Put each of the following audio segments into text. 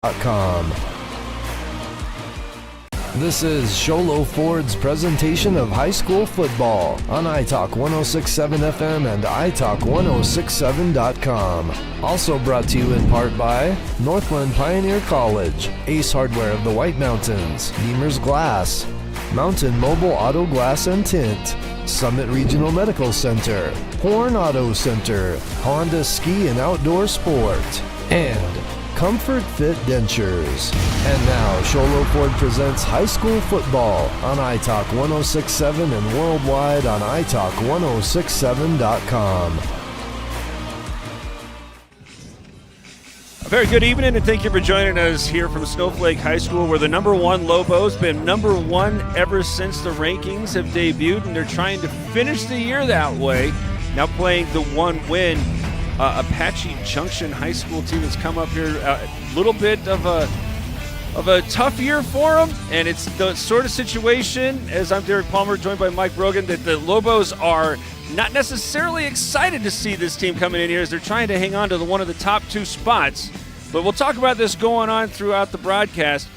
Com. This is Sholo Ford's presentation of high school football on iTalk 106.7 FM and iTalk1067.com. Also brought to you in part by Northland Pioneer College, Ace Hardware of the White Mountains, Beamer's Glass, Mountain Mobile Auto Glass and Tint, Summit Regional Medical Center, Horn Auto Center, Honda Ski and Outdoor Sport, and Comfort Fit Dentures. And now, Sholo Ford presents high school football on iTalk 106.7 and worldwide on iTalk1067.com. A very good evening, and thank you for joining us here from Snowflake High School, where the number one Lobos been number one ever since the rankings have debuted, and they're trying to finish the year that way. Now playing the one win Apache Junction High School team has come up here. A little bit of a tough year for them, and it's the sort of situation, as I'm Derek Palmer, joined by Mike Brogan, that the Lobos are not necessarily excited to see this team coming in here as they're trying to hang on to one of the top two spots. But we'll talk about this going on throughout the broadcast.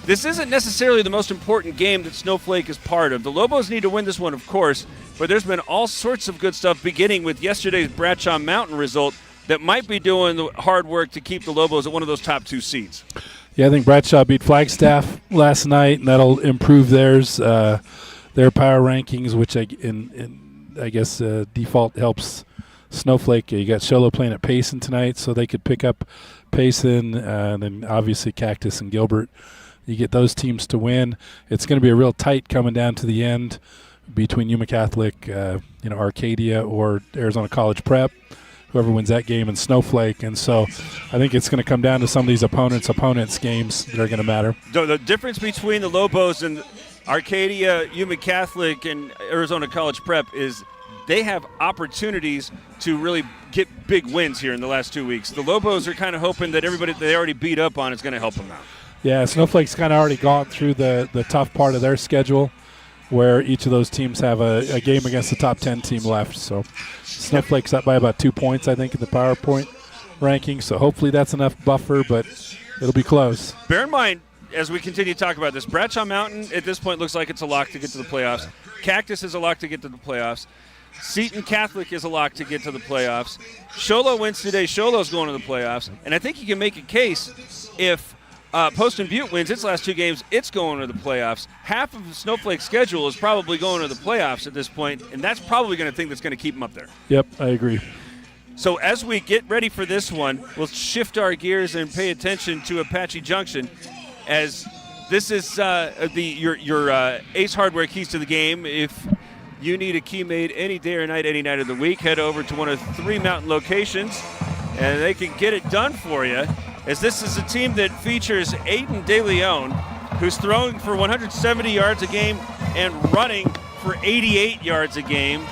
This isn't necessarily the most important game that Snowflake is part of. The Lobos need to win this one, of course, but there's been all sorts of good stuff, beginning with yesterday's Bradshaw Mountain result that might be doing the hard work to keep the Lobos at one of those top two seeds. Yeah, I think Bradshaw beat Flagstaff last night, and that'll improve their power rankings, which I guess default helps Snowflake. You got Sholo playing at Payson tonight, so they could pick up Payson, and then obviously Cactus and Gilbert. You get those teams to win. It's going to be a real tight coming down to the end between Yuma Catholic, Arcadia, or Arizona College Prep. Whoever wins that game, and Snowflake. And so I think it's going to come down to some of these opponents' games that are going to matter. The difference between the Lobos and Arcadia, Yuma Catholic, and Arizona College Prep is they have opportunities to really get big wins here in the last 2 weeks. The Lobos are kind of hoping that everybody they already beat up on is going to help them out. Yeah, Snowflake's kind of already gone through the tough part of their schedule, where each of those teams have a game against the top 10 team left. So Snowflake's up by about 2 points, I think, in the PowerPoint ranking. So hopefully that's enough buffer, but it'll be close. Bear in mind, as we continue to talk about this, Bradshaw Mountain at this point looks like it's a lock to get to the playoffs. Cactus is a lock to get to the playoffs. Seton Catholic is a lock to get to the playoffs. Sholo wins today. Sholo's going to the playoffs. And I think you can make a case if Post and Butte wins its last two games, it's going to the playoffs. Half of Snowflake's schedule is probably going to the playoffs at this point, and that's probably going to think that's going to keep them up there. Yep, I agree. So as we get ready for this one, we'll shift our gears and pay attention to Apache Junction, as this is your Ace Hardware keys to the game. If you need a key made any day or night, any night of the week, head over to one of 3 mountain locations, and they can get it done for you. As this is a team that features Aiden DeLeon, who's throwing for 170 yards a game and running for 88 yards a game.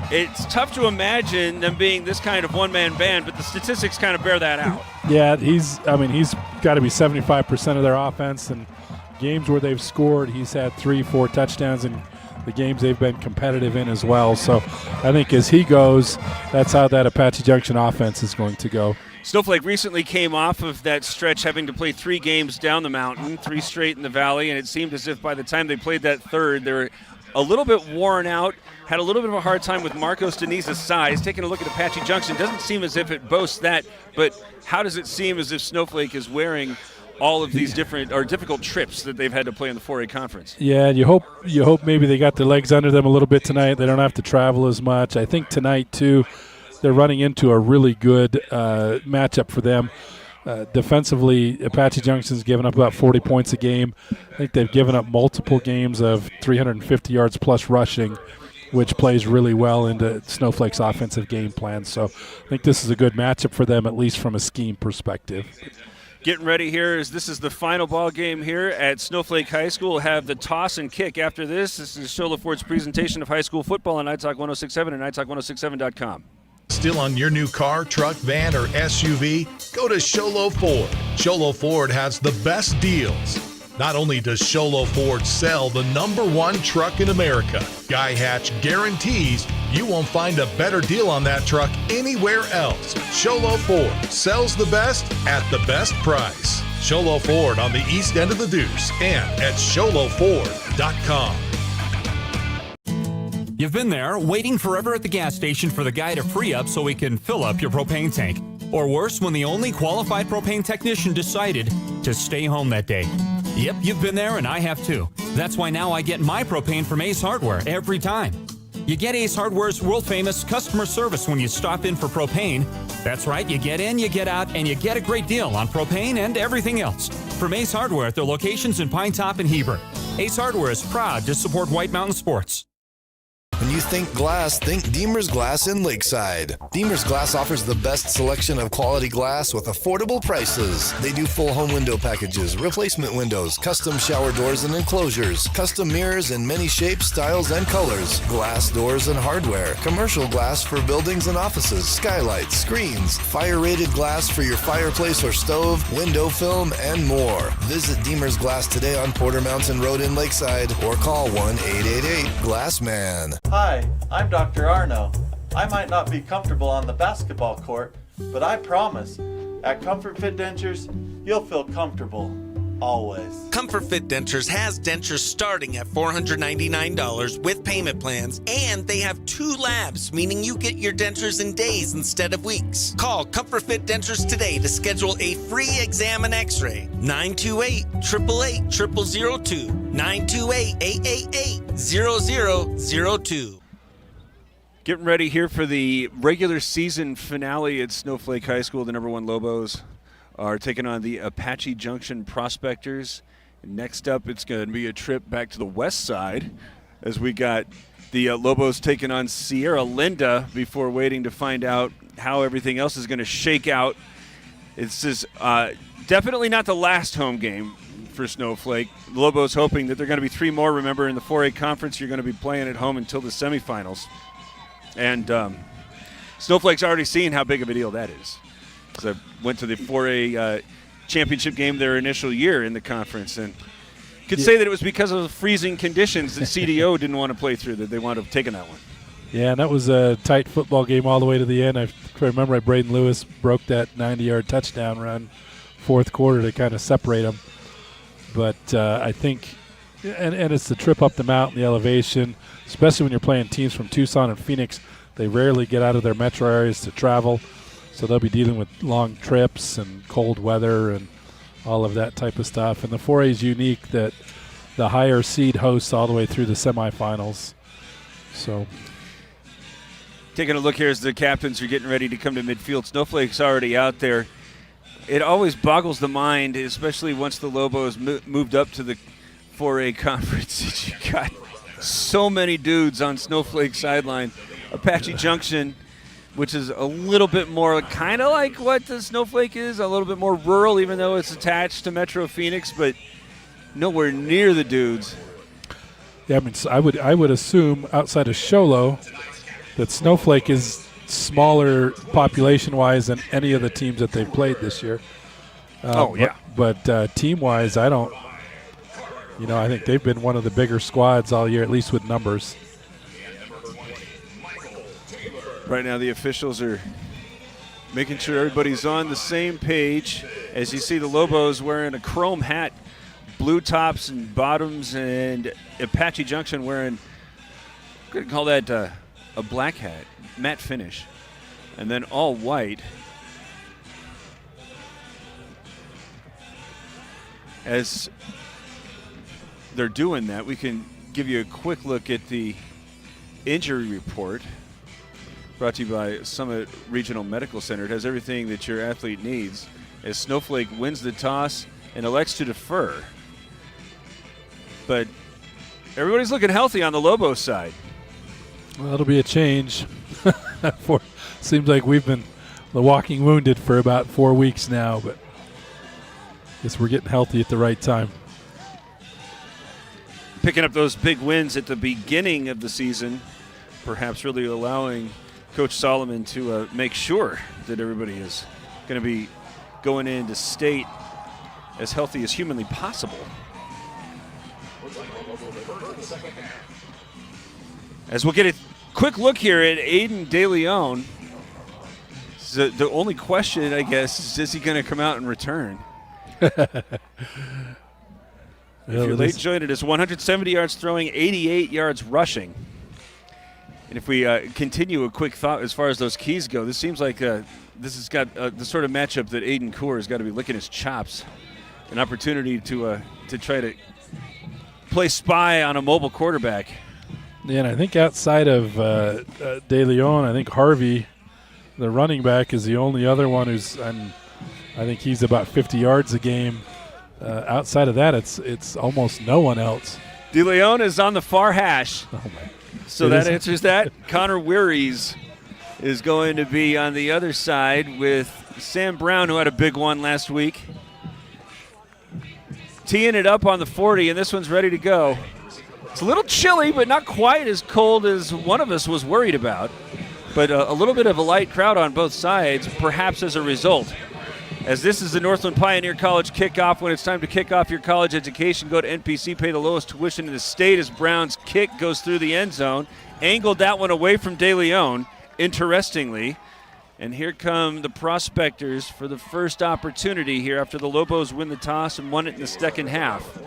It's tough to imagine them being this kind of one-man band, but the statistics kind of bear that out. Yeah, he's got to be 75% of their offense, and games where they've scored, he's had 3-4 touchdowns, and the games they've been competitive in as well. So I think as he goes, that's how that Apache Junction offense is going to go. Snowflake recently came off of that stretch having to play 3 games down the mountain, 3 straight in the valley, and it seemed as if by the time they played that third, they were a little bit worn out, had a little bit of a hard time with Marcos Denise's size. Taking a look at Apache Junction, doesn't seem as if it boasts that, but how does it seem as if Snowflake is wearing all of these different or difficult trips that they've had to play in the 4A conference? Yeah, and you hope maybe they got their legs under them a little bit tonight. They don't have to travel as much. I think tonight, too, they're running into a really good matchup for them. Defensively, Apache Junction's given up about 40 points a game. I think they've given up multiple games of 350 yards plus rushing, which plays really well into Snowflake's offensive game plan. So I think this is a good matchup for them, at least from a scheme perspective. Getting ready here as this is the final ball game here at Snowflake High School. We'll have the toss and kick after this. This is Sholo Ford's presentation of high school football on iTalk 106.7 and iTalk1067.com. Still on your new car, truck, van, or SUV? Go to Sholo Ford. Sholo Ford has the best deals. Not only does Sholo Ford sell the #1 truck in America, Guy Hatch guarantees you won't find a better deal on that truck anywhere else. Sholo Ford sells the best at the best price. Sholo Ford on the east end of the Deuce and at sholoford.com. You've been there, waiting forever at the gas station for the guy to free up so he can fill up your propane tank. Or worse, when the only qualified propane technician decided to stay home that day. Yep, you've been there and I have too. That's why now I get my propane from Ace Hardware every time. You get Ace Hardware's world-famous customer service when you stop in for propane. That's right, you get in, you get out, and you get a great deal on propane and everything else. From Ace Hardware at their locations in Pine Top and Heber. Ace Hardware is proud to support White Mountain Sports. When you think glass, think Deemer's Glass in Lakeside. Deemer's Glass offers the best selection of quality glass with affordable prices. They do full home window packages, replacement windows, custom shower doors and enclosures, custom mirrors in many shapes, styles, and colors, glass doors and hardware, commercial glass for buildings and offices, skylights, screens, fire-rated glass for your fireplace or stove, window film, and more. Visit Deemer's Glass today on Porter Mountain Road in Lakeside or call 1-888-GLASSMAN. Hi, I'm Dr. Arno. I might not be comfortable on the basketball court, but I promise, at Comfort Fit Dentures, you'll feel comfortable, always. Comfort Fit Dentures has dentures starting at $499 with payment plans, and they have 2 labs, meaning you get your dentures in days instead of weeks. Call Comfort Fit Dentures today to schedule a free exam and x-ray. 928-888-0002. 928-888-0002. Getting ready here for the regular season finale at Snowflake High School. The #1 Lobos are taking on the Apache Junction Prospectors. Next up, it's going to be a trip back to the west side as we got the Lobos taking on Sierra Linda before waiting to find out how everything else is going to shake out. This is definitely not the last home game for Snowflake. The Lobos hoping that there are going to be 3 more. Remember, in the 4A conference, you're going to be playing at home until the semifinals. And Snowflake's already seen how big of a deal that is. So I went to the 4A championship game their initial year in the conference, and could say that it was because of the freezing conditions that CDO didn't want to play through that they wound up taking that one. Yeah, and that was a tight football game all the way to the end. I remember Braden Lewis broke that 90-yard touchdown run fourth quarter to kind of separate them. But I think, and it's the trip up the mountain, the elevation, especially when you're playing teams from Tucson and Phoenix. They rarely get out of their metro areas to travel, so they'll be dealing with long trips and cold weather and all of that type of stuff. And the 4A is unique that the higher seed hosts all the way through the semifinals. So, taking a look here as the captains are getting ready to come to midfield. Snowflake's already out there. It always boggles the mind, especially once the Lobos moved up to the 4A conference. You got so many dudes on Snowflake sideline. Apache Junction, which is a little bit more kind of like what the Snowflake is, a little bit more rural, even though it's attached to Metro Phoenix, but nowhere near the dudes. Yeah, I mean, so I would assume outside of Sholo that Snowflake is smaller population-wise than any of the teams that they've played this year. But team-wise, I think they've been one of the bigger squads all year, at least with numbers. Right now the officials are making sure everybody's on the same page. As you see, the Lobos wearing a chrome hat, blue tops and bottoms, and Apache Junction wearing, I'm going to call that a black hat, matte finish, and then all white. As they're doing that, we can give you a quick look at the injury report brought to you by Summit Regional Medical Center. It has everything that your athlete needs as Snowflake wins the toss and elects to defer. But everybody's looking healthy on the Lobos side. Well, it'll be a change. Seems like we've been walking wounded for about 4 weeks now, but I guess we're getting healthy at the right time. Picking up those big wins at the beginning of the season, perhaps really allowing Coach Solomon to make sure that everybody is going to be going into state as healthy as humanly possible. As we'll get a quick look here at Aiden DeLeon. The only question, I guess, is he going to come out and return? If you're late joining us, 170 yards throwing, 88 yards rushing. And if we continue a quick thought as far as those keys go, this seems like this has got the sort of matchup that Aiden Kaur has got to be licking his chops. An opportunity to try to play spy on a mobile quarterback. Yeah, and I think outside of De Leon, I think Harvey, the running back, is the only other one I think he's about 50 yards a game. Outside of that, it's almost no one else. De Leon is on the far hash. Oh my. So that answers that. Connor Wearies is going to be on the other side with Sam Brown, who had a big one last week. Teeing it up on the 40, and this one's ready to go. It's a little chilly, but not quite as cold as one of us was worried about. But a little bit of a light crowd on both sides, perhaps as a result. As this is the Northland Pioneer College kickoff, when it's time to kick off your college education, go to NPC, pay the lowest tuition in the state as Brown's kick goes through the end zone. Angled that one away from De Leon, interestingly. And here come the Prospectors for the first opportunity here after the Lobos win the toss and won it in the second half.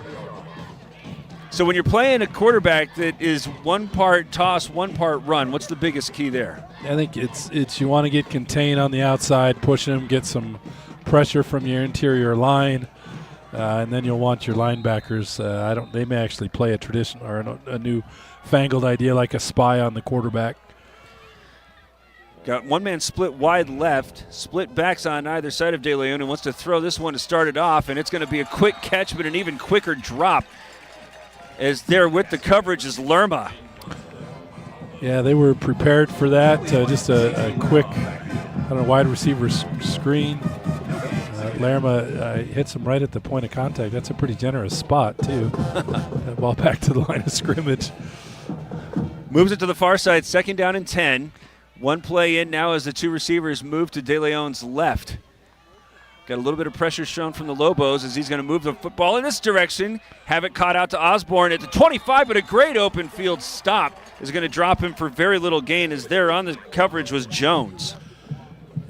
So when you're playing a quarterback that is one part toss, one part run, what's the biggest key there? I think it's you want to get contained on the outside, push him, get some pressure from your interior line, and then you'll want your linebackers. They may actually play a traditional or a new fangled idea like a spy on the quarterback. Got one man split wide left, split backs on either side of De Leon, and wants to throw this one to start it off, and it's going to be a quick catch, but an even quicker drop. As there with the coverage is Lerma. Yeah, they were prepared for that. Just a quick wide receiver screen. Lerma hits him right at the point of contact. That's a pretty generous spot, too. Ball back to the line of scrimmage. Moves it to the far side, 2nd down and 10. One play in now as the two receivers move to De Leon's left. Got a little bit of pressure shown from the Lobos as he's going to move the football in this direction. Have it caught out to Osborne at the 25, but a great open field stop is going to drop him for very little gain as there on the coverage was Jones.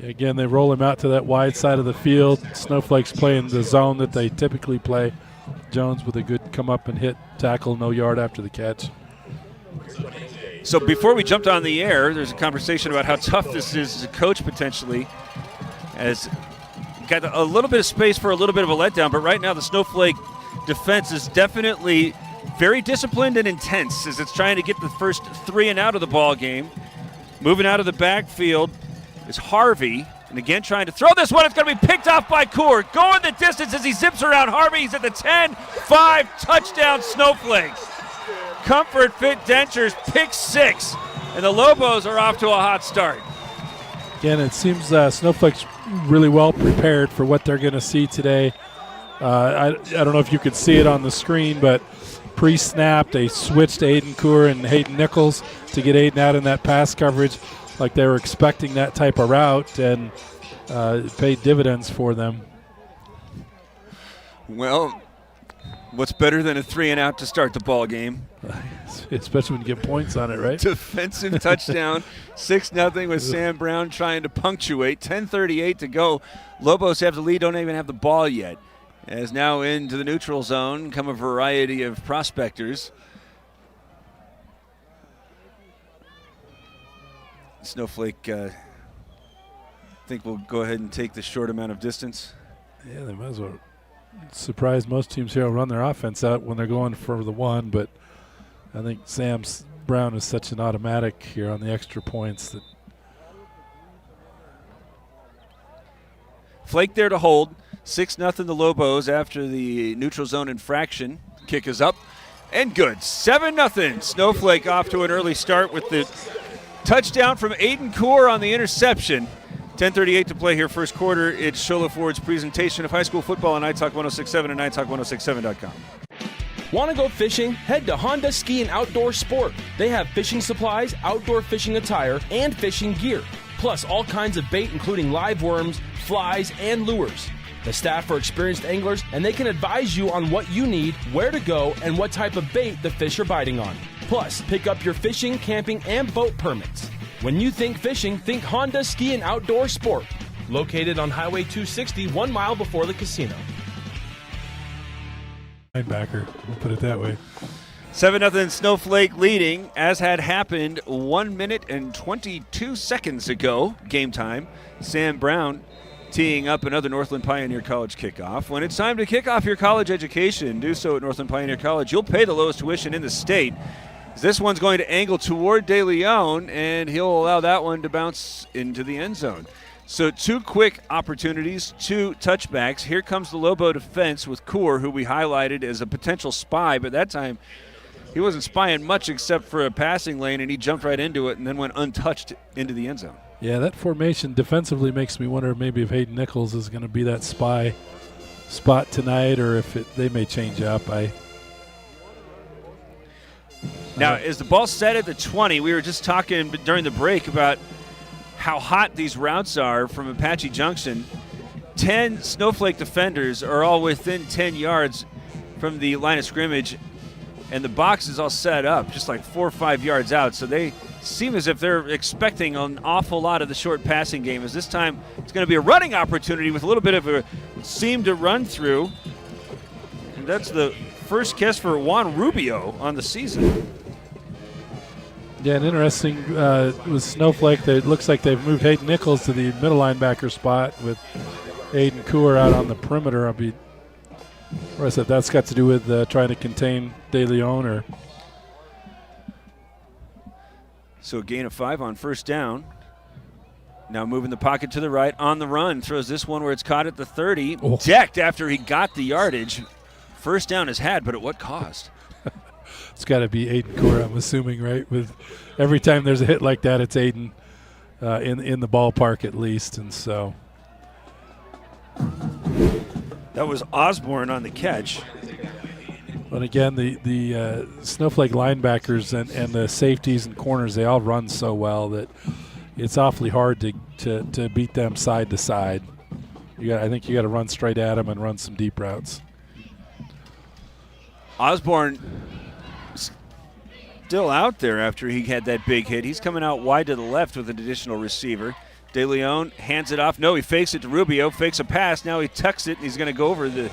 Again, they roll him out to that wide side of the field. Snowflake's playing the zone that they typically play. Jones with a good come up and hit tackle, no yard after the catch. So before we jumped on the air, there's a conversation about how tough this is as a coach potentially, as got a little bit of space for a little bit of a letdown, but right now the Snowflake defense is definitely very disciplined and intense as it's trying to get the first 3 and out of the ball game. Moving out of the backfield is Harvey, and again trying to throw this one. It's going to be picked off by Kaur. Going the distance as he zips around Harvey. He's at the 10, 5, touchdown Snowflake. Comfort Fit Dentures, pick 6, and the Lobos are off to a hot start. Again, it seems Snowflake's really well prepared for what they're going to see today. I don't know if you could see it on the screen, but pre-snap they switched Aiden Kaur and Hayden Nichols to get Aiden out in that pass coverage like they were expecting that type of route, and it paid dividends for them. Well, what's better than a 3 and out to start the ball game? Especially when you get points on it, right? Defensive touchdown, 6-0 with Sam Brown trying to punctuate. 10:38 to go. Lobos have the lead, don't even have the ball yet. As now into the neutral zone come a variety of prospectors. Snowflake, I think we'll go ahead and take the short amount of distance. Yeah, they might as well. Surprised most teams here will run their offense out when they're going for the 1, but I think Sam Brown is such an automatic here on the extra points that. Flake there to hold. 6-0 the Lobos after the neutral zone infraction. Kick is up and good. 7-0. Snowflake off to an early start with the touchdown from Aiden Kaur on the interception. 10:38 to play here, first quarter. It's Sholo Ford's presentation of high school football on iTalk 106.7 and iTalk1067.com. Want to go fishing? Head to Honda Ski and Outdoor Sport. They have fishing supplies, outdoor fishing attire, and fishing gear. Plus all kinds of bait including live worms, flies, and lures. The staff are experienced anglers and they can advise you on what you need, where to go, and what type of bait the fish are biting on. Plus, pick up your fishing, camping, and boat permits. When you think fishing, think Honda Ski and Outdoor Sport. Located on Highway 260, 1 mile before the casino. linebacker. We'll put it that way. 7-0 Snowflake leading, as had happened 1 minute and 22 seconds ago, game time. Sam Brown teeing up another Northland Pioneer College kickoff. When it's time to kick off your college education, do so at Northland Pioneer College. You'll pay the lowest tuition in the state. This one's going to angle toward De Leon, and he'll allow that one to bounce into the end zone. So 2 quick opportunities, 2 touchbacks. Here comes the Lobo defense with Kaur, who we highlighted as a potential spy, but that time he wasn't spying much except for a passing lane, and he jumped right into it and then went untouched into the end zone. Yeah, that formation defensively makes me wonder maybe if Hayden Nichols is going to be that spy spot tonight, or if they may change up. Now, is the ball set at the 20? We were just talking during the break about how hot these routes are from Apache Junction. 10 Snowflake defenders are all within 10 yards from the line of scrimmage, and the box is all set up just like 4 or 5 yards out. So they seem as if they're expecting an awful lot of the short passing game, as this time it's going to be a running opportunity with a little bit of a seam to run through. And that's the first catch for Juan Rubio on the season. Yeah, and interesting with Snowflake, it looks like they've moved Hayden Nichols to the middle linebacker spot with Aiden Kaur out on the perimeter. Or I said that's got to do with trying to contain De Leon. Or so a gain of 5 on first down. Now moving the pocket to the right on the run. Throws this one where it's caught at the 30. Oh. Decked after he got the yardage. First down is had, but at what cost? It's got to be Aiden Kaur, I'm assuming, right? With every time there's a hit like that, it's Aiden in the ballpark at least, and so. That was Osborne on the catch. But again, the Snowflake linebackers and the safeties and corners, they all run so well that it's awfully hard to beat them side to side. I think you got to run straight at them and run some deep routes. Osborne still out there after he had that big hit. He's coming out wide to the left with an additional receiver. De Leon hands it off. No, he fakes it to Rubio, fakes a pass. Now he tucks it, and he's going to go over the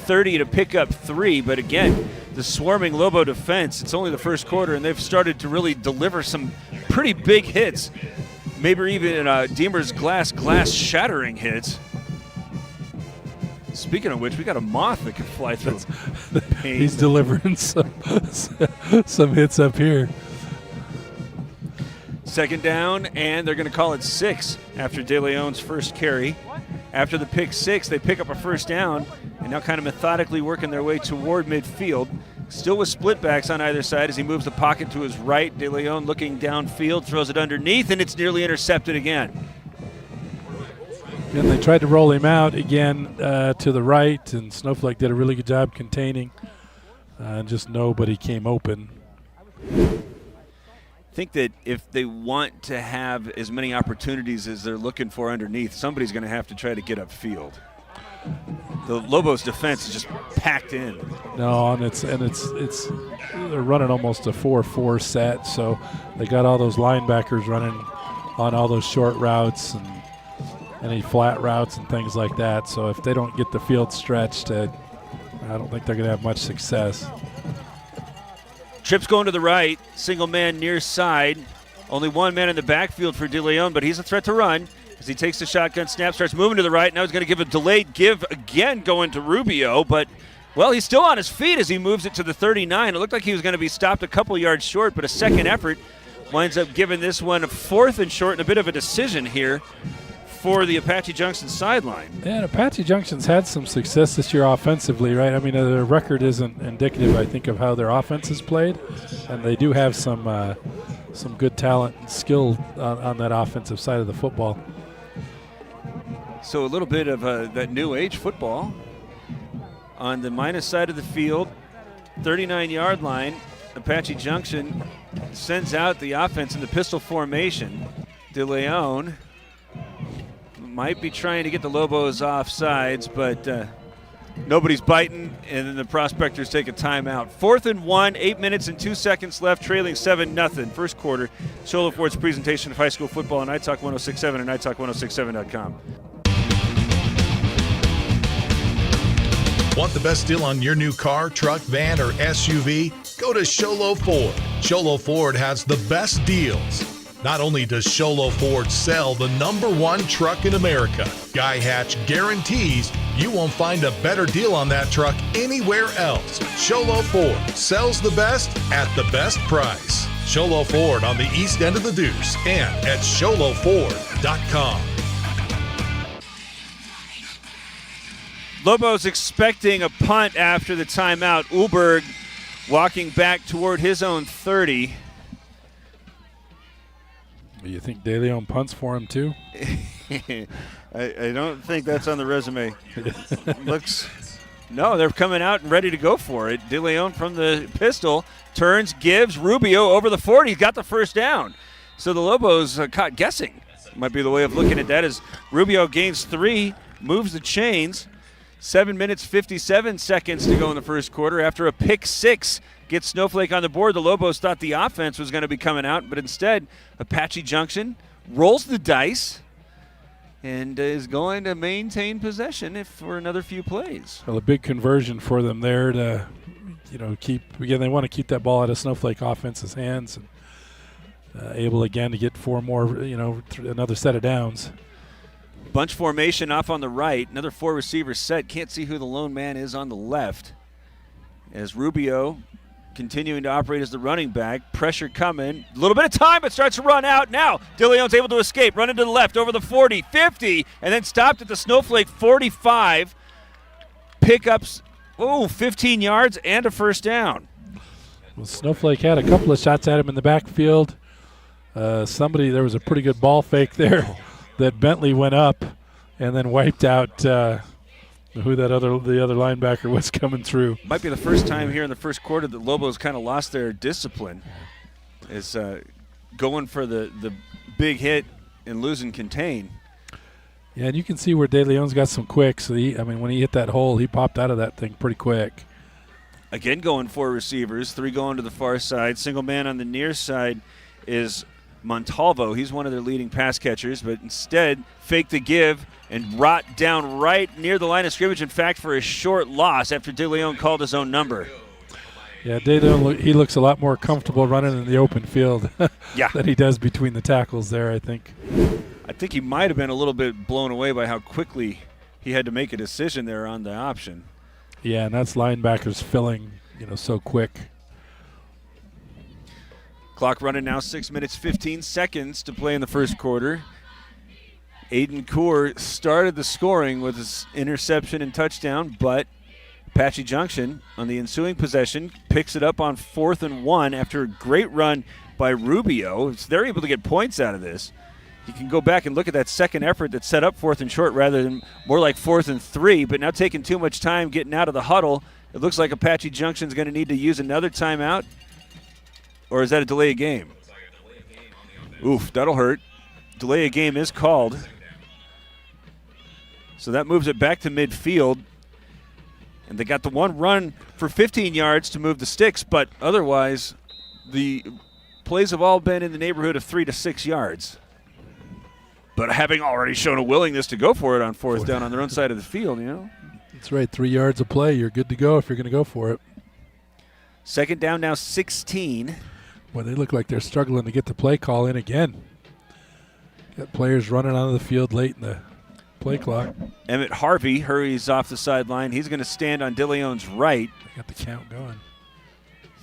30 to pick up 3. But again, the swarming Lobo defense, it's only the first quarter, and they've started to really deliver some pretty big hits. Maybe even Deemer's glass shattering hits. Speaking of which, we got a moth that can fly through the paint. He's delivering some hits up here. Second down, and they're going to call it 6 after De Leon's first carry. After the pick 6, they pick up a first down, and now kind of methodically working their way toward midfield. Still with split backs on either side as he moves the pocket to his right. De Leon looking downfield, throws it underneath, and it's nearly intercepted again. And they tried to roll him out again to the right, and Snowflake did a really good job containing, and just nobody came open. I think that if they want to have as many opportunities as they're looking for underneath, somebody's going to have to try to get upfield. The Lobos defense is just packed in. No, and it's they're running almost a 4-4 set, so they got all those linebackers running on all those short routes and any flat routes and things like that. So if they don't get the field stretched, I don't think they're going to have much success. Trips going to the right, single man near side. Only one man in the backfield for De Leon, but he's a threat to run as he takes the shotgun snap, starts moving to the right. Now he's going to give a delayed give again going to Rubio, but, well, he's still on his feet as he moves it to the 39. It looked like he was going to be stopped a couple yards short, but a second effort winds up giving this one a 4th and short and a bit of a decision here for the Apache Junction sideline. Yeah, Apache Junction's had some success this year offensively, right? I mean, their record isn't indicative, I think, of how their offense is played, and they do have some good talent and skill on that offensive side of the football. So a little bit of that new age football on the minus side of the field, 39-yard line. Apache Junction sends out the offense in the pistol formation. De Leon might be trying to get the Lobos off sides, but nobody's biting, and then the Prospectors take a timeout. 4th and 1, 8 minutes and 2 seconds left, trailing 7-0. First quarter, Shola Ford's presentation of high school football on iTalk 106.7 and iTalk1067.com. Want the best deal on your new car, truck, van, or SUV? Go to Sholo Ford. Sholo Ford has the best deals. Not only does Sholo Ford sell the #1 truck in America, Guy Hatch guarantees you won't find a better deal on that truck anywhere else. Sholo Ford sells the best at the best price. Sholo Ford on the east end of the Deuce and at sholoford.com. Lobo's expecting a punt after the timeout. Ulberg walking back toward his own 30. You think De Leon punts for him too? I don't think that's on the resume. No, they're coming out and ready to go for it. De Leon from the pistol turns, gives Rubio over the 40. He's got the first down. So the Lobos caught guessing. Might be the way of looking at that as Rubio gains 3, moves the chains. 7 minutes, 57 seconds to go in the first quarter. After a pick 6 gets Snowflake on the board, the Lobos thought the offense was going to be coming out, but instead Apache Junction rolls the dice and is going to maintain possession for another few plays. Well, a big conversion for them there to, again, they want to keep that ball out of Snowflake offense's hands and able again to get 4 more, another set of downs. Bunch formation off on the right. Another 4 receivers set. Can't see who the lone man is on the left. As Rubio continuing to operate as the running back. Pressure coming. A little bit of time, but starts to run out. Now, De Leon's able to escape. Running to the left over the 40, 50, and then stopped at the Snowflake 45. Pickups, 15 yards and a first down. Well, Snowflake had a couple of shots at him in the backfield. There was a pretty good ball fake there that Bentley went up and then wiped out who the other linebacker was coming through. Might be the first time here in the first quarter that Lobos kind of lost their discipline. Is going for the big hit and losing contain. Yeah, and you can see where De Leon's got some quick. So when he hit that hole, he popped out of that thing pretty quick. Again, going 4 receivers, 3 going to the far side. Single man on the near side is Montalvo. He's one of their leading pass catchers, but instead faked the give and rot down right near the line of scrimmage, in fact, for a short loss after De Leon called his own number. Yeah, De Leon, he looks a lot more comfortable running in the open field yeah. than he does between the tackles there, I think. I think he might have been a little bit blown away by how quickly he had to make a decision there on the option. Yeah, and that's linebackers filling, so quick. Clock running now, 6 minutes, 15 seconds to play in the first quarter. Aiden Kaur started the scoring with his interception and touchdown, but Apache Junction on the ensuing possession picks it up on 4th and 1 after a great run by Rubio. They're able to get points out of this. You can go back and look at that second effort that set up 4th and short rather than more like 4th and 3, but now taking too much time getting out of the huddle. It looks like Apache Junction's going to need to use another timeout. Or is that a delay of game? Oof, that'll hurt. Delay of game is called. So that moves it back to midfield. And they got the one run for 15 yards to move the sticks, but otherwise the plays have all been in the neighborhood of 3 to 6 yards. But having already shown a willingness to go for it on 4th down on their own side of the field, That's right, 3 yards of play. You're good to go if you're going to go for it. Second down now, 16. Well, they look like they're struggling to get the play call in again. Got players running out of the field late in the play clock. Emmett Harvey hurries off the sideline. He's going to stand on De Leon's right. They got the count going.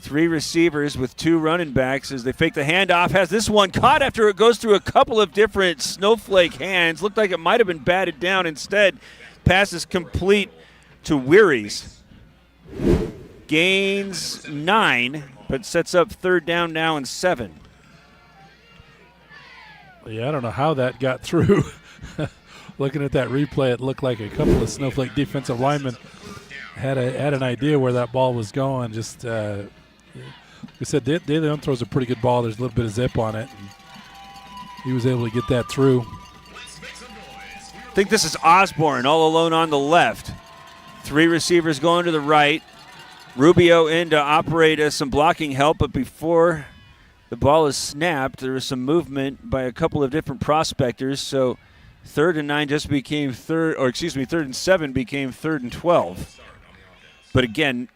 3 receivers with 2 running backs as they fake the handoff. Has this one caught after it goes through a couple of different Snowflake hands. Looked like it might have been batted down. Instead, pass is complete to Wearies. Gains 9, but sets up 3rd down now and 7. Yeah, I don't know how that got through. Looking at that replay, it looked like a couple of Snowflake defensive linemen had an idea where that ball was going. Just, like I said, De Leon throws a pretty good ball. There's a little bit of zip on it. And he was able to get that through. I think this is Osborne all alone on the left. 3 receivers going to the right. Rubio in to operate as some blocking help, but before the ball is snapped, there was some movement by a couple of different prospectors, so 3rd and 9 just became 3rd and 7 became 3rd and 12. But again,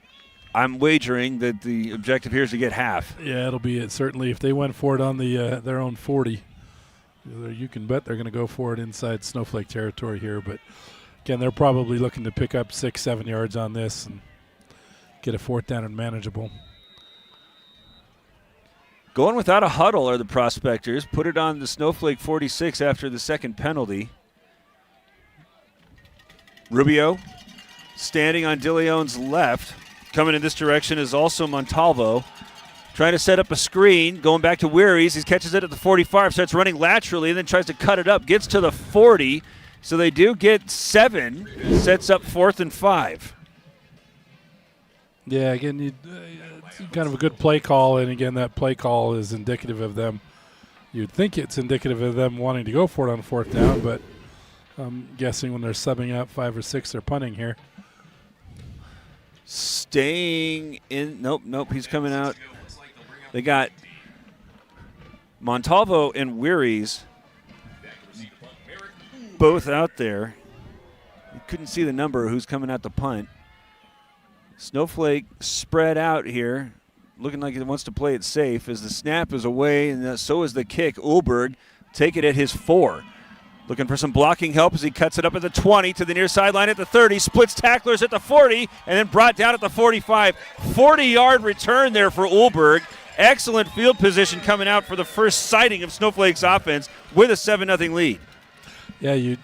I'm wagering that the objective here is to get half. Yeah, it'll be it. Certainly, if they went for it on the their own 40, you can bet they're going to go for it inside Snowflake territory here. But again, they're probably looking to pick up 6-7 yards on this and get a 4th down and manageable. Going without a huddle are the Prospectors. Put it on the Snowflake 46 after the second penalty. Rubio standing on DeLeon's left. Coming in this direction is also Montalvo. Trying to set up a screen, going back to Wearies. He catches it at the 45, starts running laterally, and then tries to cut it up. Gets to the 40, so they do get 7. Sets up 4th and 5. Yeah, again, it's kind of a good play call, and again, that play call is indicative of them. You'd think it's indicative of them wanting to go for it on 4th down, but I'm guessing when they're subbing out 5 or 6, they're punting here. Staying in. Nope. He's coming out. They got Montalvo and Wearies both out there. You couldn't see the number who's coming out the punt. Snowflake spread out here, looking like he wants to play it safe as the snap is away, and so is the kick. Ulberg take it at his 4. Looking for some blocking help as he cuts it up at the 20 to the near sideline at the 30, splits tacklers at the 40, and then brought down at the 45. 40-yard return there for Ulberg. Excellent field position coming out for the first sighting of Snowflake's offense with a 7-0 lead. Yeah,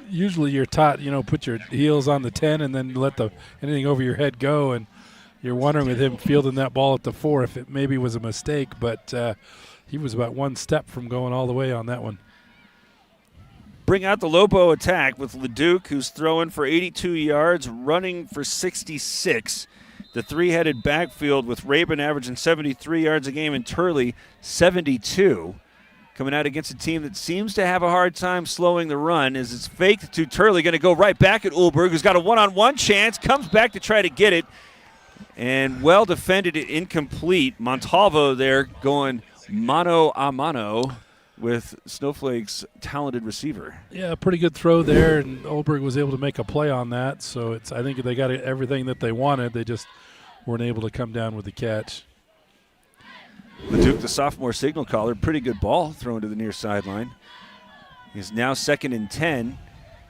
usually you're taught, put your heels on the 10 and then let anything over your head go, and you're wondering with him fielding that ball at the 4 if it maybe was a mistake, but he was about 1 step from going all the way on that one. Bring out the Lobo attack with Leduc, who's throwing for 82 yards, running for 66. The 3-headed backfield with Rabin averaging 73 yards a game and Turley 72. Coming out against a team that seems to have a hard time slowing the run as it's faked to Turley, going to go right back at Ulberg, who's got a one-on-one chance, comes back to try to get it, and well defended it incomplete. Montalvo there going mano a mano with Snowflake's talented receiver. Yeah, pretty good throw there, and Ulberg was able to make a play on that. So I think they got everything that they wanted. They just weren't able to come down with the catch. Leduc, the sophomore signal caller, pretty good ball thrown to the near sideline. He's now 2nd and 10.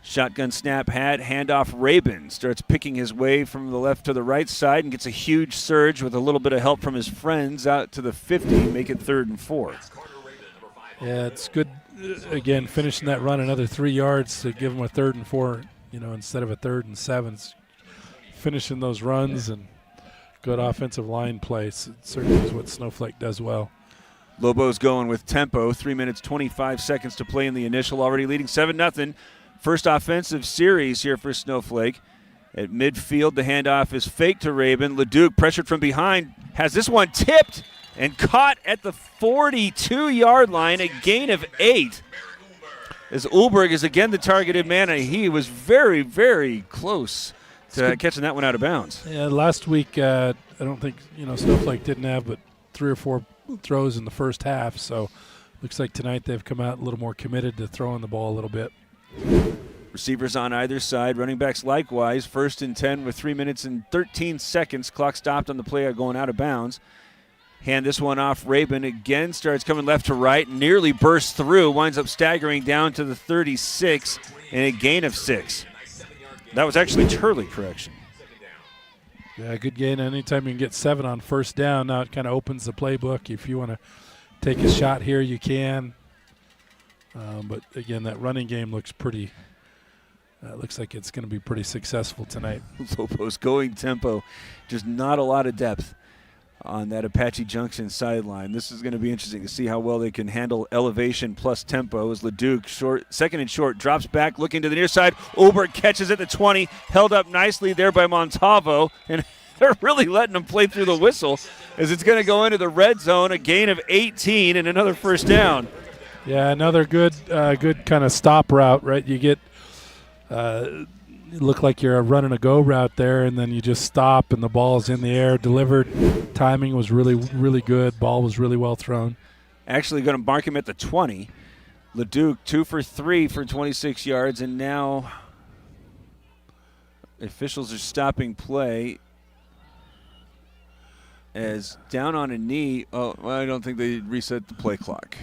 Shotgun snap, handoff. Rabin starts picking his way from the left to the right side and gets a huge surge with a little bit of help from his friends out to the 50, make it 3rd and 4. Yeah, it's good, again, finishing that run another 3 yards to give them a 3rd and 4, instead of a 3rd and 7. Finishing those runs and good offensive line plays. It certainly is what Snowflake does well. Lobo's going with tempo. 3 minutes, 25 seconds to play in the initial, already leading 7-0. First offensive series here for Snowflake. At midfield, the handoff is fake to Rabin. Leduc, pressured from behind, has this one tipped and caught at the 42-yard line, a gain of 8. As Ulberg is again the targeted man, and he was very, very close to catching that one out of bounds. Yeah, last week I don't think Snowflake didn't have but 3 or 4 throws in the first half, so looks like tonight they've come out a little more committed to throwing the ball a little bit. Receivers on either side, running backs likewise. 1st and 10 with 3 minutes and 13 seconds. Clock stopped on the play going out of bounds. Hand this one off. Rabin again starts coming left to right, nearly bursts through, winds up staggering down to the 36, and a gain of 6. That was actually Turley, correction. Yeah, good gain. Anytime you can get 7 on 1st down, now it kind of opens the playbook. If you want to take a shot here, you can. But again, that running game looks pretty. Looks like it's going to be pretty successful tonight. Lobos going tempo, just not a lot of depth on that Apache Junction sideline. This is going to be interesting to see how well they can handle elevation plus tempo as Leduc, 2nd and short, drops back, looking to the near side. Ulberg catches at the 20, held up nicely there by Montalvo, and they're really letting him play through the whistle as it's going to go into the red zone, a gain of 18 and another 1st down. Yeah, another good kind of stop route, right? You get look like you're running a go route there, and then you just stop, and the ball's in the air, delivered. Timing was really, really good. Ball was really well thrown. Actually going to mark him at the 20. Leduc 2 for 3 for 26 yards, and now officials are stopping play as down on a knee. Oh, well, I don't think they reset the play clock.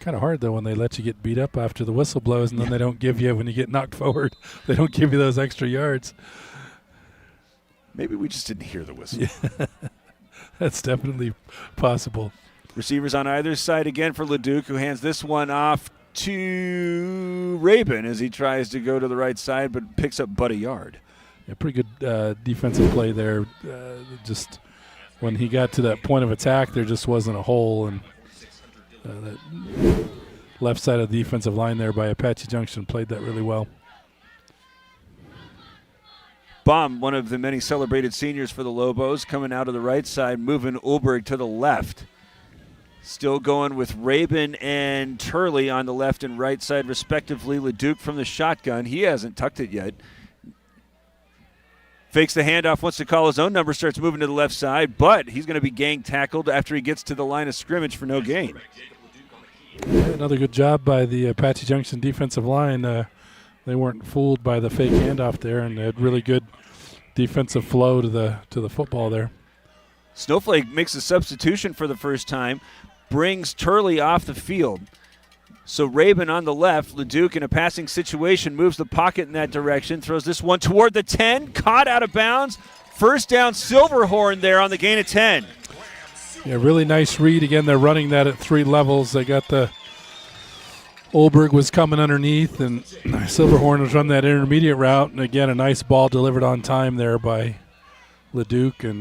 Kind of hard, though, when they let you get beat up after the whistle blows, and then they don't give you, when you get knocked forward, they don't give you those extra yards. Maybe we just didn't hear the whistle. Yeah. That's definitely possible. Receivers on either side again for Leduc, who hands this one off to Rabin as he tries to go to the right side, but picks up but a yard. Yeah, pretty good defensive play there. Just when he got to that point of attack, there just wasn't a hole, and that left side of the defensive line there by Apache Junction played that really well. Baum, one of the many celebrated seniors for the Lobos, coming out of the right side, moving Ulberg to the left. Still going with Rabin and Turley on the left and right side, respectively. Leduc from the shotgun. He hasn't tucked it yet. Fakes the handoff, wants to call his own number, starts moving to the left side, but he's going to be gang tackled after he gets to the line of scrimmage for no gain. Yeah, another good job by the Apache Junction defensive line. They weren't fooled by the fake handoff there, and they had really good defensive flow to the football there. Snowflake makes a substitution for the first time, brings Turley off the field. So Rabin on the left, Leduc in a passing situation, moves the pocket in that direction, throws this one toward the 10, caught out of bounds. First down, Silverhorn there on the gain of 10. Yeah, really nice read. Again, they're running that at 3 levels. They got the Ulberg was coming underneath, and Silverhorn was run that intermediate route. And again, a nice ball delivered on time there by Leduc, and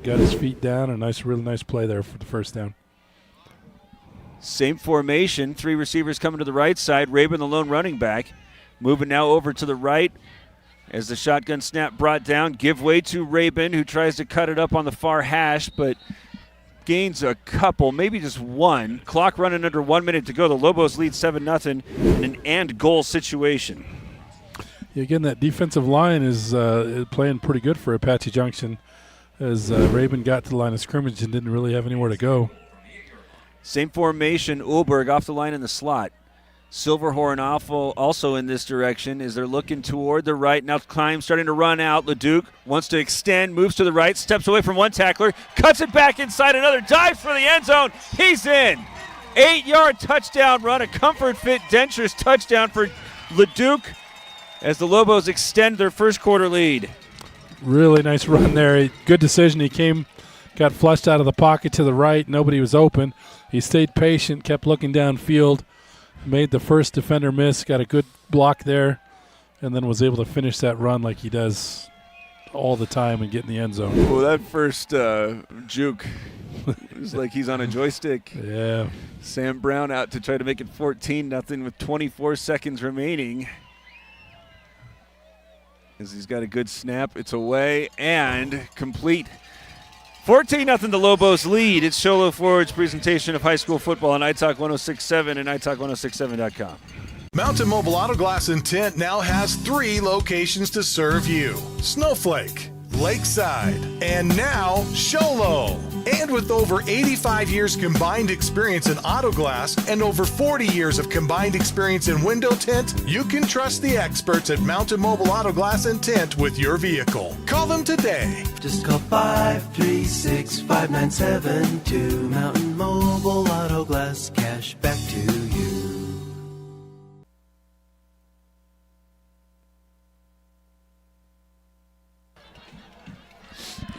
got his feet down. Really nice play there for the first down. Same formation, 3 receivers coming to the right side. Rabin, the lone running back, moving now over to the right as the shotgun snap brought down. Give way to Rabin, who tries to cut it up on the far hash, but gains a couple, maybe just one. Clock running under 1 minute to go. The Lobos lead 7-0 in an and goal situation. Yeah, again, that defensive line is playing pretty good for Apache Junction as Rabin got to the line of scrimmage and didn't really have anywhere to go. Same formation, Ulberg off the line in the slot. Silverhorn also in this direction as they're looking toward the right. Now Klein starting to run out. Leduc wants to extend, moves to the right, steps away from one tackler, cuts it back inside, another dive for the end zone. He's in. 8-yard touchdown run, a Comfort Fit Dentures touchdown for Leduc as the Lobos extend their first quarter lead. Really nice run there. Good decision. He got flushed out of the pocket to the right. Nobody was open. He stayed patient, kept looking downfield, made the first defender miss, got a good block there, and then was able to finish that run like he does all the time and get in the end zone. Oh, that first juke is like he's on a joystick. Yeah. Sam Brown out to try to make it 14-0 with 24 seconds remaining. As he's got a good snap, it's away and complete. 14-0 the Lobos lead. It's Sholo Ford's presentation of high school football on iTalk 106.7 and iTalk1067.com. Mountain Mobile Auto Glass and Tint now has 3 locations to serve you: Snowflake, Lakeside, and now Sholo. And with over 85 years combined experience in auto glass and over 40 years of combined experience in window tint, you can trust the experts at Mountain Mobile Auto Glass and Tint with your vehicle. Call them today. Just call 536-5972. Mountain Mobile Auto Glass, cash back to you.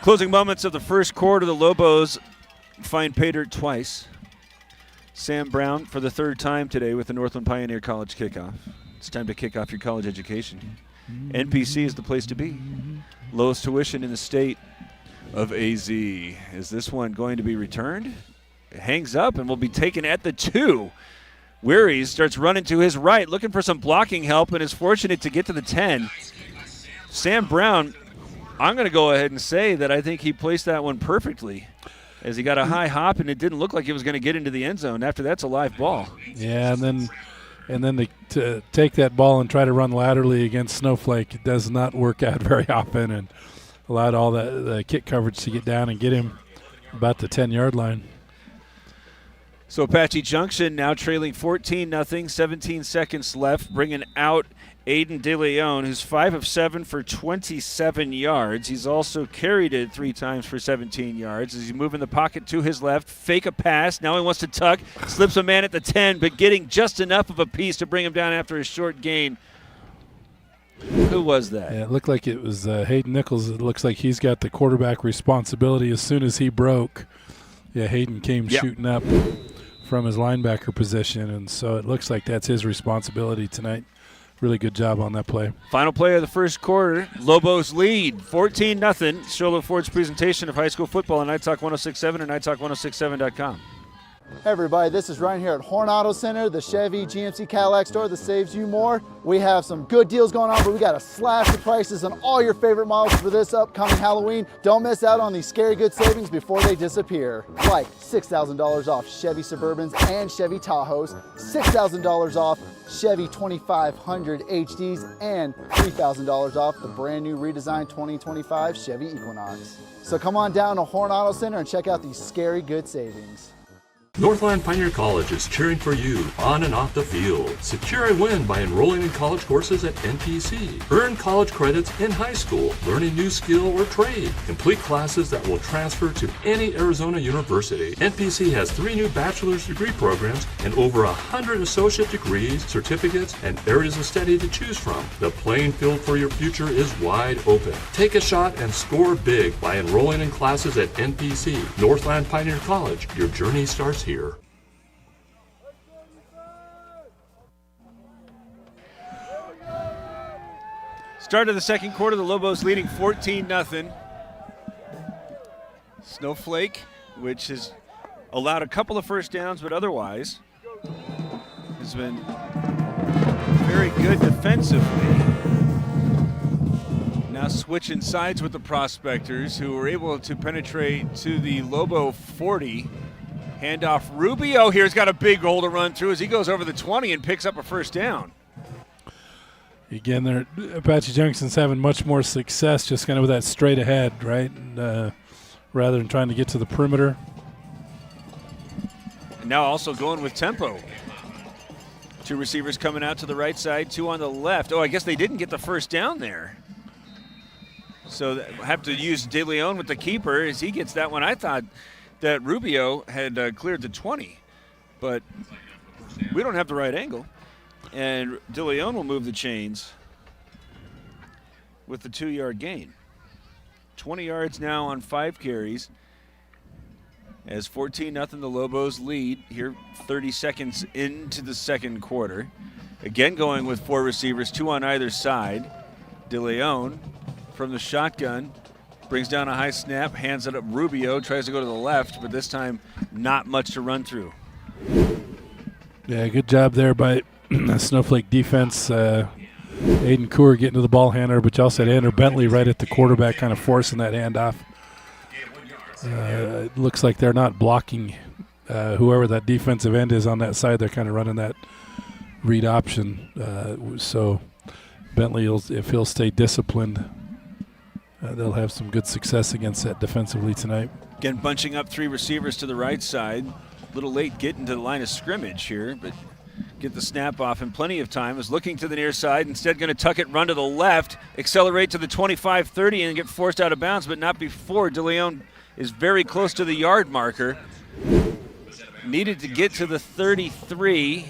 Closing moments of the first quarter, the Lobos find pay dirt twice. Sam Brown for the 3rd time today with the Northland Pioneer College kickoff. It's time to kick off your college education. NPC is the place to be. Lowest tuition in the state of AZ. Is this one going to be returned? It hangs up and will be taken at the 2. Wearies starts running to his right, looking for some blocking help, and is fortunate to get to the 10. Sam Brown, I'm going to go ahead and say that I think he placed that one perfectly as he got a high hop, and it didn't look like it was going to get into the end zone. After that's a live ball. Yeah, and then to take that ball and try to run laterally against Snowflake, it does not work out very often, and allowed all the kick coverage to get down and get him about the 10-yard line. So Apache Junction now trailing 14-0, 17 seconds left, bringing out Aiden DeLeon, who's 5 of 7 for 27 yards. He's also carried it 3 times for 17 yards. As he's moving the pocket to his left, fake a pass. Now he wants to tuck, slips a man at the 10, but getting just enough of a piece to bring him down after a short gain. Who was that? Yeah, it looked like it was Hayden Nichols. It looks like he's got the quarterback responsibility. As soon as he broke, Hayden came shooting up from his linebacker position, and so it looks like that's his responsibility tonight. Really good job on that play. Final play of the first quarter. Lobos lead 14-0. Show Ford's presentation of high school football on Night Talk 106.7 and NightTalk1067.com. Hey everybody, this is Ryan here at Horn Auto Center, the Chevy GMC Cadillac store that saves you more. We have some good deals going on, but we got to slash the prices on all your favorite models for this upcoming Halloween. Don't miss out on these scary good savings before they disappear. Like $6,000 off Chevy Suburbans and Chevy Tahoes, $6,000 off Chevy 2500 HDs, and $3,000 off the brand new redesigned 2025 Chevy Equinox. So come on down to Horn Auto Center and check out these scary good savings. Northland Pioneer College is cheering for you on and off the field. Secure a win by enrolling in college courses at NPC. Earn college credits in high school, learn a new skill or trade. Complete classes that will transfer to any Arizona university. NPC has 3 new bachelor's degree programs and over 100 associate degrees, certificates, and areas of study to choose from. The playing field for your future is wide open. Take a shot and score big by enrolling in classes at NPC. Northland Pioneer College. Your journey starts here. Start of the second quarter, the Lobos leading 14-0. Snowflake, which has allowed a couple of first downs, but otherwise has been very good defensively. Now switching sides with the Prospectors, who were able to penetrate to the Lobo 40. Handoff Rubio here's got a big hole to run through as he goes over the 20 and picks up a first down. Again, Apache Junction's having much more success just kind of with that straight ahead, right? And, rather than trying to get to the perimeter. And now also going with tempo. 2 receivers coming out to the right side, 2 on the left. Oh, I guess they didn't get the first down there. So have to use DeLeon with the keeper as he gets that one. I thought that Rubio had cleared the 20, but we don't have the right angle. And DeLeon will move the chains with the 2-yard gain. 20 yards now on 5 carries. As 14-0 the Lobos lead here 30 seconds into the second quarter. Again going with 4 receivers, 2 on either side. DeLeon from the shotgun brings down a high snap, hands it up. Rubio tries to go to the left, but this time not much to run through. Yeah, good job there by Snowflake defense. Aiden Coor getting to the ball handler, but you also had Andrew Bentley right at the quarterback kind of forcing that handoff. It looks like they're not blocking whoever that defensive end is on that side. They're kind of running that read option. So Bentley, if he'll stay disciplined, they'll have some good success against that defensively tonight. Again, bunching up 3 receivers to the right side. A little late getting to the line of scrimmage here, but get the snap off in plenty of time. Is looking to the near side, instead going to tuck it, run to the left, accelerate to the 25-30 and get forced out of bounds, but not before. DeLeon is very close to the yard marker. Needed to get to the 33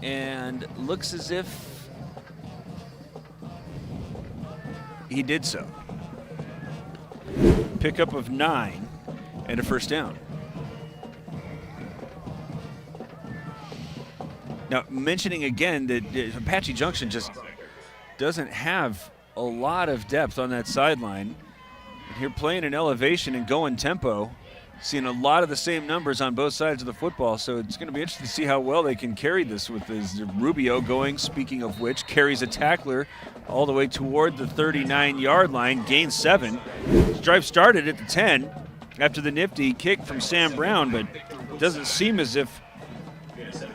and looks as if he did so. Pickup of 9 and a first down. Now, mentioning again that Apache Junction just doesn't have a lot of depth on that sideline. And here playing in elevation and going tempo, seeing a lot of the same numbers on both sides of the football. So it's going to be interesting to see how well they can carry this with this Rubio going, speaking of which, carries a tackler all the way toward the 39-yard line, gains 7. This drive started at the 10 after the nifty kick from Sam Brown, but it doesn't seem as if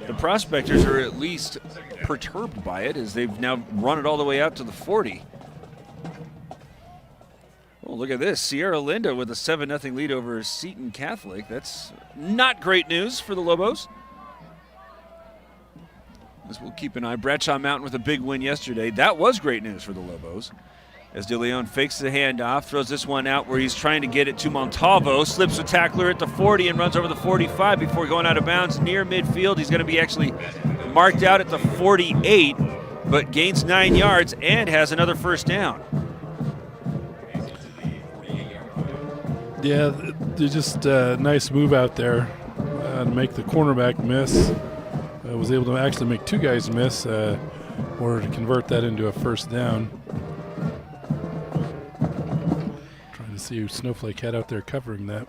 the Prospectors are at least perturbed by it as they've now run it all the way out to the 40. Oh, look at this. Sierra Linda with a 7-0 lead over Seton Catholic. That's not great news for the Lobos. as we'll keep an eye. Bradshaw Mountain with a big win yesterday. That was great news for the Lobos. As De Leon fakes the handoff, throws this one out where he's trying to get it to Montalvo, slips a tackler at the 40 and runs over the 45 before going out of bounds near midfield. He's going to be actually marked out at the 48, but gains 9 yards and has another first down. Yeah, they're just a nice move out there to make the cornerback miss. Was able to actually make 2 guys miss in order to convert that into a first down. Trying to see who Snowflake had out there covering that.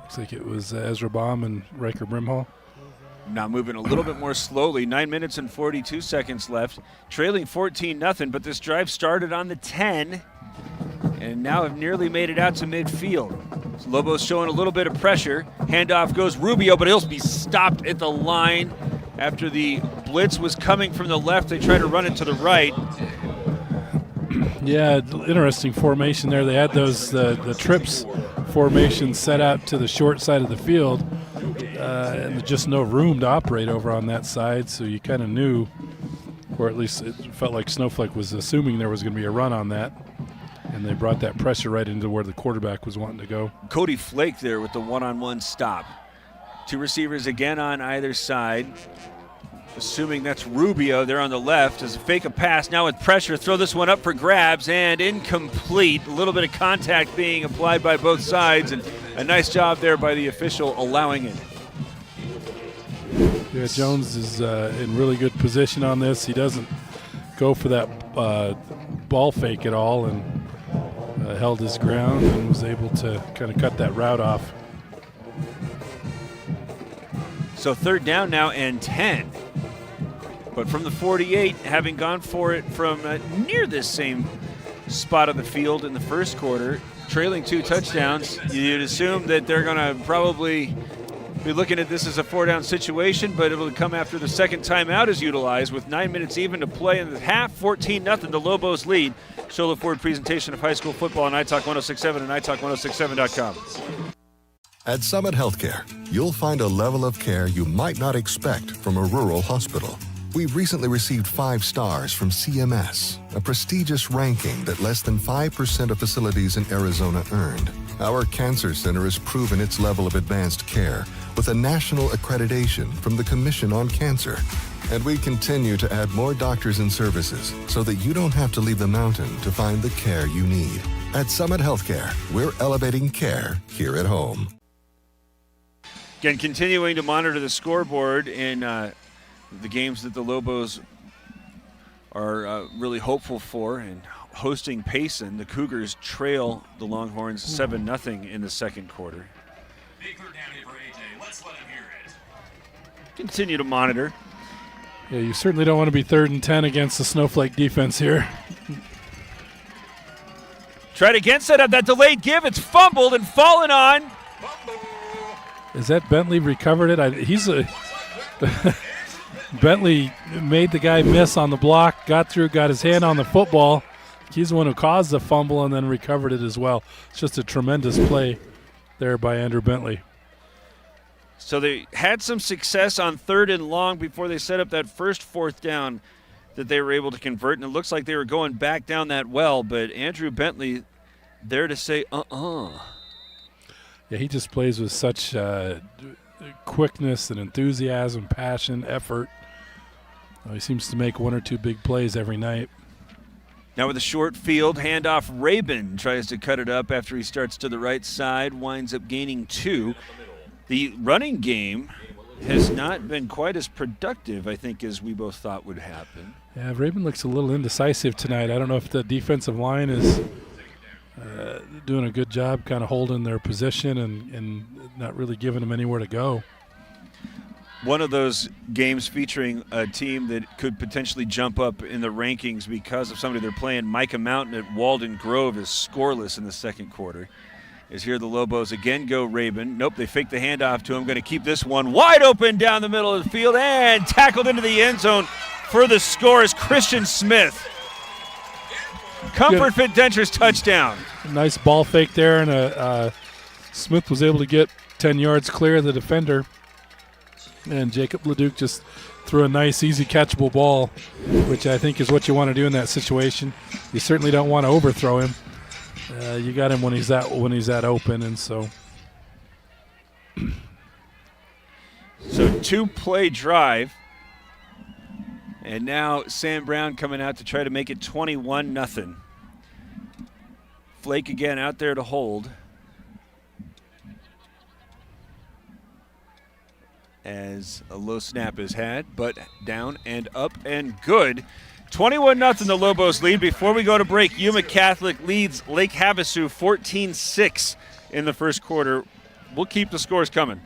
Looks like it was Ezra Baum and Riker Brimhall. Now moving a little bit more slowly. 9 minutes and 42 seconds left. Trailing 14-0, but this drive started on the 10 and now have nearly made it out to midfield. So Lobo's showing a little bit of pressure. Handoff goes Rubio, but he'll be stopped at the line after the blitz was coming from the left. They try to run it to the right. Yeah, interesting formation there. They had those the trips formation set out to the short side of the field, and there's just no room to operate over on that side. So you kind of knew, or at least it felt like Snowflake was assuming there was going to be a run on that, and they brought that pressure right into where the quarterback was wanting to go. Cody Flake there with the one-on-one stop. 2 receivers again on either side. Assuming that's Rubio there on the left as a fake a pass. Now with pressure, throw this one up for grabs and incomplete. A little bit of contact being applied by both sides, and a nice job there by the official allowing it. Yeah, Jones is in really good position on this. He doesn't go for that ball fake at all, and held his ground and was able to kind of cut that route off. So 3rd down now and 10. But from the 48, having gone for it from near this same spot of the field in the first quarter, trailing 2 touchdowns, you'd assume that they're going to probably be looking at this as a 4-down situation, but it'll come after the second timeout is utilized with 9 minutes even to play in the half. 14-0, the Lobos lead. Show Ford presentation of high school football on iTalk 1067 and iTalk1067.com. At Summit Healthcare, you'll find a level of care you might not expect from a rural hospital. We've recently received 5 stars from CMS, a prestigious ranking that less than 5% of facilities in Arizona earned. Our cancer center has proven its level of advanced care with a national accreditation from the Commission on Cancer. And we continue to add more doctors and services so that you don't have to leave the mountain to find the care you need. At Summit Healthcare, we're elevating care here at home. Again, continuing to monitor the scoreboard in the games that the Lobos are really hopeful for, and hosting Payson, the Cougars trail the Longhorns 7-0 in the second quarter. Continue to monitor. Yeah, you certainly don't want to be 3rd and 10 against the Snowflake defense here. Tried again, set up that delayed give. It's fumbled and fallen on. Is that Bentley recovered it? Bentley made the guy miss on the block, got through, got his hand on the football. He's the one who caused the fumble and then recovered it as well. It's just a tremendous play there by Andrew Bentley. So they had some success on 3rd and long before they set up that first 4th down that they were able to convert, and it looks like they were going back down that well, but Andrew Bentley there to say, Yeah, he just plays with such quickness and enthusiasm, passion, effort. He seems to make 1 or 2 big plays every night. Now with a short field, handoff, Rabin tries to cut it up after he starts to the right side, winds up gaining 2. The running game has not been quite as productive, I think, as we both thought would happen. Yeah, Rabin looks a little indecisive tonight. I don't know if the defensive line is doing a good job kind of holding their position and not really giving them anywhere to go. One of those games featuring a team that could potentially jump up in the rankings because of somebody they're playing. Micah Mountain at Walden Grove is scoreless in the second quarter. Is here the Lobos again go Rabin. Nope, they fake the handoff to him. Going to keep this one wide open down the middle of the field and tackled into the end zone for the score is Christian Smith. Comfort Fit Dentures touchdown. Nice ball fake there, and Smith was able to get 10 yards clear of the defender. And Jacob Leduc just threw a nice, easy catchable ball, which I think is what you want to do in that situation. You certainly don't want to overthrow him. You got him when he's that open, and so. So 2-play drive. And now Sam Brown coming out to try to make it 21-0. Flake again out there to hold. As a low snap is had, but down and up and good. 21-0 the Lobos lead. Before we go to break, Yuma Catholic leads Lake Havasu 14-6 in the first quarter. We'll keep the scores coming.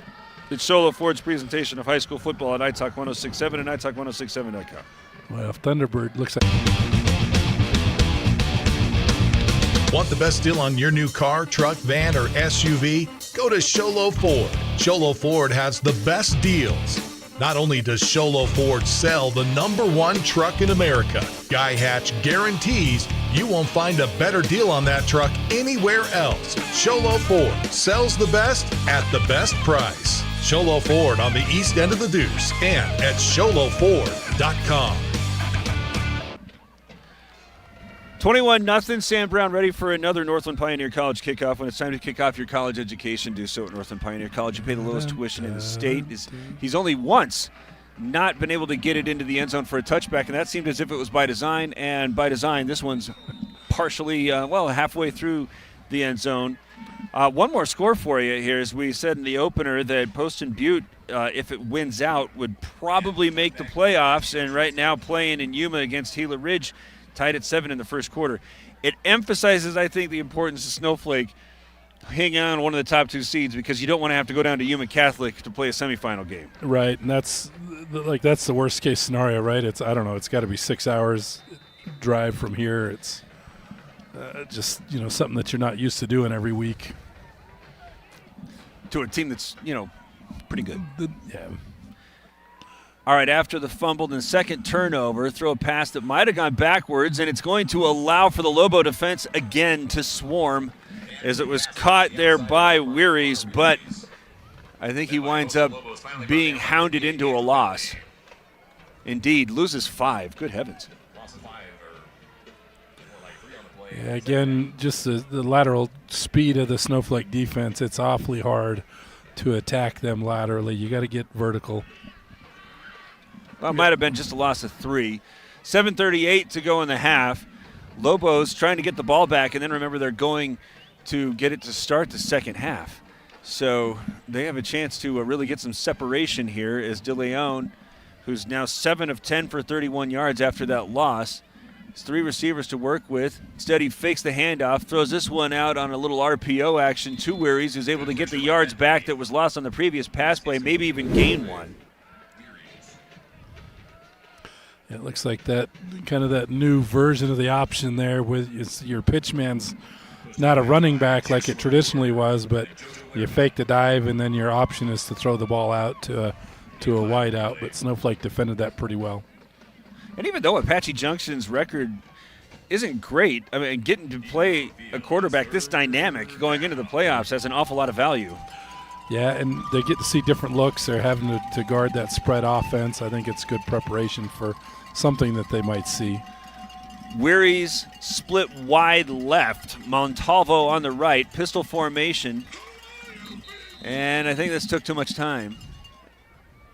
It's Solo Ford's presentation of high school football at iTalk 106.7 and iTalk1067.com. Well, if Thunderbird looks like. Want the best deal on your new car, truck, van, or SUV? Go to Sholo Ford. Sholo Ford has the best deals. Not only does Sholo Ford sell the #1 truck in America, Guy Hatch guarantees you won't find a better deal on that truck anywhere else. Sholo Ford sells the best at the best price. Sholo Ford on the east end of the Deuce and at sholoford.com. 21-0. Sam Brown ready for another Northland Pioneer College kickoff. When it's time to kick off your college education, do so at Northland Pioneer College. You pay the lowest tuition in the state. He's only once not been able to get it into the end zone for a touchback, and that seemed as if it was by design. And by design, this one's partially, halfway through the end zone. One more score for you here. As we said in the opener, that Poston Butte, if it wins out, would probably make the playoffs. And right now playing in Yuma against Gila Ridge, tied at 7 in the first quarter. It emphasizes, I think, the importance of Snowflake hanging on one of the top 2 seeds, because you don't want to have to go down to Yuma Catholic to play a semifinal game. Right, and that's the worst case scenario, right? It's it's got to be 6 hours drive from here. It's just something that you're not used to doing every week. To a team that's pretty good. Yeah. All right, after the fumbled and second turnover, throw a pass that might have gone backwards, and it's going to allow for the Lobo defense again to swarm, as it was caught there by Wearies, but I think he winds up being hounded into a loss. Indeed, loses 5. Good heavens. Yeah, again, just the lateral speed of the Snowflake defense, it's awfully hard to attack them laterally. You got to get vertical. Well, it might have been just a loss of 3. 7:38 to go in the half. Lobos trying to get the ball back, and then remember they're going to get it to start the second half. So they have a chance to really get some separation here, as De Leon, who's now 7 of 10 for 31 yards after that loss, has 3 receivers to work with. Instead, he fakes the handoff, throws this one out on a little RPO action to Wearies, who's able to get the yards back that was lost on the previous pass play, maybe even gain 1. It looks like that new version of the option there, with your pitchman's not a running back like it traditionally was, but you fake the dive and then your option is to throw the ball out to a wide out. But Snowflake defended that pretty well. And even though Apache Junction's record isn't great, I mean, getting to play a quarterback this dynamic going into the playoffs has an awful lot of value. Yeah, and they get to see different looks. They're having to guard that spread offense. I think it's good preparation for something that they might see. Wearies split wide left. Montalvo on the right. Pistol formation. And I think this took too much time.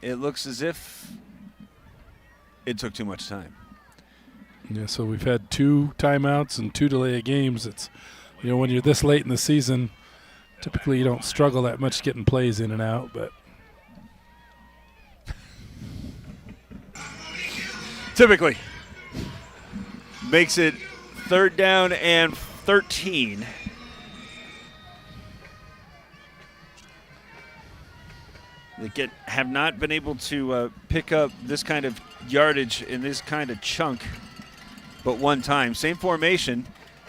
It looks as if it took too much time. Yeah, so we've had 2 timeouts and 2 delay of games. It's, when you're this late in the season, typically you don't struggle that much getting plays in and out, but typically makes it 3rd down and 13. They have not been able to pick up this kind of yardage in this kind of chunk but one time. Same formation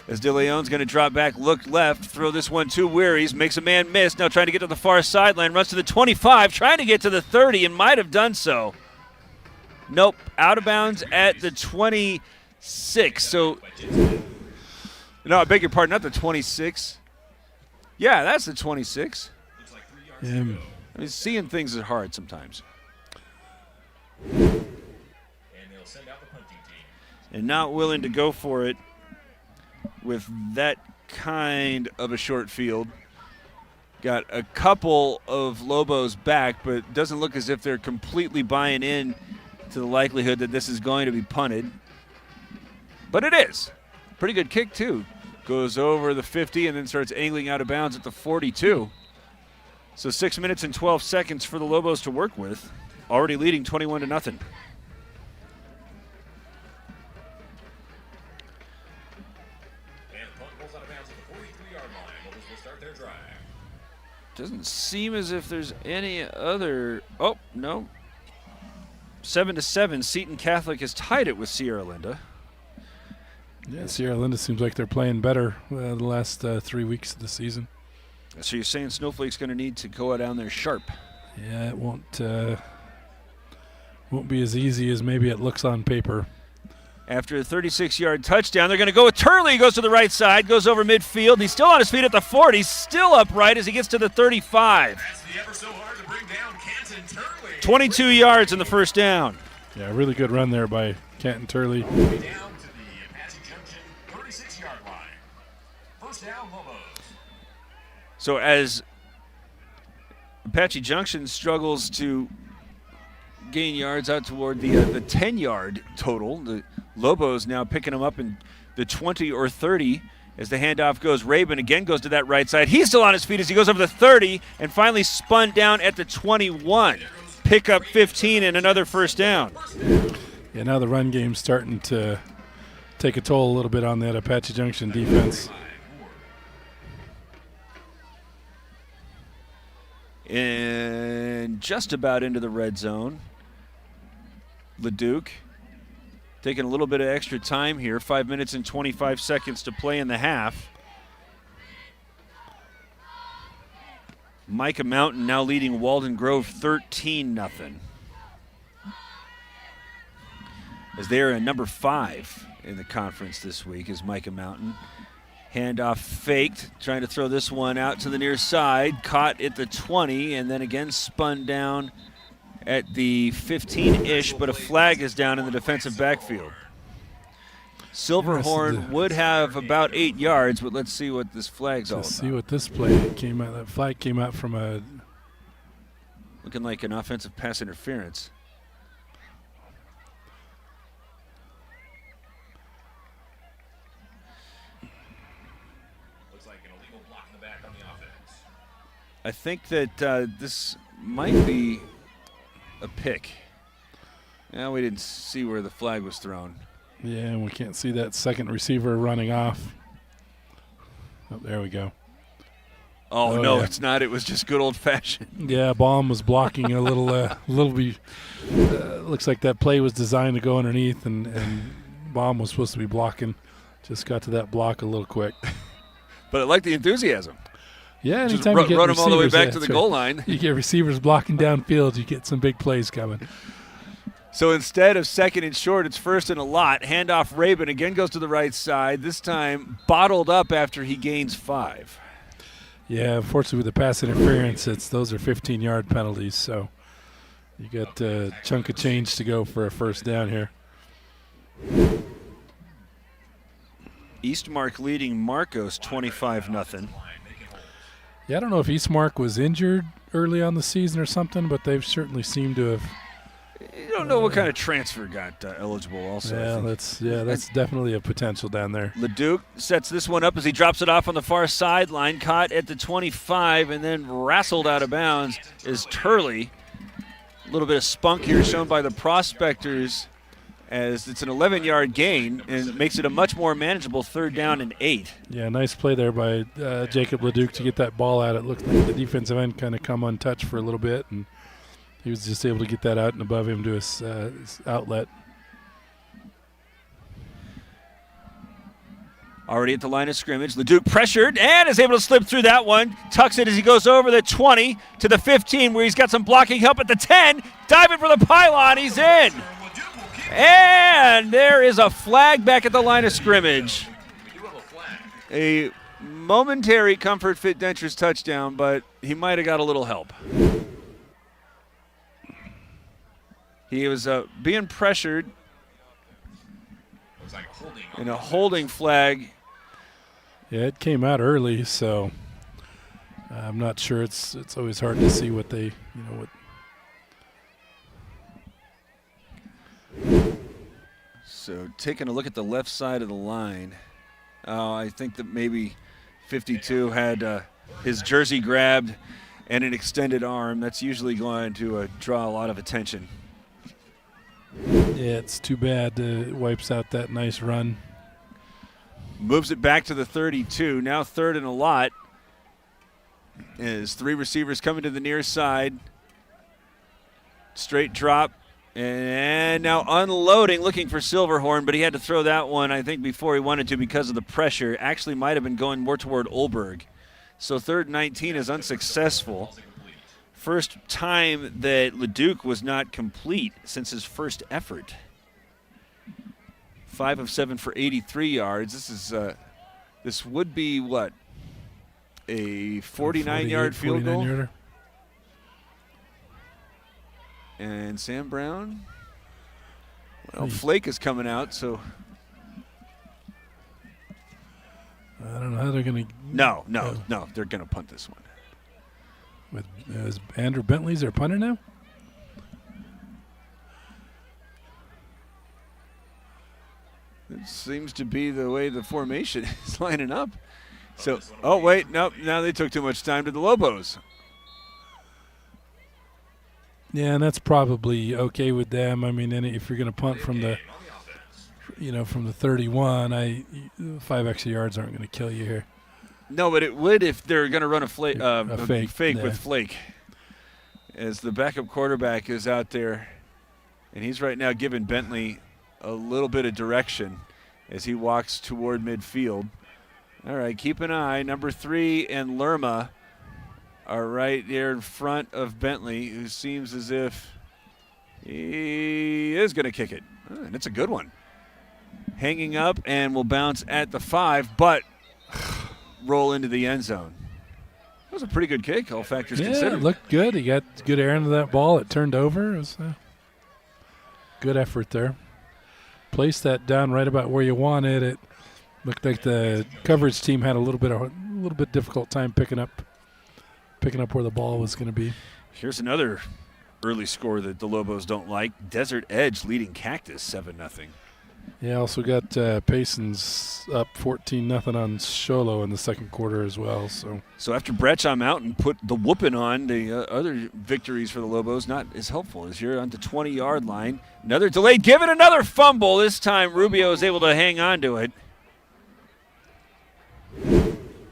as De Leon's going to drop back, look left, throw this one to Wearies, makes a man miss, now trying to get to the far sideline, runs to the 25, trying to get to the 30, and might have done so. Nope, out of bounds at the 26. So, no, I beg your pardon, not the 26. Yeah, that's the 26. I mean, seeing things is hard sometimes. and not willing to go for it with that kind of a short field. Got a couple of Lobos back, but doesn't look as if they're completely buying in to the likelihood that this is going to be punted. But it is. Pretty good kick, too. Goes over the 50 and then starts angling out of bounds at the 42. So 6 minutes and 12 seconds for the Lobos to work with. Already leading 21-0. Doesn't seem as if there's any other. Oh, no. 7-7. Seton Catholic has tied it with Sierra Linda. Yeah, Sierra Linda seems like they're playing better the last 3 weeks of the season. So you're saying Snowflake's going to need to go down there sharp. Yeah, it won't be as easy as maybe it looks on paper. After a 36-yard touchdown, they're going to go with Turley. He goes to the right side, goes over midfield. He's still on his feet at the 40. He's still upright as he gets to the 35. 22 yards in the first down. Yeah, really good run there by Canton Turley. Down to the Apache Junction 36-yard line. First down, Lobos. So as Apache Junction struggles to gain yards out toward the 10-yard total, the Lobos now picking them up in the 20 or 30 as the handoff goes. Rabin again goes to that right side. He's still on his feet as he goes over the 30 and finally spun down at the 21. Pick up 15 and another first down. Yeah, now the run game's starting to take a toll a little bit on that Apache Junction defense. And just about into the red zone. Leduc taking a little bit of extra time here. 5 minutes and 25 seconds to play in the half. Micah Mountain now leading Walden Grove 13-0. As they are at number 5 in the conference this week is Micah Mountain. Handoff faked, trying to throw this one out to the near side. Caught at the 20 and then again spun down at the 15-ish, but a flag is down in the defensive backfield. Silverhorn would have about 8 yards, but let's see what this flag's all about. Let's see what this play came out. That flag came out from a... Looking like an offensive pass interference. Looks like an illegal block in the back on the offense. I think that this might be a pick. Now we didn't see where the flag was thrown. Yeah, and we can't see that second receiver running off. Oh, there we go. Oh no, yeah. It's not. It was just good old-fashioned. Yeah, Baum was blocking a little bit. Looks like that play was designed to go underneath, and Baum was supposed to be blocking. Just got to that block a little quick. But I like the enthusiasm. Yeah, Just anytime you get run them all the way back to the right. goal line. You get receivers blocking downfield, you get some big plays coming. So instead of second and short, it's first and a lot. Handoff Rabin again goes to the right side. This time bottled up after he gains 5. Yeah, unfortunately with the pass interference, those are 15-yard penalties. So you got a chunk of change to go for a first down here. Eastmark leading Marcos 25-0. Yeah, I don't know if Eastmark was injured early on the season or something, but they've certainly seemed to have. You don't know what kind of transfer got eligible also. Yeah, that's definitely a potential down there. Leduc sets this one up as he drops it off on the far sideline, caught at the 25 and then wrestled out of bounds is Turley. A little bit of spunk here shown by the Prospectors as it's an 11-yard gain and makes it a much more manageable 3rd down and 8. Yeah, nice play there by Jacob Leduc to get that ball out. It looked like the defensive end kind of come untouched for a little bit, and he was just able to get that out and above him to his outlet. Already at the line of scrimmage, Leduc pressured and is able to slip through that one. Tucks it as he goes over the 20 to the 15 where he's got some blocking help at the 10. Diving for the pylon, he's in. And there is a flag back at the line of scrimmage. A momentary Comfort Fit Dentures touchdown, but he might have got a little help. He was being pressured And a holding flag. Yeah, it came out early, so I'm not sure. It's always hard to see what they, So taking a look at the left side of the line, I think that maybe 52 had his jersey grabbed and an extended arm. That's usually going to draw a lot of attention. Yeah, it's too bad. It wipes out that nice run. Moves it back to the 32. Now third and a lot. As 3 receivers coming to the near side. Straight drop. And now unloading, looking for Silverhorn, but he had to throw that one, I think, before he wanted to because of the pressure. Actually might have been going more toward Olberg. So 3rd and 19 is unsuccessful. First time that Leduc was not complete since his first effort. 5 of 7 for 83 yards. This would be what? A 49-yard field goal? 49-yarder. And Sam Brown? Well, Flake is coming out, so. I don't know how they're going to. No. They're going to punt this one. Is Andrew Bentley's their punter now? It seems to be the way the formation is lining up. So, oh, wait, nope. Now they took too much time to the Lobos. Yeah, and that's probably okay with them. I mean, if you're going to punt from the, from the 31, 5 extra yards aren't going to kill you here. No, but it would if they're going to run a fake yeah. with Flake. As the backup quarterback is out there, and he's right now giving Bentley a little bit of direction as he walks toward midfield. All right, keep an eye. Number 3 and Lerma are right there in front of Bentley, who seems as if he is going to kick it. And it's a good one. Hanging up and will bounce at the 5, but roll into the end zone. That was a pretty good kick, all factors considered. Yeah, it looked good. He got good air into that ball. It turned over. It was a good effort there. Placed that down right about where you want it. It looked like the coverage team had a little bit difficult time picking up where the ball was going to be. Here's another early score that the Lobos don't like. Desert Edge leading Cactus 7-0. Yeah, also got Payson's up 14-0 on Sholo in the second quarter as well. So after Bretscham out and put the whooping on, the other victories for the Lobos not as helpful as you're on the 20-yard line. Another delayed, give it another fumble. This time Rubio is able to hang on to it.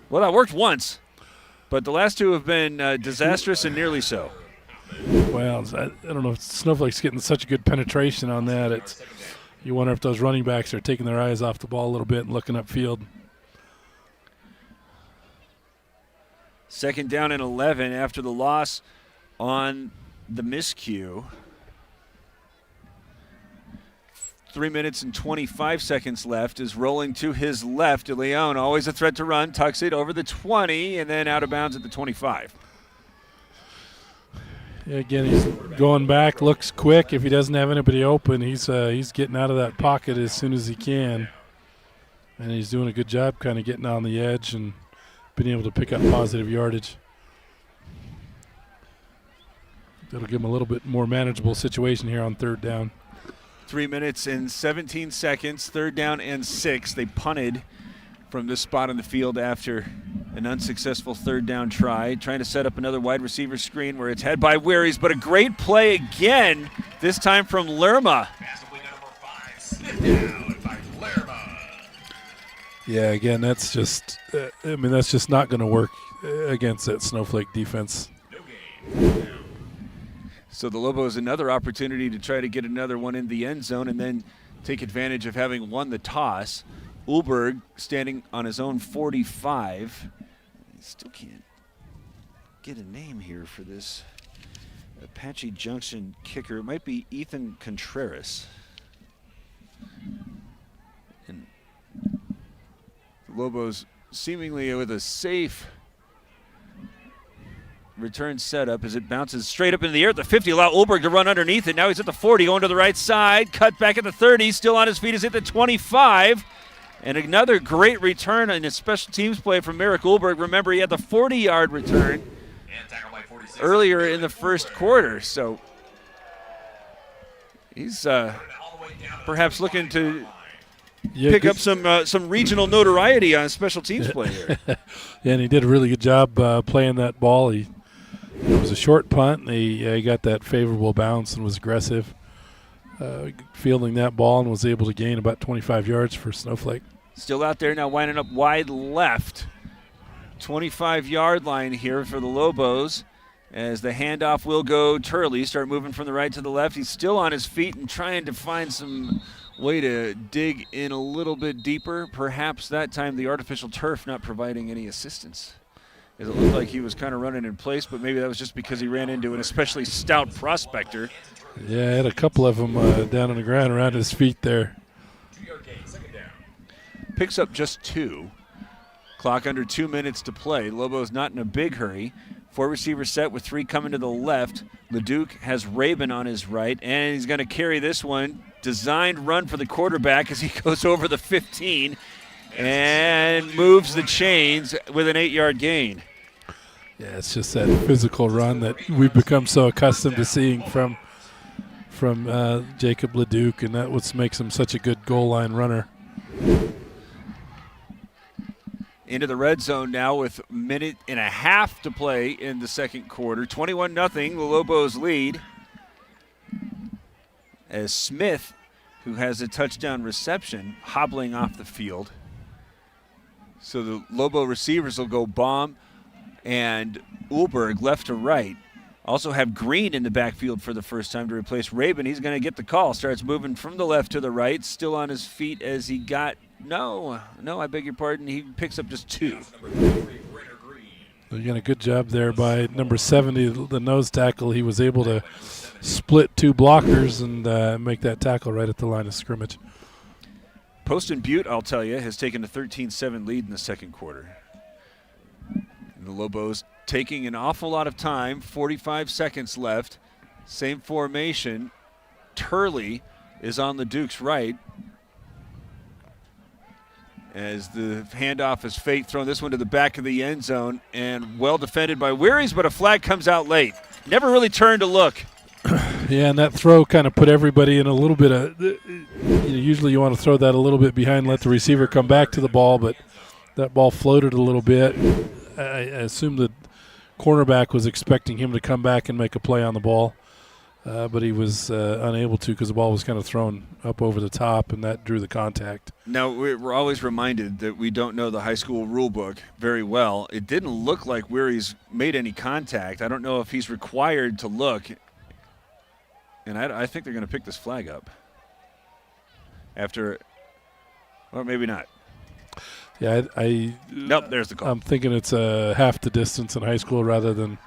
Well, that worked once, but the last 2 have been disastrous and nearly so. Well, I don't know if Snowflake's getting such a good penetration on that. You wonder if those running backs are taking their eyes off the ball a little bit and looking upfield. 2nd down and 11 after the loss on the miscue. 3 minutes and 25 seconds left. Is rolling to his left. De Leon, always a threat to run, tucks it over the 20 and then out of bounds at the 25. Yeah, again, he's going back, looks quick. If he doesn't have anybody open, he's getting out of that pocket as soon as he can. And he's doing a good job kind of getting on the edge and being able to pick up positive yardage. That'll give him a little bit more manageable situation here on 3rd down. 3 minutes and 17 seconds, 3rd down and 6. They punted from this spot on the field after an unsuccessful 3rd down try, trying to set up another wide receiver screen where it's head by Wearies, but a great play again, this time from Lerma. Yeah, again, that's just not going to work against that Snowflake defense. So the Lobos another opportunity to try to get another one in the end zone and then take advantage of having won the toss. Ulberg standing on his own 45. Still can't get a name here for this Apache Junction kicker. It might be Ethan Contreras. And the Lobos seemingly with a safe return setup as it bounces straight up in the air at the 50. Allow Ulberg to run underneath it. Now he's at the 40, going to the right side. Cut back at the 30. Still on his feet. Is at the 25. And another great return in his special teams play from Merrick Ulberg. Remember, he had the 40-yard return earlier in the first quarter. So he's perhaps looking to pick up some regional notoriety on special teams play here. Yeah, and he did a really good job playing that ball. It was a short punt, and he got that favorable bounce and was aggressive, fielding that ball, and was able to gain about 25 yards for Snowflake. Still out there now, winding up wide left. 25-yard line here for the Lobos as the handoff will go Turley. Start moving from the right to the left. He's still on his feet and trying to find some way to dig in a little bit deeper. Perhaps that time the artificial turf not providing any assistance, as it looked like he was kind of running in place, but maybe that was just because he ran into an especially stout prospector. Yeah, I had a couple of them down on the ground around his feet there. Picks up just 2. Clock under 2 minutes to play. Lobo's not in a big hurry. 4 receiver set with 3 coming to the left. Leduc has Rabin on his right, and he's going to carry this one. Designed run for the quarterback as he goes over the 15 and moves the chains with an 8-yard gain. Yeah, it's just that physical run that we've become so accustomed to seeing from Jacob Leduc, and that's what makes him such a good goal line runner. Into the red zone now with a minute and a half to play in the second quarter. 21-0, the Lobos lead. As Smith, who has a touchdown reception, hobbling off the field. So the Lobo receivers will go Baum and Ulberg left to right. Also have Green in the backfield for the first time to replace Rabin. He's going to get the call. Starts moving from the left to the right. Still on his feet as he got I beg your pardon. He picks up just 2. Again, a good job there by number 70, the nose tackle. He was able to split 2 blockers and make that tackle right at the line of scrimmage. Poston Butte, I'll tell you, has taken a 13-7 lead in the second quarter. And the Lobos taking an awful lot of time, 45 seconds left. Same formation. Turley is on the Duke's right. As the handoff is fake, throwing this one to the back of the end zone, and well defended by Wearies, but a flag comes out late. Never really turned to look. Yeah, and that throw kind of put everybody in a little bit of, usually you want to throw that a little bit behind, let the receiver come back to the ball, but that ball floated a little bit. I assume the cornerback was expecting him to come back and make a play on the ball, but he was unable to because the ball was kind of thrown up over the top, and that drew the contact. Now, we're always reminded that we don't know the high school rule book very well. It didn't look like Wearies made any contact. I don't know if he's required to look, and I think they're going to pick this flag up after, or maybe not. Yeah, nope, there's the call. I'm thinking it's half the distance in high school rather than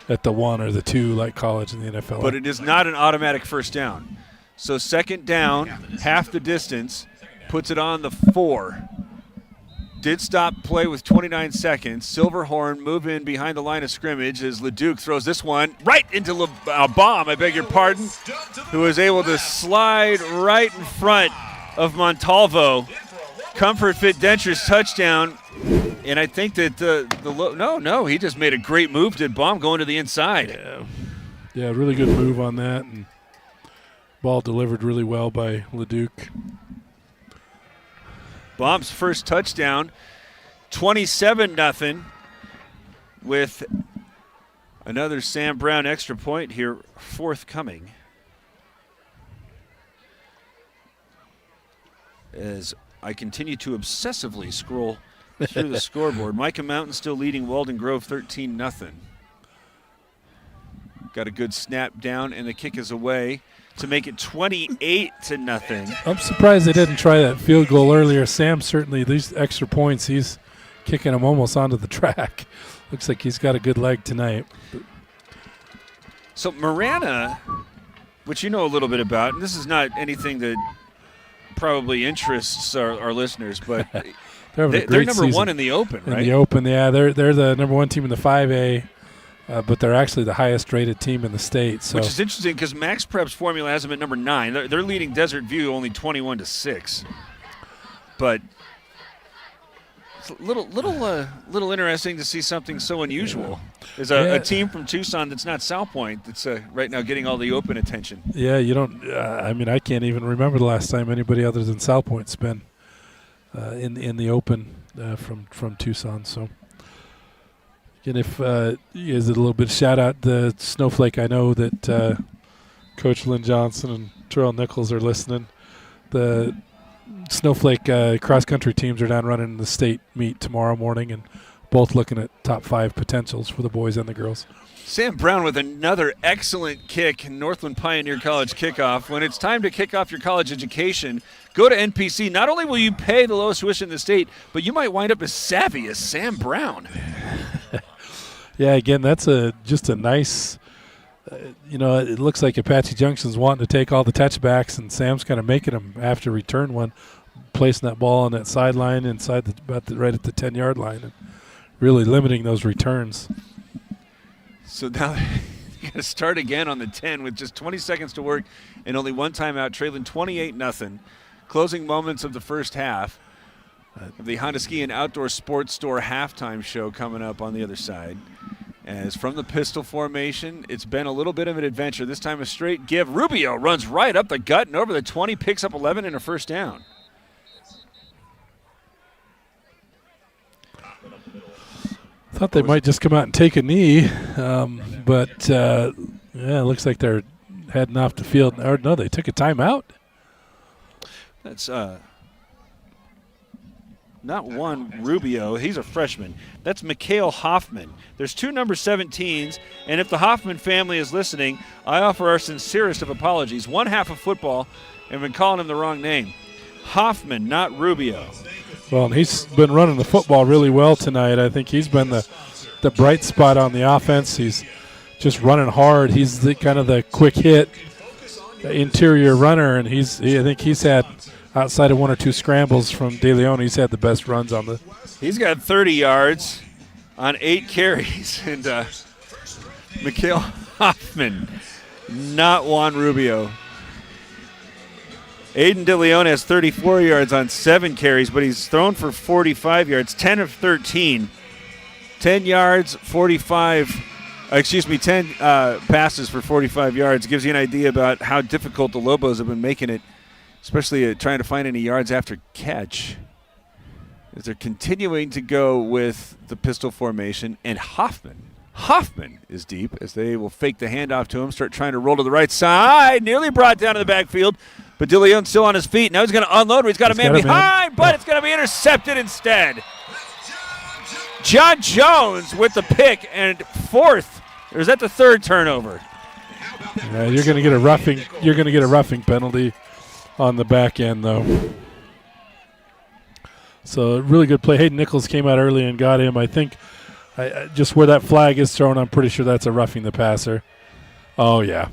at the 1 or the 2 like college in the NFL. But it is not an automatic first down. So second down, half the distance, puts it on the 4. Did stop play with 29 seconds. Silverhorn move in behind the line of scrimmage as Leduc throws this one right into Baum, I beg your pardon, who was able to slide right in front of Montalvo. Comfort Fit Dentures touchdown. And I think that he just made a great move, did Baum, going to the inside. Yeah, really good move on that. And ball delivered really well by Leduc. Baum's first touchdown, 27-0, with another Sam Brown extra point here forthcoming. As I continue to obsessively scroll through the scoreboard. Micah Mountain still leading Walden Grove 13-0. Got a good snap down, and the kick is away to make it 28-0. I'm surprised they didn't try that field goal earlier. Sam, certainly these extra points, he's kicking them almost onto the track. Looks like he's got a good leg tonight. So Marana, which you know a little bit about, and this is not anything that probably interests our listeners, but they're number season. 1 in the Open, right? In the Open, yeah. They're the number 1 team in the 5A. but they're actually the highest-rated team in the state. So. Which is interesting because Max Prep's formula has them at number 9. They're leading Desert View only 21-6. But it's a little interesting to see something so unusual. There's a team from Tucson that's not South Point that's right now getting all the open attention. Yeah, you don't. I can't even remember the last time anybody other than South Point's been in the open from Tucson. So, and if is it a little bit of shout out to Snowflake? I know that Coach Lynn Johnson and Terrell Nichols are listening. The Snowflake cross-country teams are down running the state meet tomorrow morning, and both looking at top 5 potentials for the boys and the girls. Sam Brown with another excellent kick in Northland Pioneer College kickoff. When it's time to kick off your college education, go to NPC. Not only will you pay the lowest tuition in the state, but you might wind up as savvy as Sam Brown. Yeah, again, that's just a nice it looks like Apache Junction's wanting to take all the touchbacks, and Sam's kind of making them after return one, placing that ball on that sideline inside right at the 10-yard line, and really limiting those returns. So now you got to start again on the 10 with just 20 seconds to work and only one timeout, trailing 28-0. Closing moments of the first half of the Honda Ski and Outdoor Sports Store halftime show coming up on the other side. As from the pistol formation, it's been a little bit of an adventure. This time a straight give. Rubio runs right up the gut and over the 20, picks up 11 and a first down. Thought they might just come out and take a knee, but it looks like they're heading off the field. Or no, they took a timeout. That's not one Rubio. He's a freshman. That's Mikhail Hoffman. There's 2 number 17s, and if the Hoffman family is listening, I offer our sincerest of apologies. One half of football, and been calling him the wrong name. Hoffman, not Rubio. Well, and he's been running the football really well tonight. I think he's been the bright spot on the offense. He's just running hard. He's kind of the quick hit interior runner, and I think he's had, outside of 1 or 2 scrambles from De Leon, he's had the best runs on the. He's got 30 yards on 8 carries, and Mikhail Hoffman, not Juan Rubio. Aiden De Leon has 34 yards on 7 carries, but he's thrown for 45 yards, 10 of 13. 10 yards, 10 passes for 45 yards. Gives you an idea about how difficult the Lobos have been making it, especially trying to find any yards after catch. As they're continuing to go with the pistol formation, and Hoffman is deep as they will fake the handoff to him, start trying to roll to the right side, nearly brought down to the backfield, but De Leon's still on his feet. Now he's going to unload. He's got a man behind, but it's going to be intercepted instead. John Jones with the pick, and 4th, or is that the 3rd turnover? Yeah, you're going to get a roughing. You're going to get a roughing penalty on the back end, though. So really good play. Hayden Nichols came out early and got him. I think just where that flag is thrown, I'm pretty sure that's a roughing the passer. Oh, yeah.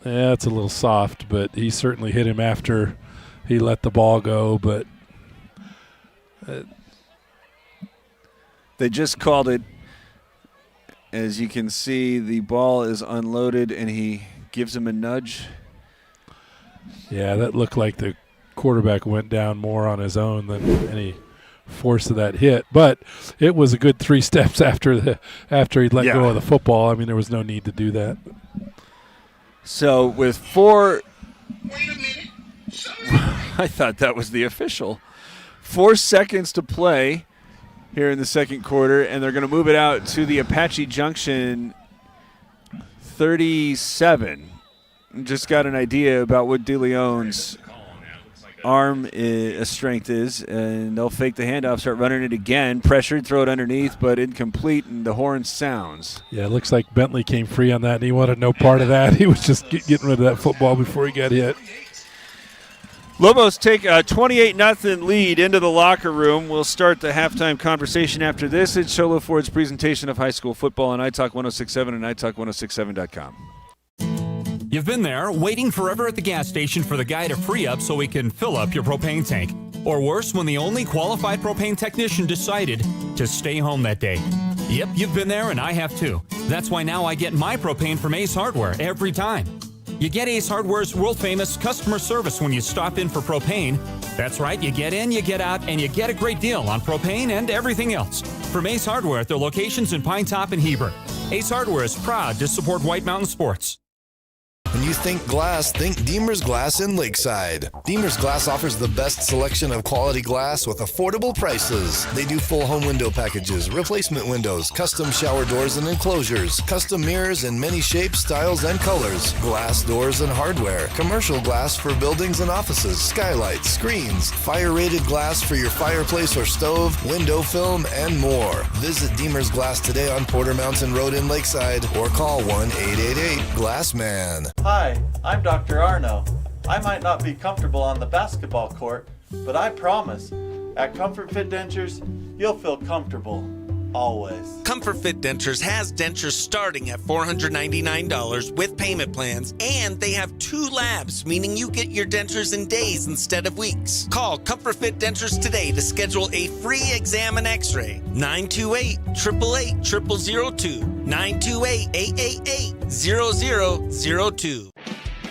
Yeah, it's a little soft, but he certainly hit him after he let the ball go. But they just called it. As you can see, the ball is unloaded, and he gives him a nudge. Yeah, that looked like the quarterback went down more on his own than any force of that hit. But it was a good 3 steps after he'd let go of the football. I mean, there was no need to do that. So with 4 – I thought that was the official. 4 seconds to play here in the second quarter, and they're going to move it out to the Apache Junction 37. Just got an idea about what De Leon's arm strength is, and they'll fake the handoff, start running it again. Pressured, throw it underneath, but incomplete, and the horn sounds. Yeah, it looks like Bentley came free on that, and he wanted no part of that. He was just getting rid of that football before he got hit. Lobos take a 28-0 lead into the locker room. We'll start the halftime conversation after this. It's Sholo Ford's presentation of high school football on iTalk 106.7 and iTalk106.7.com. You've been there, waiting forever at the gas station for the guy to free up so he can fill up your propane tank. Or worse, when the only qualified propane technician decided to stay home that day. Yep, you've been there and I have too. That's why now I get my propane from Ace Hardware every time. You get Ace Hardware's world-famous customer service when you stop in for propane. That's right, you get in, you get out, and you get a great deal on propane and everything else. From Ace Hardware at their locations in Pine Top and Heber. Ace Hardware is proud to support White Mountain Sports. When you think glass, think Deemer's Glass in Lakeside. Deemer's Glass offers the best selection of quality glass with affordable prices. They do full home window packages, replacement windows, custom shower doors and enclosures, custom mirrors in many shapes, styles, and colors, glass doors and hardware, commercial glass for buildings and offices, skylights, screens, fire-rated glass for your fireplace or stove, window film, and more. Visit Deemer's Glass today on Porter Mountain Road in Lakeside or call 1-888-GLASSMAN. Hi, I'm Dr. Arno. I might not be comfortable on the basketball court, but I promise, at Comfort Fit Dentures, you'll feel comfortable, always. Comfort Fit Dentures has dentures starting at $499 with payment plans, and they have 2 labs, meaning you get your dentures in days instead of weeks. Call Comfort Fit Dentures today to schedule a free exam and x-ray. 928-888-0002. 928-888-0002.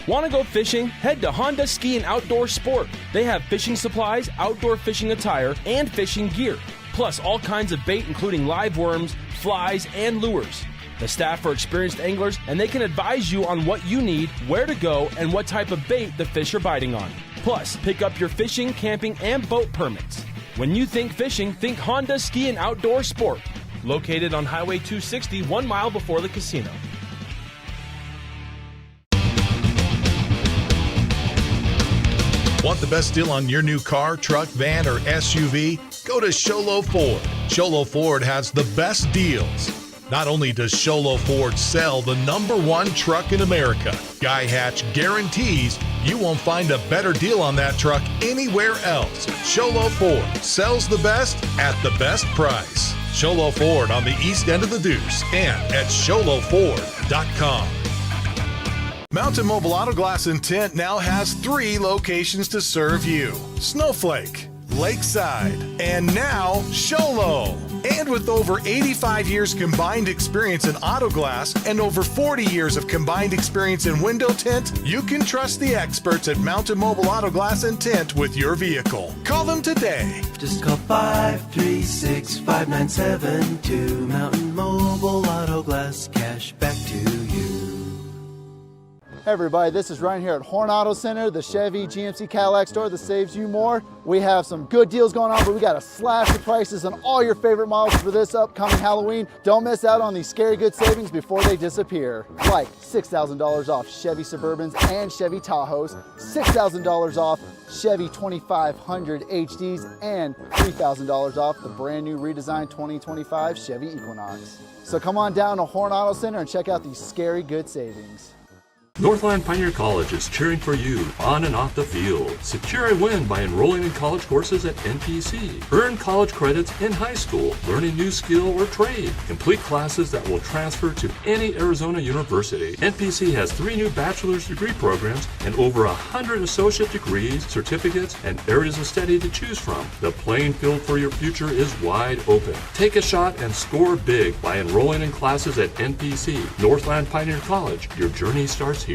Want to go fishing? Head to Honda Ski and Outdoor Sport. They have fishing supplies, outdoor fishing attire, and fishing gear. Plus all kinds of bait including live worms, flies, and lures. The staff are experienced anglers and they can advise you on what you need, where to go, and what type of bait the fish are biting on. Plus, pick up your fishing, camping, and boat permits. When you think fishing, think Honda Ski and Outdoor Sport. Located on Highway 260, 1 mile before the casino. Want the best deal on your new car, truck, van, or SUV? Go to Sholo Ford. Sholo Ford has the best deals. Not only does Sholo Ford sell the #1 truck in America, Guy Hatch guarantees you won't find a better deal on that truck anywhere else. Sholo Ford sells the best at the best price. Sholo Ford on the east end of the Deuce and at SholoFord.com. Mountain Mobile Auto Glass and Tint now has 3 locations to serve you: Snowflake, Lakeside, and now Sholo. And with over 85 years combined experience in auto glass and over 40 years of combined experience in window tint, you can trust the experts at Mountain Mobile Auto Glass and Tint with your vehicle. Call them today. Just call 536-5972. Mountain Mobile Auto Glass, cash back to you. Hey everybody, this is Ryan here at Horn Auto Center, the Chevy GMC Cadillac store that saves you more. We have some good deals going on, but we got to slash the prices on all your favorite models for this upcoming Halloween. Don't miss out on these scary good savings before they disappear. Like $6,000 off Chevy Suburbans and Chevy Tahoes, $6,000 off Chevy 2500 HDs, and $3,000 off the brand new redesigned 2025 Chevy Equinox. So come on down to Horn Auto Center and check out these scary good savings. Northland Pioneer College is cheering for you on and off the field. Secure a win by enrolling in college courses at NPC. Earn college credits in high school, learn a new skill or trade. Complete classes that will transfer to any Arizona university. NPC has 3 new bachelor's degree programs and over 100 associate degrees, certificates, and areas of study to choose from. The playing field for your future is wide open. Take a shot and score big by enrolling in classes at NPC. Northland Pioneer College. Your journey starts here.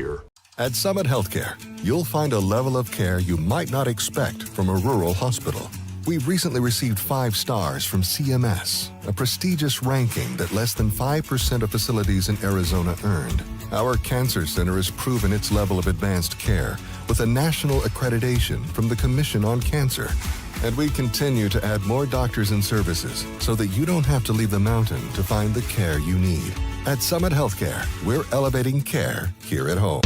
At Summit Healthcare, you'll find a level of care you might not expect from a rural hospital. We've recently received 5 stars from CMS, a prestigious ranking that less than 5% of facilities in Arizona earned. Our cancer center has proven its level of advanced care with a national accreditation from the Commission on Cancer. And we continue to add more doctors and services so that you don't have to leave the mountain to find the care you need. At Summit Healthcare, we're elevating care here at home.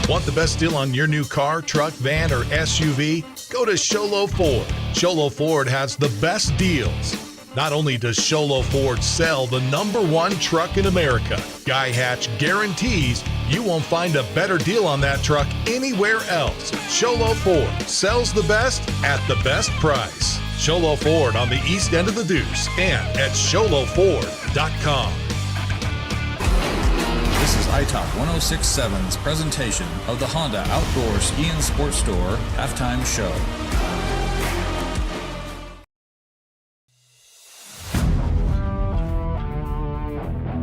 Want the best deal on your new car, truck, van, or SUV? Go to Sholo Ford. Sholo Ford has the best deals. Not only does Sholo Ford sell the #1 truck in America, Guy Hatch guarantees you won't find a better deal on that truck anywhere else. Sholo Ford sells the best at the best price. Sholo Ford on the east end of the Deuce and at SholoFord.com. This is iTalk 106.7's presentation of the Honda Outdoor Ski and Sports Store halftime show.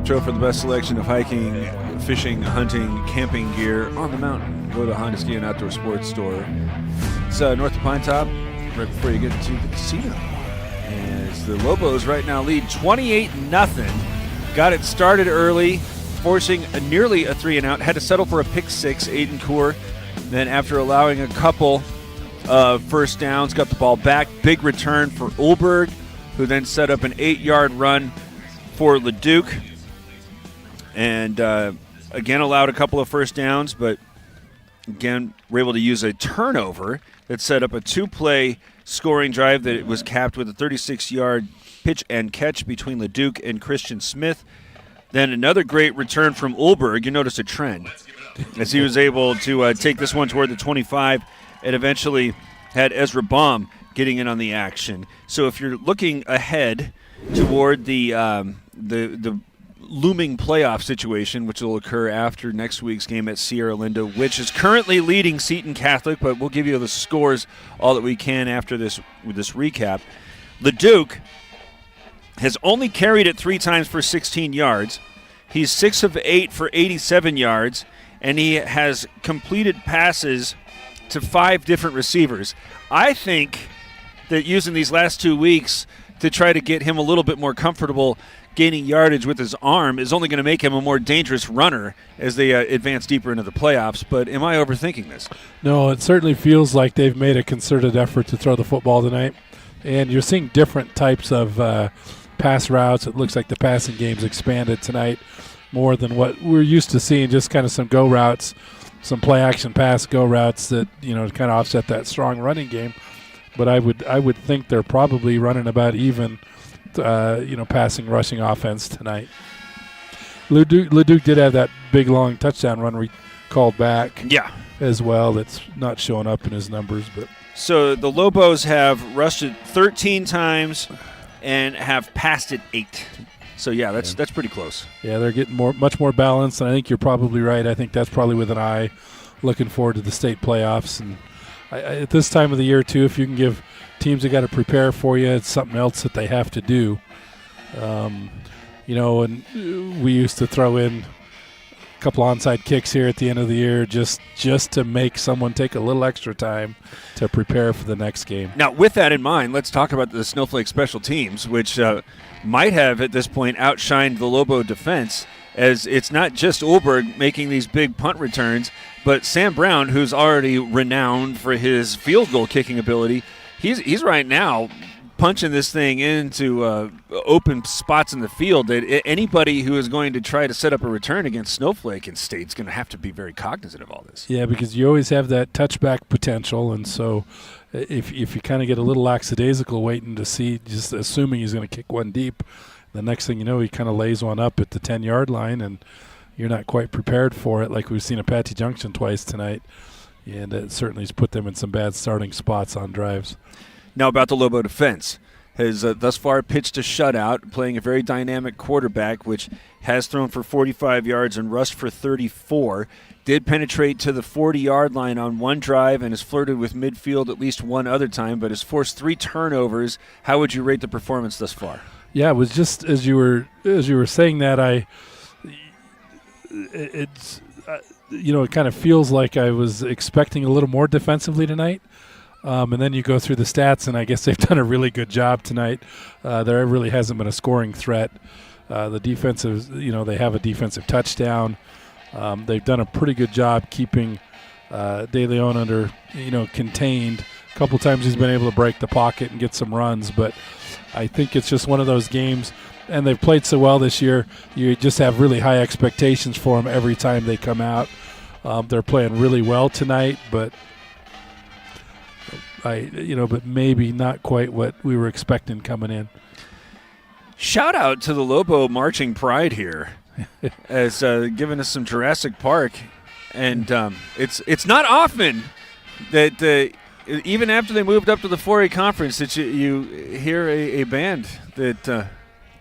Metro for the best selection of hiking, fishing, hunting, camping gear on the mountain. Go to Honda Ski and Outdoor Sports Store. It's north of Pine Top, right before you get to the casino. As the Lobos right now lead 28-0. Got it started early, forcing nearly a 3-and-out. Had to settle for a pick six, Aiden Kaur. Then after allowing a couple of first downs, got the ball back. Big return for Ulberg, who then set up an 8-yard run for Leduc. And again allowed a couple of first downs, but again were able to use a turnover that set up a 2-play scoring drive that was capped with a 36-yard pitch and catch between Leduc and Christian Smith. Then another great return from Ulberg. You notice a trend as he was able to take this one toward the 25 and eventually had Ezra Baum getting in on the action. So if you're looking ahead toward the looming playoff situation, which will occur after next week's game at Sierra Linda, which is currently leading Seton Catholic, but we'll give you the scores all that we can after this recap. Leduc has only carried it 3 times for 16 yards. He's 6 of 8 for 87 yards, and he has completed passes to 5 different receivers. I think that using these last 2 weeks to try to get him a little bit more comfortable gaining yardage with his arm is only going to make him a more dangerous runner as they advance deeper into the playoffs. But am I overthinking this? No, it certainly feels like they've made a concerted effort to throw the football tonight. And you're seeing different types of pass routes. It looks like the passing game's expanded tonight more than what we're used to seeing, just kind of some go routes, some play-action pass go routes that, kind of offset that strong running game. But I would think they're probably running about even, passing, rushing offense tonight. Leduc did have that big, long touchdown run we called back as well. That's not showing up in his numbers. But so the Lobos have rushed it 13 times and have passed it 8. So, that's pretty close. Yeah, they're getting much more balanced, and I think you're probably right. I think that's probably with an eye looking forward to the state playoffs. And at this time of the year, too, if you can give teams that got to prepare for you, it's something else that they have to do. And we used to throw in a couple onside kicks here at the end of the year just to make someone take a little extra time to prepare for the next game. Now, with that in mind, let's talk about the Snowflake special teams, which might have at this point outshined the Lobo defense, as it's not just Ulberg making these big punt returns, but Sam Brown, who's already renowned for his field goal kicking ability, he's right now punching this thing into open spots in the field that anybody who is going to try to set up a return against Snowflake in state is going to have to be very cognizant of all this. Yeah, because you always have that touchback potential, and so if you kind of get a little lackadaisical waiting to see, just assuming he's going to kick one deep, the next thing you know, he kind of lays one up at the 10-yard line, and you're not quite prepared for it, like we've seen Apache Junction twice tonight, and it certainly has put them in some bad starting spots on drives. Now about the Lobo defense. Has thus far pitched a shutout, playing a very dynamic quarterback, which has thrown for 45 yards and rushed for 34. Did penetrate to the 40-yard line on one drive and has flirted with midfield at least one other time, but has forced 3 turnovers. How would you rate the performance thus far? Yeah, it was just as you were saying that, it kind of feels like I was expecting a little more defensively tonight. And then you go through the stats, and I guess they've done a really good job tonight. There really hasn't been a scoring threat. The defensive, they have a defensive touchdown. They've done a pretty good job keeping De Leon under, contained. A couple times he's been able to break the pocket and get some runs, but I think it's just one of those games, and they've played so well this year, you just have really high expectations for them every time they come out. They're playing really well tonight, but but maybe not quite what we were expecting coming in. Shout out to the Lobo marching pride here, as giving us some Jurassic Park, and it's not often that even after they moved up to the 4A conference that you hear a band that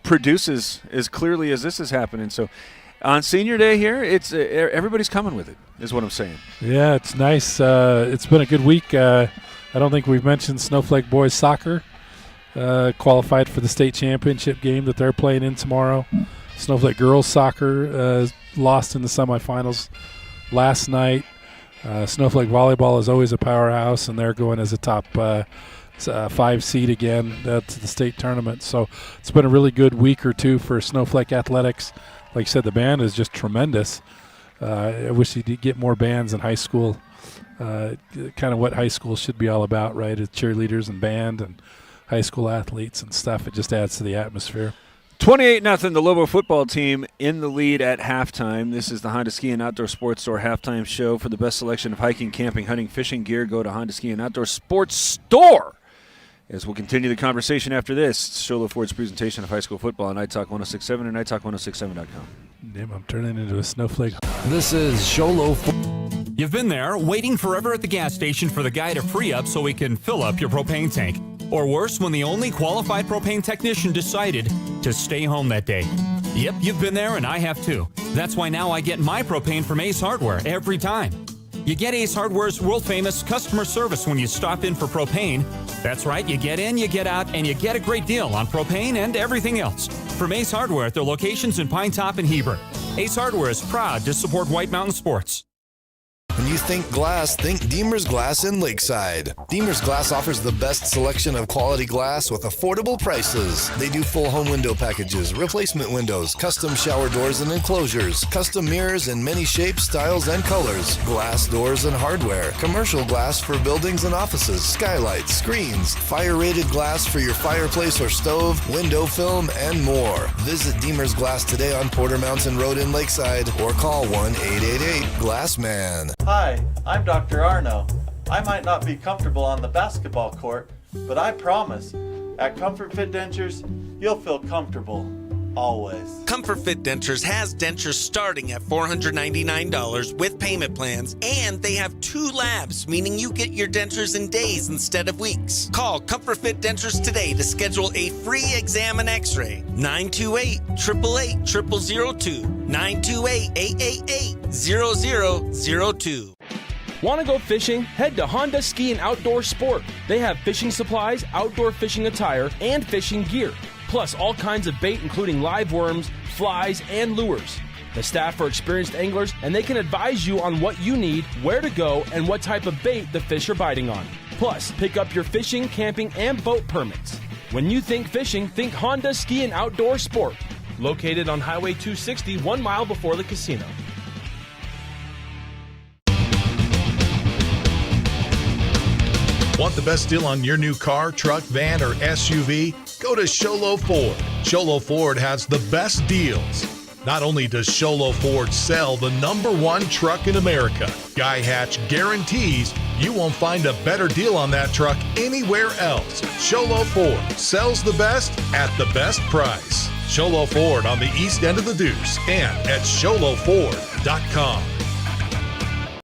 produces as clearly as this is happening. So on senior day here, it's everybody's coming with it, is what I'm saying. Yeah, it's nice. It's been a good week. I don't think we've mentioned Snowflake boys soccer qualified for the state championship game that they're playing in tomorrow. Snowflake girls soccer lost in the semifinals last night. Snowflake volleyball is always a powerhouse, and they're going as a top 5 seed again to the state tournament. So it's been a really good week or two for Snowflake athletics. Like I said, the band is just tremendous. I wish you'd get more bands in high school. Kind of what high school should be all about, right? It's cheerleaders and band and high school athletes and stuff. It just adds to the atmosphere. 28-0, the Lobo football team in the lead at halftime. This is the Honda Ski and Outdoor Sports Store halftime show. For the best selection of hiking, camping, hunting, fishing gear, go to Honda Ski and Outdoor Sports Store. As we'll continue the conversation after this, Sholo Ford's presentation of high school football on NightTalk 106.7 and NightTalk1067.com. Damn, I'm turning into a snowflake. This is Sholo Ford. You've been there, waiting forever at the gas station for the guy to free up so he can fill up your propane tank. Or worse, when the only qualified propane technician decided to stay home that day. Yep, you've been there, and I have too. That's why now I get my propane from Ace Hardware every time. You get Ace Hardware's world-famous customer service when you stop in for propane. That's right, you get in, you get out, and you get a great deal on propane and everything else. From Ace Hardware at their locations in Pine Top and Heber. Ace Hardware is proud to support White Mountain Sports. When you think glass, think Deemer's Glass in Lakeside. Deemer's Glass offers the best selection of quality glass with affordable prices. They do full home window packages, replacement windows, custom shower doors and enclosures, custom mirrors in many shapes, styles, and colors, glass doors and hardware, commercial glass for buildings and offices, skylights, screens, fire-rated glass for your fireplace or stove, window film, and more. Visit Deemer's Glass today on Porter Mountain Road in Lakeside or call 1-888-GLASSMAN. Hi, I'm Dr. Arno. I might not be comfortable on the basketball court, but I promise, at Comfort Fit Dentures, you'll feel comfortable, always. Comfort Fit Dentures has dentures starting at $499 with payment plans, and they have 2 labs, meaning you get your dentures in days instead of weeks. Call Comfort Fit Dentures today to schedule a free exam and x-ray. 928-888-0002. 928-888-0002. Want to go fishing? Head to Honda Ski and Outdoor Sport. They have fishing supplies, outdoor fishing attire, and fishing gear. Plus all kinds of bait including live worms, flies, and lures. The staff are experienced anglers and they can advise you on what you need, where to go, and what type of bait the fish are biting on. Plus, pick up your fishing, camping, and boat permits. When you think fishing, think Honda Ski and Outdoor Sport. Located on Highway 260, 1 mile before the casino. Want the best deal on your new car, truck, van, or SUV? Go to Sholo Ford. Sholo Ford has the best deals. Not only does Sholo Ford sell the #1 truck in America, Guy Hatch guarantees you won't find a better deal on that truck anywhere else. Sholo Ford sells the best at the best price. Sholo Ford on the east end of the Deuce and at SholoFord.com.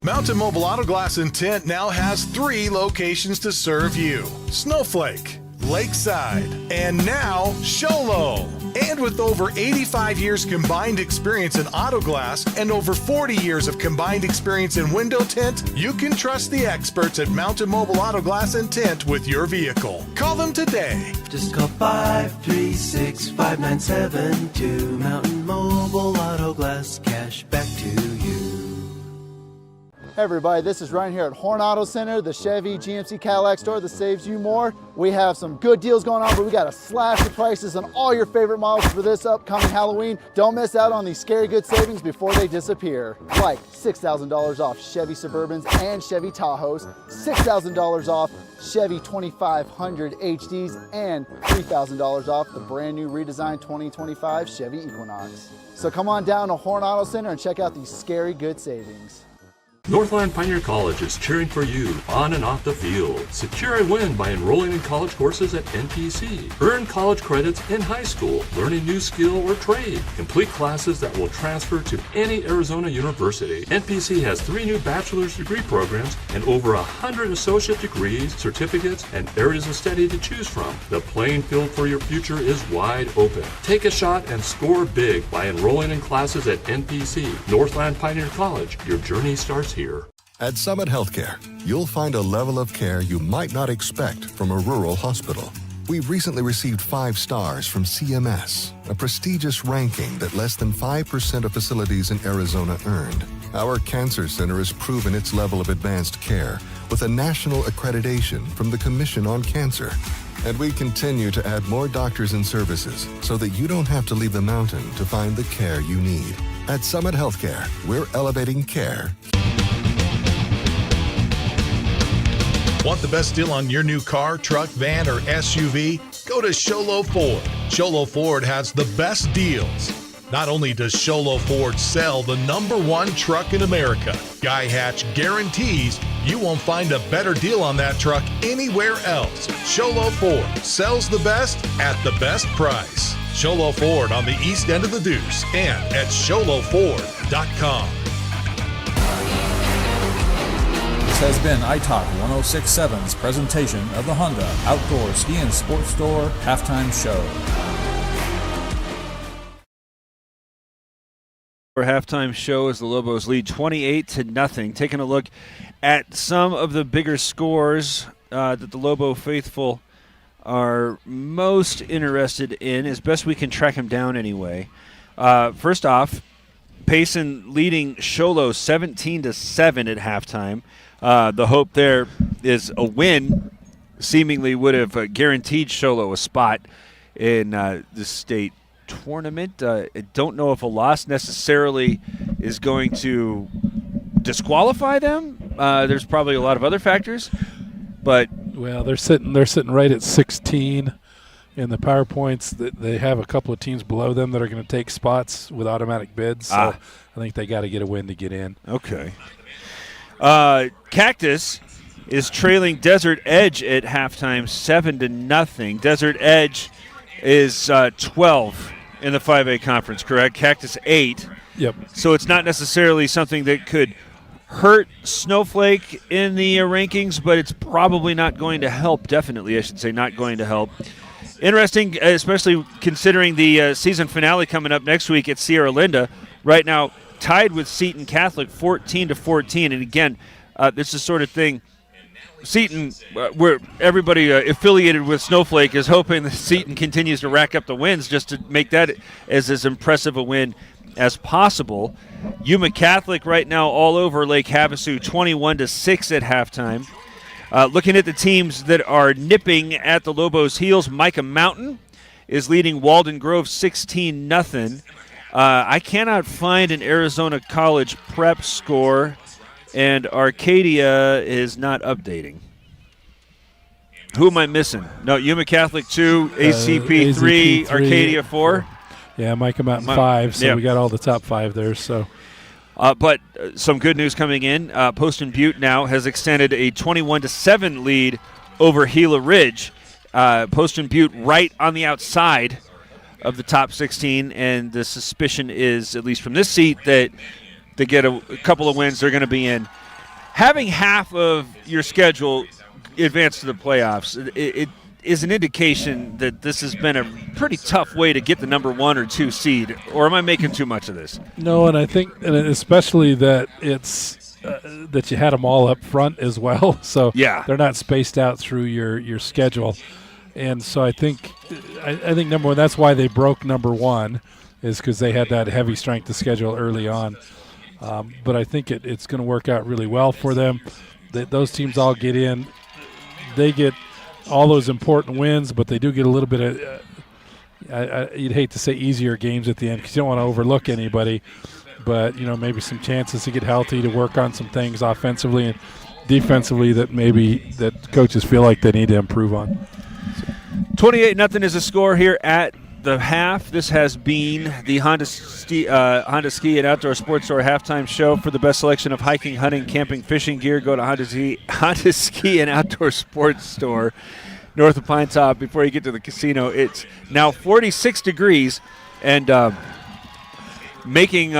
Mountain Mobile Auto Glass and Tint now has 3 locations to serve you: Snowflake, Lakeside, and now Sholo. And with over 85 years combined experience in auto glass and over 40 years of combined experience in window tint, you can trust the experts at Mountain Mobile Auto Glass and Tint with your vehicle. Call them today. Just call 536-5972. Mountain Mobile Auto Glass, cash back to you. Hey everybody, this is Ryan here at Horn Auto Center, the Chevy GMC Cadillac store that saves you more. We have some good deals going on, but we got to slash the prices on all your favorite models for this upcoming Halloween. Don't miss out on these scary good savings before they disappear. Like $6,000 off Chevy Suburbans and Chevy Tahoes, $6,000 off Chevy 2500 HDs, and $3,000 off the brand new redesigned 2025 Chevy Equinox. So come on down to Horn Auto Center and check out these scary good savings. Northland Pioneer College is cheering for you on and off the field. Secure a win by enrolling in college courses at NPC. Earn college credits in high school, learn a new skill or trade. Complete classes that will transfer to any Arizona university. NPC has 3 new bachelor's degree programs and over 100 associate degrees, certificates, and areas of study to choose from. The playing field for your future is wide open. Take a shot and score big by enrolling in classes at NPC. Northland Pioneer College. Your journey starts here. At Summit Healthcare, you'll find a level of care you might not expect from a rural hospital. We recently received 5 stars from CMS, a prestigious ranking that less than 5% of facilities in Arizona earned. Our cancer center has proven its level of advanced care with a national accreditation from the Commission on Cancer. And we continue to add more doctors and services so that you don't have to leave the mountain to find the care you need. At Summit Healthcare, we're elevating care. Want the best deal on your new car, truck, van, or SUV? Go to Sholo Ford. Sholo Ford has the best deals. Not only does Sholo Ford sell the #1 truck in America, Guy Hatch guarantees you won't find a better deal on that truck anywhere else. Sholo Ford sells the best at the best price. Sholo Ford on the east end of the Deuce and at sholoford.com. This has been iTalk 1067's presentation of the Honda Outdoor Ski and Sports Store Halftime Show. Our halftime show as the Lobos lead 28-0. Taking a look at some of the bigger scores that the Lobo faithful are most interested in, as best we can track them down anyway. First off, Payson leading Sholo 17-7 at halftime. The hope there is a win seemingly would have guaranteed Sholo a spot in the state tournament. I don't know if a loss necessarily is going to disqualify them. There's probably a lot of other factors, but well, they're sitting right at 16 in the PowerPoints. They have a couple of teams below them that are going to take spots with automatic bids. So I think they got to get a win to get in. Okay. Cactus is trailing Desert Edge at halftime 7-0. Desert Edge is 12 in the 5A conference, correct? Cactus 8. Yep. So it's not necessarily something that could hurt Snowflake in the rankings, but it's probably not going to help. Definitely, I should say, not going to help. Interesting, especially considering the season finale coming up next week at Sierra Linda. Right now, tied with Seton Catholic 14-14. And again, this is the sort of thing Seton, where everybody affiliated with Snowflake is hoping that Seton continues to rack up the wins just to make that as impressive a win as possible. Yuma Catholic right now all over Lake Havasu, 21-6 at halftime. Looking at the teams that are nipping at the Lobos' heels, Micah Mountain is leading Walden Grove 16-0. I cannot find an Arizona College prep score, and Arcadia is not updating. Who am I missing? No, Yuma Catholic 2, ACP 3, Arcadia 4. Yeah, Micah Mountain 5, so we got all the top 5 there. So, but some good news coming in. Poston Butte now has extended a 21-7 lead over Gila Ridge. Poston Butte right on the outside of the top 16, and the suspicion is, at least from this seat, that they get a couple of wins, they're going to be in. Having half of your schedule advance to the playoffs, it is an indication that this has been a pretty tough way to get the number 1 or 2 seed, or am I making too much of this? No, and I think, and especially that it's that you had them all up front as well, so yeah, they're not spaced out through your schedule. And so I think number 1, that's why they broke number 1, is because they had that heavy strength of schedule early on. But I think it's going to work out really well for them. Those teams all get in. They get all those important wins, but they do get a little bit of you'd hate to say easier games at the end because you don't want to overlook anybody. But, maybe some chances to get healthy, to work on some things offensively and defensively that coaches feel like they need to improve on. 28-0 is the score here at the half. This has been the Honda Ski and Outdoor Sports Store halftime show. For the best selection of hiking, hunting, camping, fishing gear, go to Honda Ski and Outdoor Sports Store north of Pine Top. Before you get to the casino, it's now 46 degrees and making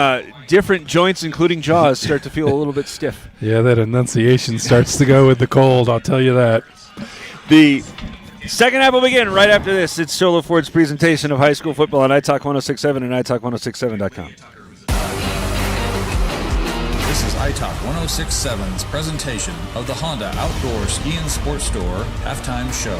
different joints, including jaws, start to feel a little bit stiff. Yeah, that enunciation starts to go with the cold, I'll tell you that. The second half will begin right after this. It's Sholo Ford's presentation of high school football on iTalk 1067 and iTalk1067.com. This is iTalk 1067's presentation of the Honda Outdoor Ski and Sports Store halftime show.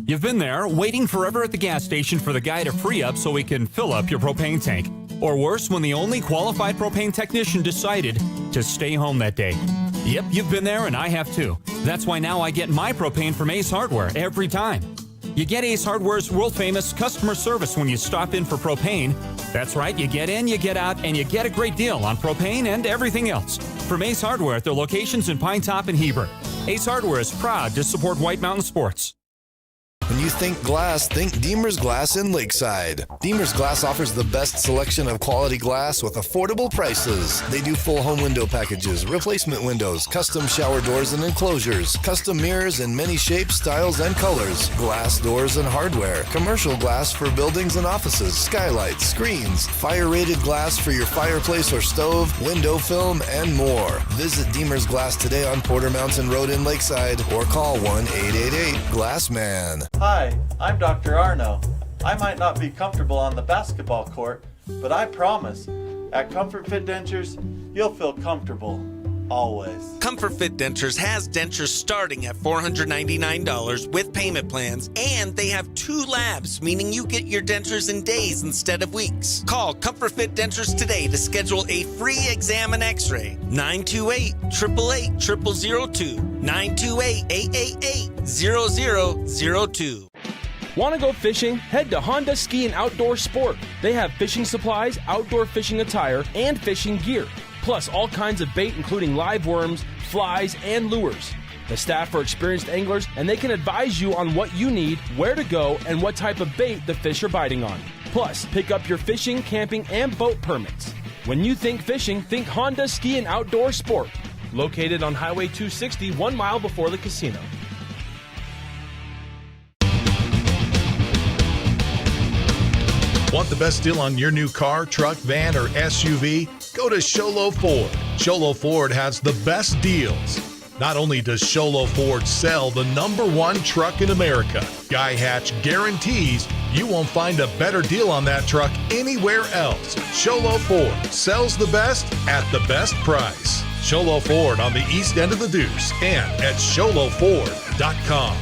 You've been there, waiting forever at the gas station for the guy to free up so he can fill up your propane tank. Or worse, when the only qualified propane technician decided to stay home that day. Yep, you've been there, and I have too. That's why now I get my propane from Ace Hardware every time. You get Ace Hardware's world-famous customer service when you stop in for propane. That's right, you get in, you get out, and you get a great deal on propane and everything else. From Ace Hardware at their locations in Pine Top and Heber. Ace Hardware is proud to support White Mountain Sports. When you think glass, think Deemer's Glass in Lakeside. Deemer's Glass offers the best selection of quality glass with affordable prices. They do full home window packages, replacement windows, custom shower doors and enclosures, custom mirrors in many shapes, styles, and colors, glass doors and hardware, commercial glass for buildings and offices, skylights, screens, fire-rated glass for your fireplace or stove, window film, and more. Visit Deemer's Glass today on Porter Mountain Road in Lakeside or call 1-888-GLASSMAN. Hi, I'm Dr. Arno. I might not be comfortable on the basketball court, but I promise, at Comfort Fit Dentures, you'll feel comfortable, always. Comfort Fit Dentures has dentures starting at $499 with payment plans, and they have 2 labs, meaning you get your dentures in days instead of weeks. Call Comfort Fit Dentures today to schedule a free exam and x-ray. 928-888-0002. 928-888-0002. Want to go fishing? Head to Honda Ski and Outdoor Sport. They have fishing supplies, outdoor fishing attire, and fishing gear. Plus all kinds of bait including live worms, flies, and lures. The staff are experienced anglers and they can advise you on what you need, where to go, and what type of bait the fish are biting on. Plus, pick up your fishing, camping, and boat permits. When you think fishing, think Honda Ski and Outdoor Sport. Located on Highway 260, 1 mile before the casino. Want the best deal on your new car, truck, van, or SUV? Go to Sholo Ford. Sholo Ford has the best deals. Not only does Sholo Ford sell the #1 truck in America, Guy Hatch guarantees you won't find a better deal on that truck anywhere else. Sholo Ford sells the best at the best price. Sholo Ford on the east end of the Deuce and at SholoFord.com.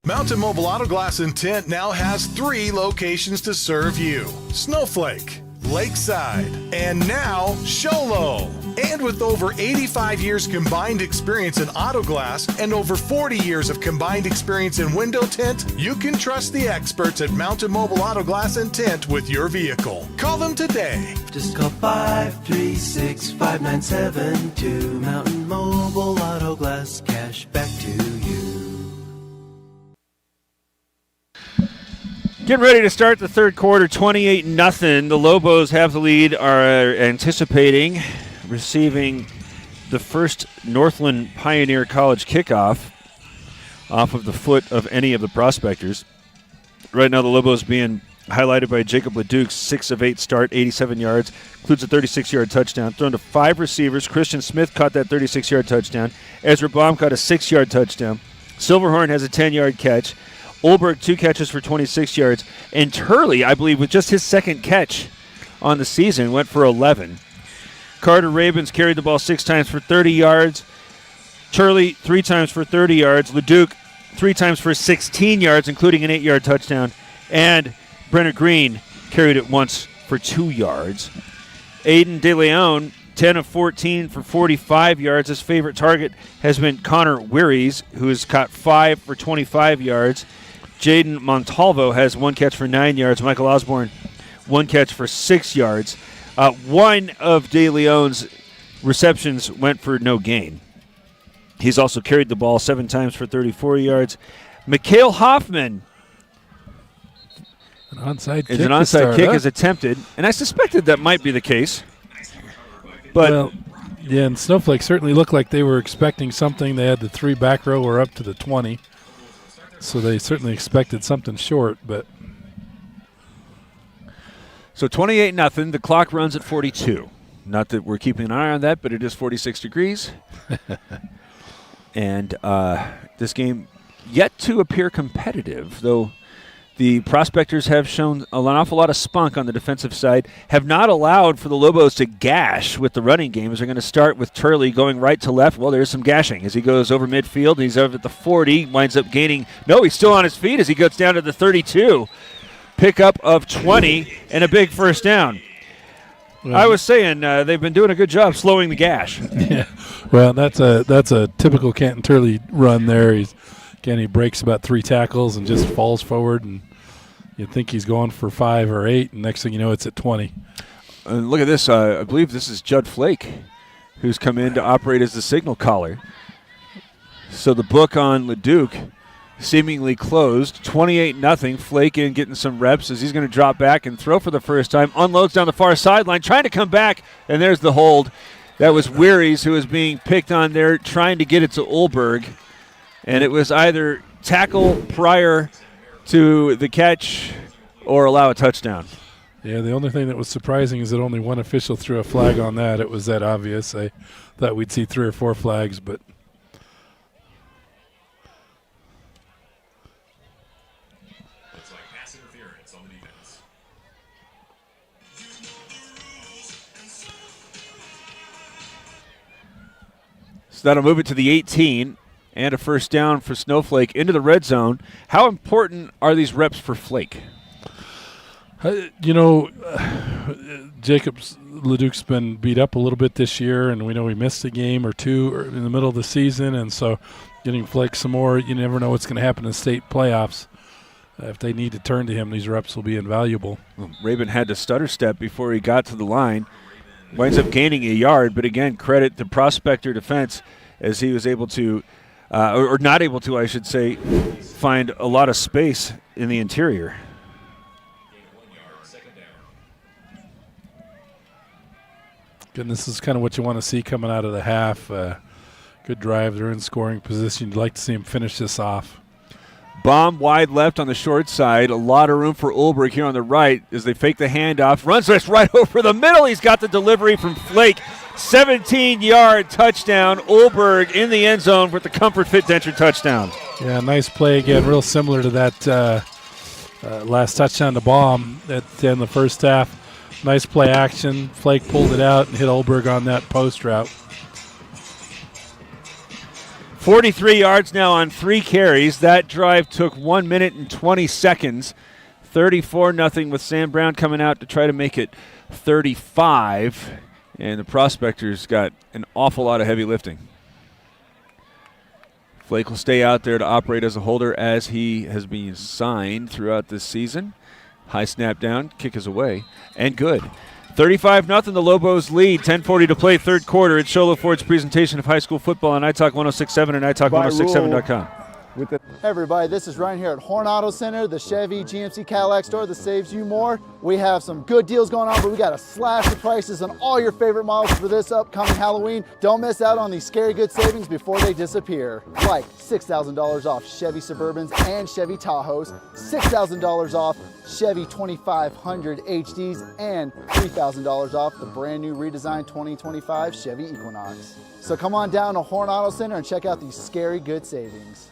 Mountain Mobile Auto Glass and Tint now has 3 locations to serve you: Snowflake, Lakeside, and now Sholo. And with over 85 years combined experience in auto glass and over 40 years of combined experience in window tint, you can trust the experts at Mountain Mobile Auto Glass and Tint with your vehicle. Call them today. Just call 536-5972. Mountain Mobile Auto Glass, cash back to you. Getting ready to start the third quarter, 28-0. The Lobos have the lead, are anticipating receiving the first Northland Pioneer College kickoff off of the foot of any of the Prospectors. Right now the Lobos being highlighted by Jacob Leduc's 6 of 8 start, 87 yards, includes a 36-yard touchdown. Thrown to 5 receivers. Christian Smith caught that 36-yard touchdown. Ezra Baum caught a 6-yard touchdown. Silverhorn has a 10-yard catch. Olberg 2 catches for 26 yards. And Turley, I believe, with just his second catch on the season, went for 11. Carter Ravens carried the ball 6 times for 30 yards. Turley 3 times for 30 yards. Leduc 3 times for 16 yards, including an 8-yard touchdown. And Brenner Green carried it once for 2 yards. Aiden De Leon, 10 of 14 for 45 yards. His favorite target has been Connor Wearies, who has caught 5 for 25 yards. Jaden Montalvo has 1 catch for 9 yards. Michael Osborne, 1 catch for 6 yards. One of De Leon's receptions went for no gain. He's also carried the ball 7 times for 34 yards. Mikhail Hoffman, an onside kick is attempted, and I suspected that might be the case. But well, yeah, and Snowflake certainly looked like they were expecting something. They had the 3 back row were up to the 20, so they certainly expected something short. But so 28-0. The clock runs at 42. Not that we're keeping an eye on that, but it is 46 degrees. And this game yet to appear competitive, though The Prospectors have shown an awful lot of spunk on the defensive side, have not allowed for the Lobos to gash with the running game. As they're going to start with Turley going right to left. Well, there's some gashing as he goes over midfield. He's over at the 40, winds up gaining. No, he's still on his feet as he goes down to the 32. Pickup of 20 and a big first down. Well, I was saying they've been doing a good job slowing the gash. Yeah, well, that's a typical Canton Turley run there. He breaks about 3 tackles and just falls forward, and you think he's going for 5 or 8, and next thing you know, it's at 20. Look at this. I believe this is Judd Flake, who's come in to operate as the signal caller. So the book on Leduc seemingly closed. 28-0. Flake in getting some reps as he's going to drop back and throw for the first time. Unloads down the far sideline, trying to come back, and there's the hold. That was Wearies who was being picked on there, trying to get it to Ulberg. And it was either tackle prior to the catch or allow a touchdown. Yeah, the only thing that was surprising is that only one official threw a flag on that. It was that obvious. I thought we'd see 3 or 4 flags, but Looks like pass interference on the defense. So that'll move it to the 18. And a first down for Snowflake into the red zone. How important are these reps for Flake? Jacobs Leduc's been beat up a little bit this year, and we know he missed a game or 2 in the middle of the season, and so getting Flake some more, you never know what's going to happen in state playoffs. If they need to turn to him, these reps will be invaluable. Rabin had to stutter step before he got to the line. Winds up gaining a yard, but again, credit the Prospector defense as he was able to or not able to, I should say, find a lot of space in the interior. And this is kind of what you want to see coming out of the half. Good drive. They're in scoring position. You'd like to see him finish this off. Bomb wide left on the short side. A lot of room for Ulbrich here on the right as they fake the handoff. Runs this right over the middle. He's got the delivery from Flake. 17-yard touchdown. Ulberg in the end zone with the Comfort Fit Denture touchdown. Yeah, nice play again. Real similar to that last touchdown to Bomb at the end of the first half. Nice play action. Flake pulled it out and hit Ulberg on that post route. 43 yards now on 3 carries. That drive took 1 minute and 20 seconds. 34-0 with Sam Brown coming out to try to make it 35. And the Prospectors got an awful lot of heavy lifting. Flake will stay out there to operate as a holder as he has been signed throughout this season. High snap down, kick is away, and good. 35-0, the Lobos lead. 10:40 to play, third quarter. It's Sholo Ford's presentation of high school football on iTalk 106.7 and iTalk1067.com. Hey everybody, this is Ryan here at Horn Auto Center, the Chevy GMC Cadillac store that saves you more. We have some good deals going on, but we got to slash the prices on all your favorite models for this upcoming Halloween. Don't miss out on these scary good savings before they disappear. Like $6,000 off Chevy Suburbans and Chevy Tahoes, $6,000 off Chevy 2500 HDs, and $3,000 off the brand new redesigned 2025 Chevy Equinox. So come on down to Horn Auto Center and check out these scary good savings.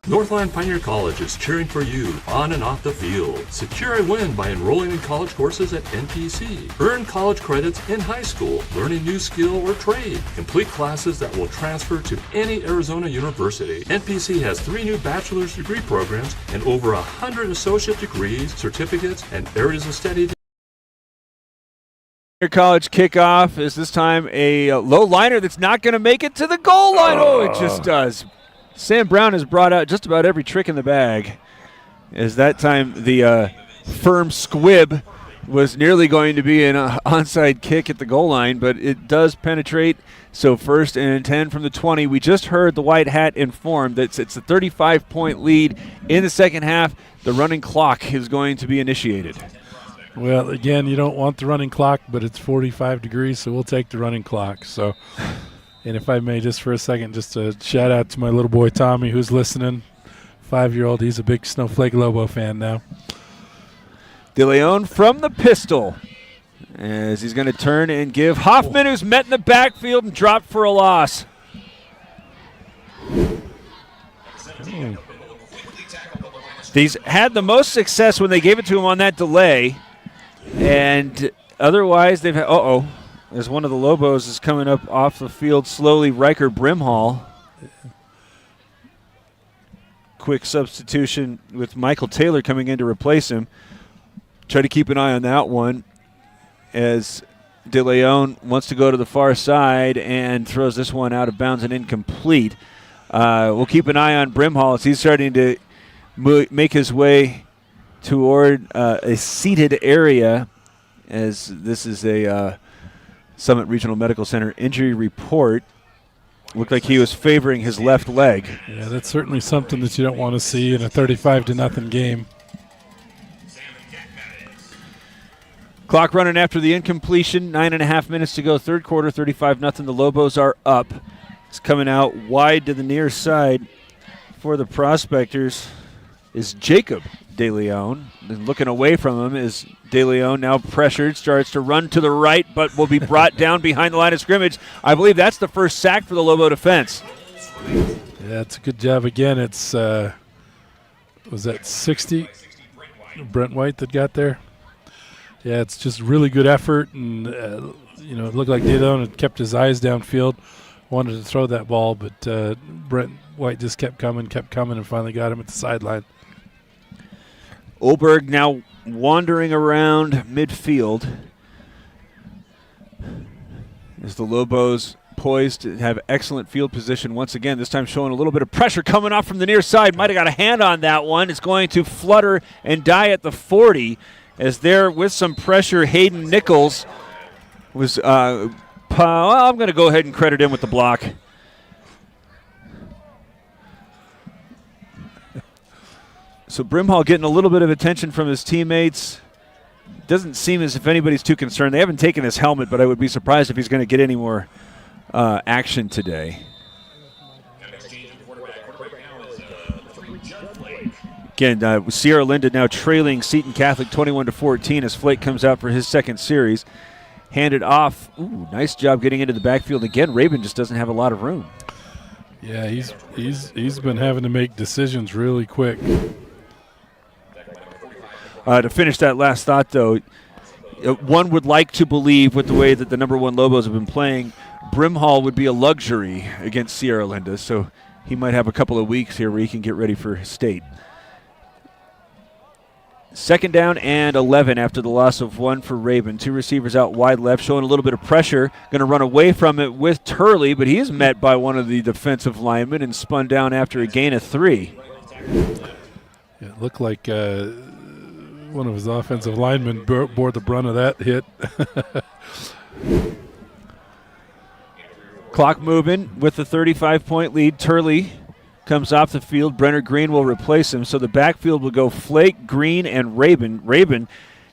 Northland Pioneer College is cheering for you on and off the field. Secure a win by enrolling in college courses at NPC. Earn college credits in high school, learn a new skill or trade. Complete classes that will transfer to any Arizona university. NPC has 3 new bachelor's degree programs and over 100 associate degrees, certificates, and areas of study. College kickoff is this time a low liner that's not going to make it to the goal line. Oh, it just does. Sam Brown has brought out just about every trick in the bag. As that time the firm squib was nearly going to be an onside kick at the goal line, but it does penetrate. So 1st and 10 from the 20. We just heard the white hat inform that it's a 35-point lead in the second half. The running clock is going to be initiated. Well, again, you don't want the running clock, but it's 45 degrees, so we'll take the running clock. So. And if I may, just for a second, just a shout out to my little boy Tommy, who's listening. 5-year-old, he's a big Snowflake Lobo fan now. De Leon from the pistol, as he's going to turn and give Hoffman, who's met in the backfield and dropped for a loss. He's had the most success when they gave it to him on that delay, and otherwise they've had, as one of the Lobos is coming up off the field slowly, Riker Brimhall. Quick substitution with Michael Taylor coming in to replace him. Try to keep an eye on that one as De Leon wants to go to the far side and throws this one out of bounds and incomplete. We'll keep an eye on Brimhall as he's starting to make his way toward a seated area, as this is a Summit Regional Medical Center injury report. Looked like he was favoring his left leg. Yeah, that's certainly something that you don't want to see in a 35-0 game. Clock running after the incompletion. 9.5 minutes to go. Third quarter, 35-0. The Lobos are up. It's coming out wide to the near side for the Prospectors is Jacob De Leon. And looking away from him is De Leon, now pressured, starts to run to the right, but will be brought down behind the line of scrimmage. I believe that's the first sack for the Lobo defense. Yeah, it's a good job again. It's, was that 60? Brent White that got there? Yeah, it's just really good effort, and, it looked like De Leon had kept his eyes downfield, wanted to throw that ball, but Brent White just kept coming, and finally got him at the sideline. Olberg now wandering around midfield as the Lobos poised to have excellent field position once again, this time showing a little bit of pressure coming off from the near side. Might have got a hand on that one. It's going to flutter and die at the 40 as there with some pressure, Hayden Nichols was, I'm going to go ahead and credit him with the block. So Brimhall getting a little bit of attention from his teammates. Doesn't seem as if anybody's too concerned. They haven't taken his helmet, but I would be surprised if he's going to get any more action today. Again, Sierra Linda now trailing Seton Catholic 21-14 as Flake comes out for his second series. Handed off. Ooh, nice job getting into the backfield again. Rabin just doesn't have a lot of room. Yeah, he's been having to make decisions really quick. To finish that last thought, though, one would like to believe with the way that the number one Lobos have been playing, Brimhall would be a luxury against Sierra Linda, so he might have a couple of weeks here where he can get ready for state. Second down and 11 after the loss of one for Rabin. Two receivers out wide left, showing a little bit of pressure. Going to run away from it with Turley, but he is met by one of the defensive linemen and spun down after a gain of 3. It looked like one of his offensive linemen bore the brunt of that hit. Clock moving with the 35-point lead. Turley comes off the field. Brenner Green will replace him. So the backfield will go Flake, Green, and Rabin. Rabin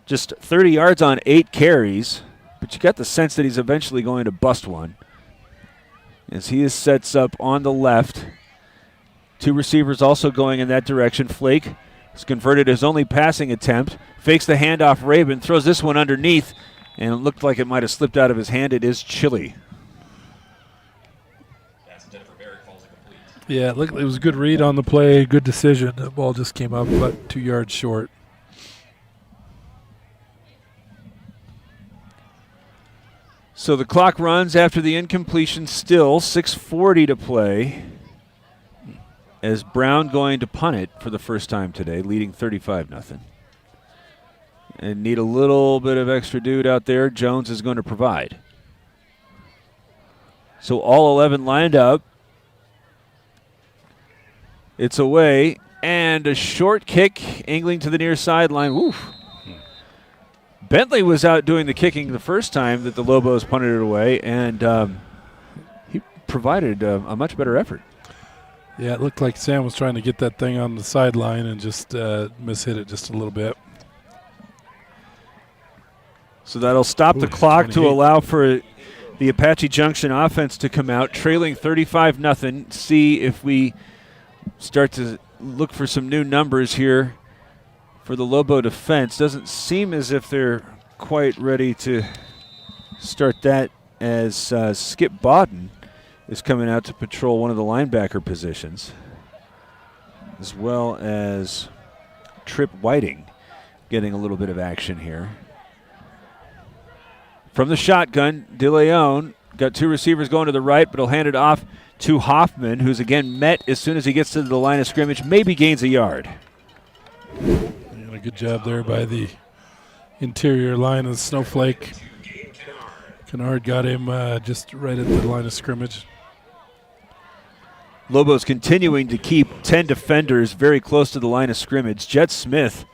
just 30 yards on 8 carries, but you got the sense that he's eventually going to bust one as he sets up on the left. Two receivers also going in that direction. Flake has converted his only passing attempt, fakes the handoff. Rabin throws this one underneath, and it looked like it might have slipped out of his hand. It is Chili. Yeah, it was a good read on the play, good decision. The ball just came up about 2 yards short. So the clock runs after the incompletion still, 6:40 to play, as Brown going to punt it for the first time today, leading 35-0. And need a little bit of extra dude out there. Jones is going to provide. So all 11 lined up. It's away, and a short kick, angling to the near sideline. Woof. Bentley was out doing the kicking the first time that the Lobos punted it away, and he provided a much better effort. Yeah, it looked like Sam was trying to get that thing on the sideline and just mishit it just a little bit. So that'll stop the clock to allow for the Apache Junction offense to come out, trailing 35-0. See if we start to look for some new numbers here for the Lobo defense. Doesn't seem as if they're quite ready to start that, as Skip Bodden is coming out to patrol one of the linebacker positions, as well as Trip Whiting getting a little bit of action here. From the shotgun, DeLeon got 2 receivers going to the right, but he'll hand it off to Hoffman, who's again met as soon as he gets to the line of scrimmage, maybe gains a yard. And a good job there by the interior line of Snowflake. Kennard got him just right at the line of scrimmage. Lobos continuing to keep 10 defenders very close to the line of scrimmage. Jet Smith,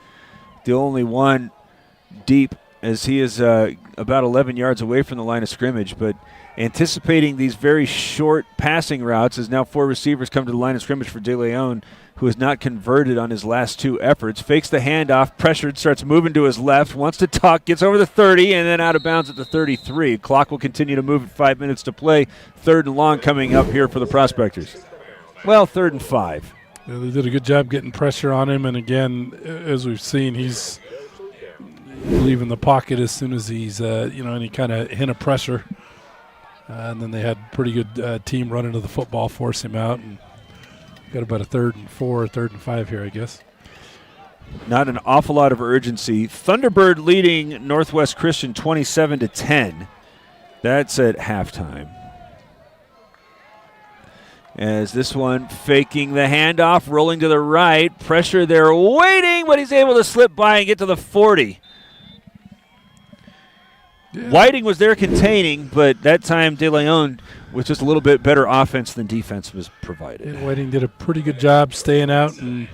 the only one deep, as he is about 11 yards away from the line of scrimmage, but anticipating these very short passing routes as now 4 receivers come to the line of scrimmage for DeLeon, who has not converted on his last 2 efforts. Fakes the handoff, pressured, starts moving to his left, wants to tuck, gets over the 30, and then out of bounds at the 33. Clock will continue to move at 5 minutes to play. 3rd and long coming up here for the Prospectors. Well, 3rd and 5. Yeah, they did a good job getting pressure on him, and again, as we've seen, he's leaving the pocket as soon as he's, any kind of hint of pressure. And then they had pretty good team running to the football, force him out, and got about a 3rd and 4, 3rd and 5 here, I guess. Not an awful lot of urgency. Thunderbird leading Northwest Christian 27-10. That's at halftime. As this one faking the handoff, rolling to the right. Pressure there waiting, but he's able to slip by and get to the 40. Yeah. Whiting was there containing, but that time DeLeon with just a little bit better offense than defense was provided. And Whiting did a pretty good job staying out and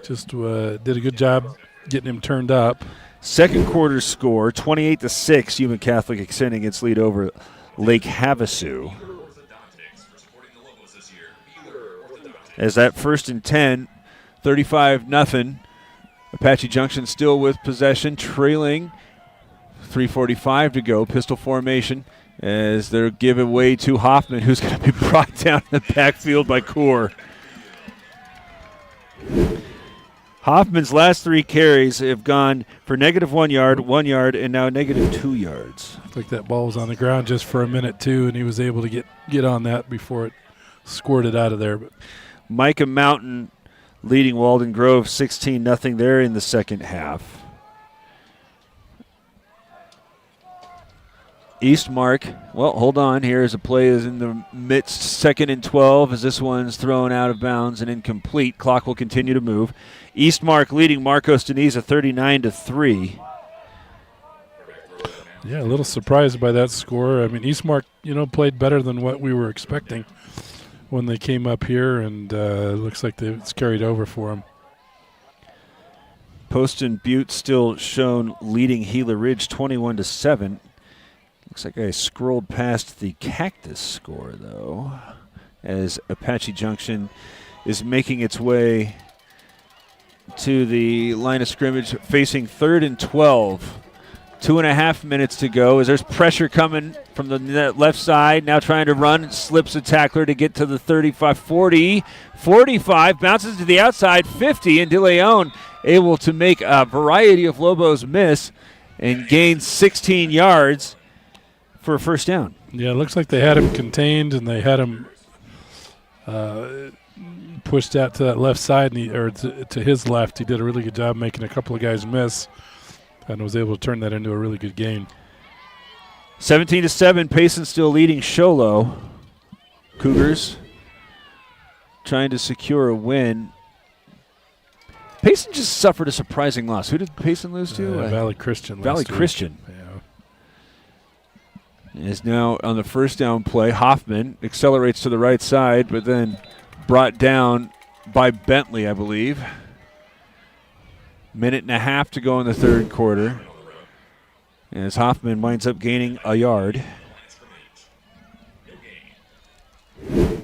just did a good job getting him turned up. Second quarter score, 28-6, Human Catholic extending its lead over Lake Havasu. As that 1st and 10, 35-0. Apache Junction still with possession, trailing. 3:45 to go. Pistol formation as they're giving away to Hoffman, who's going to be brought down in the backfield by Core. Hoffman's last 3 carries have gone for -1 yard, 1 yard, and now -2 yards. Looks like that ball was on the ground just for a minute, too, and he was able to get on that before it squirted out of there. But Micah Mountain leading Walden Grove 16-0 there in the second half. Eastmark, well, hold on. Here's a play is in the midst, 2nd and 12, as this one's thrown out of bounds and incomplete. Clock will continue to move. Eastmark leading Marcos Deniza 39-3. Yeah, a little surprised by that score. I mean, Eastmark, played better than what we were expecting when they came up here, and it looks like it's carried over for them. Poston Butte still shown leading Gila Ridge 21-7. Looks like I scrolled past the Cactus score, though, as Apache Junction is making its way to the line of scrimmage, facing 3rd and 12. 2.5 minutes to go as there's pressure coming from the left side. Now trying to run, slips a tackler to get to the 35, 40, 45, bounces to the outside, 50, and DeLeon able to make a variety of Lobos miss and gain 16 yards for a first down. Yeah, it looks like they had him contained and they had him pushed out to that left side, and to his left. He did a really good job making a couple of guys miss and was able to turn that into a really good game. 17-7, Payson still leading Sholo. Cougars trying to secure a win. Payson just suffered a surprising loss. Who did Payson lose to? Valley Christian. Valley Christian. Yeah. Is now on the first down play. Hoffman accelerates to the right side, but then brought down by Bentley, I believe. 1.5 to go in the 3rd quarter. As Hoffman winds up gaining a yard. And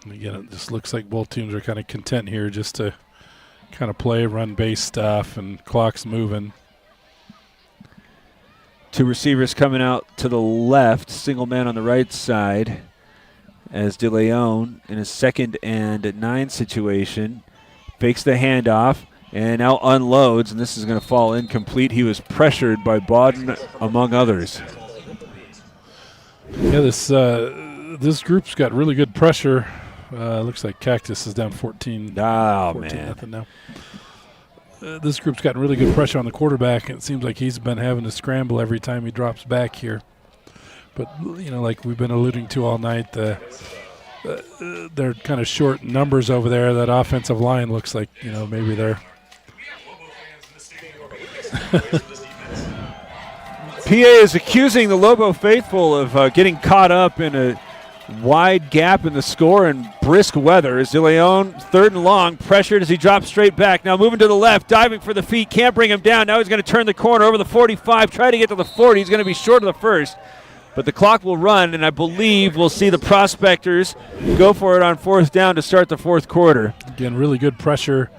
again, it just looks like both teams are kind of content here just to kind of play run-based stuff, and clock's moving. 2 receivers coming out to the left, single man on the right side, as DeLeon in a 2nd and 9 situation fakes the handoff and now unloads, and this is going to fall incomplete. He was pressured by Bodden, among others. Yeah, this group's got really good pressure Looks like Cactus is down 14. Oh, 14 man. Nothing now. This group's gotten really good pressure on the quarterback, and it seems like he's been having to scramble every time he drops back here. But, like we've been alluding to all night, they're kind of short numbers over there. That offensive line looks like, maybe they're PA is accusing the Lobo faithful of getting caught up in a wide gap in the score and brisk weather. As De Leon, 3rd and long, pressured as he drops straight back. Now moving to the left, diving for the feet, can't bring him down. Now he's going to turn the corner over the 45, try to get to the 40. He's going to be short of the first. But the clock will run, and I believe we'll see the Prospectors go for it on 4th down to start the 4th quarter. Again, really good pressure.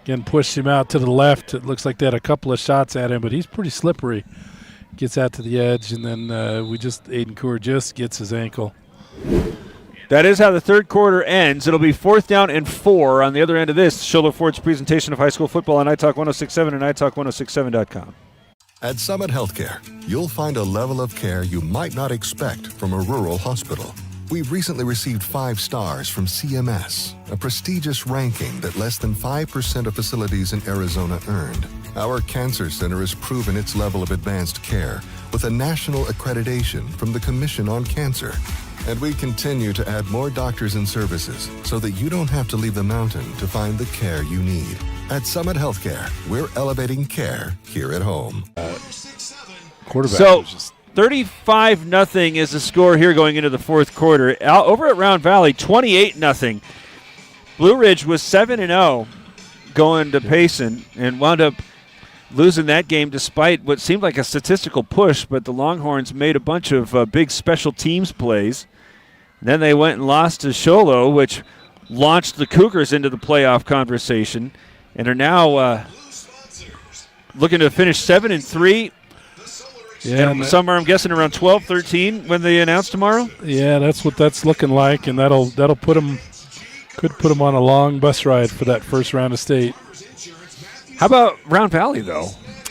Again, pushed him out to the left. It looks like they had a couple of shots at him, but he's pretty slippery. Gets out to the edge, and then Aiden Coor just gets his ankle. That is how the 3rd quarter ends. It'll be 4th down and 4 on the other end of this. Schiller Ford's presentation of high school football on iTalk 1067 and iTalk1067.com. At Summit Healthcare, you'll find a level of care you might not expect from a rural hospital. We've recently received 5 stars from CMS, a prestigious ranking that less than 5% of facilities in Arizona earned. Our cancer center has proven its level of advanced care with a national accreditation from the Commission on Cancer. And we continue to add more doctors and services so that you don't have to leave the mountain to find the care you need. At Summit Healthcare, we're elevating care here at home. Quarterback. So 35-0 is the score here going into the 4th quarter. Over at Round Valley, 28-0. Blue Ridge was 7-0 going to Payson and wound up losing that game despite what seemed like a statistical push, but the Longhorns made a bunch of big special teams plays. Then they went and lost to Sholo, which launched the Cougars into the playoff conversation, and are now looking to finish 7-3. Yeah, and somewhere I'm guessing around 12-13 when they announce tomorrow. Yeah, that's what that's looking like, and that'll put them on a long bus ride for that first round of state. How about Round Valley though?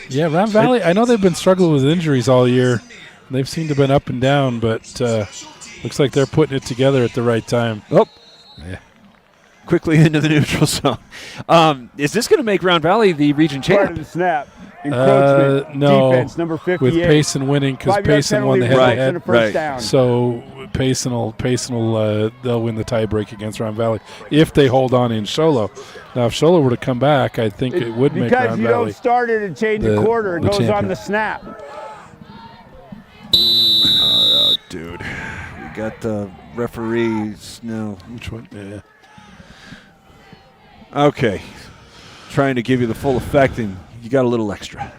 Yeah, Round Valley. I know they've been struggling with injuries all year. They've seemed to have been up and down, but looks like they're putting it together at the right time. Oh, yeah. Quickly into the neutral zone. Is this going to make Round Valley the region champ? Part of the snap. Encroachment. No. Defense, number 58. With Payson winning, because Payson won the head-to-head. Right. So Payson will they'll win the tiebreak against Round Valley if they hold on in Sholo. Now, if Sholo were to come back, I think it would make Round Valley. Because you don't start it and change the quarter, it goes champion. on the snap. Oh, dude. We got the referees. No. Which one? Yeah. Okay. Trying to give you the full effect, and you got a little extra.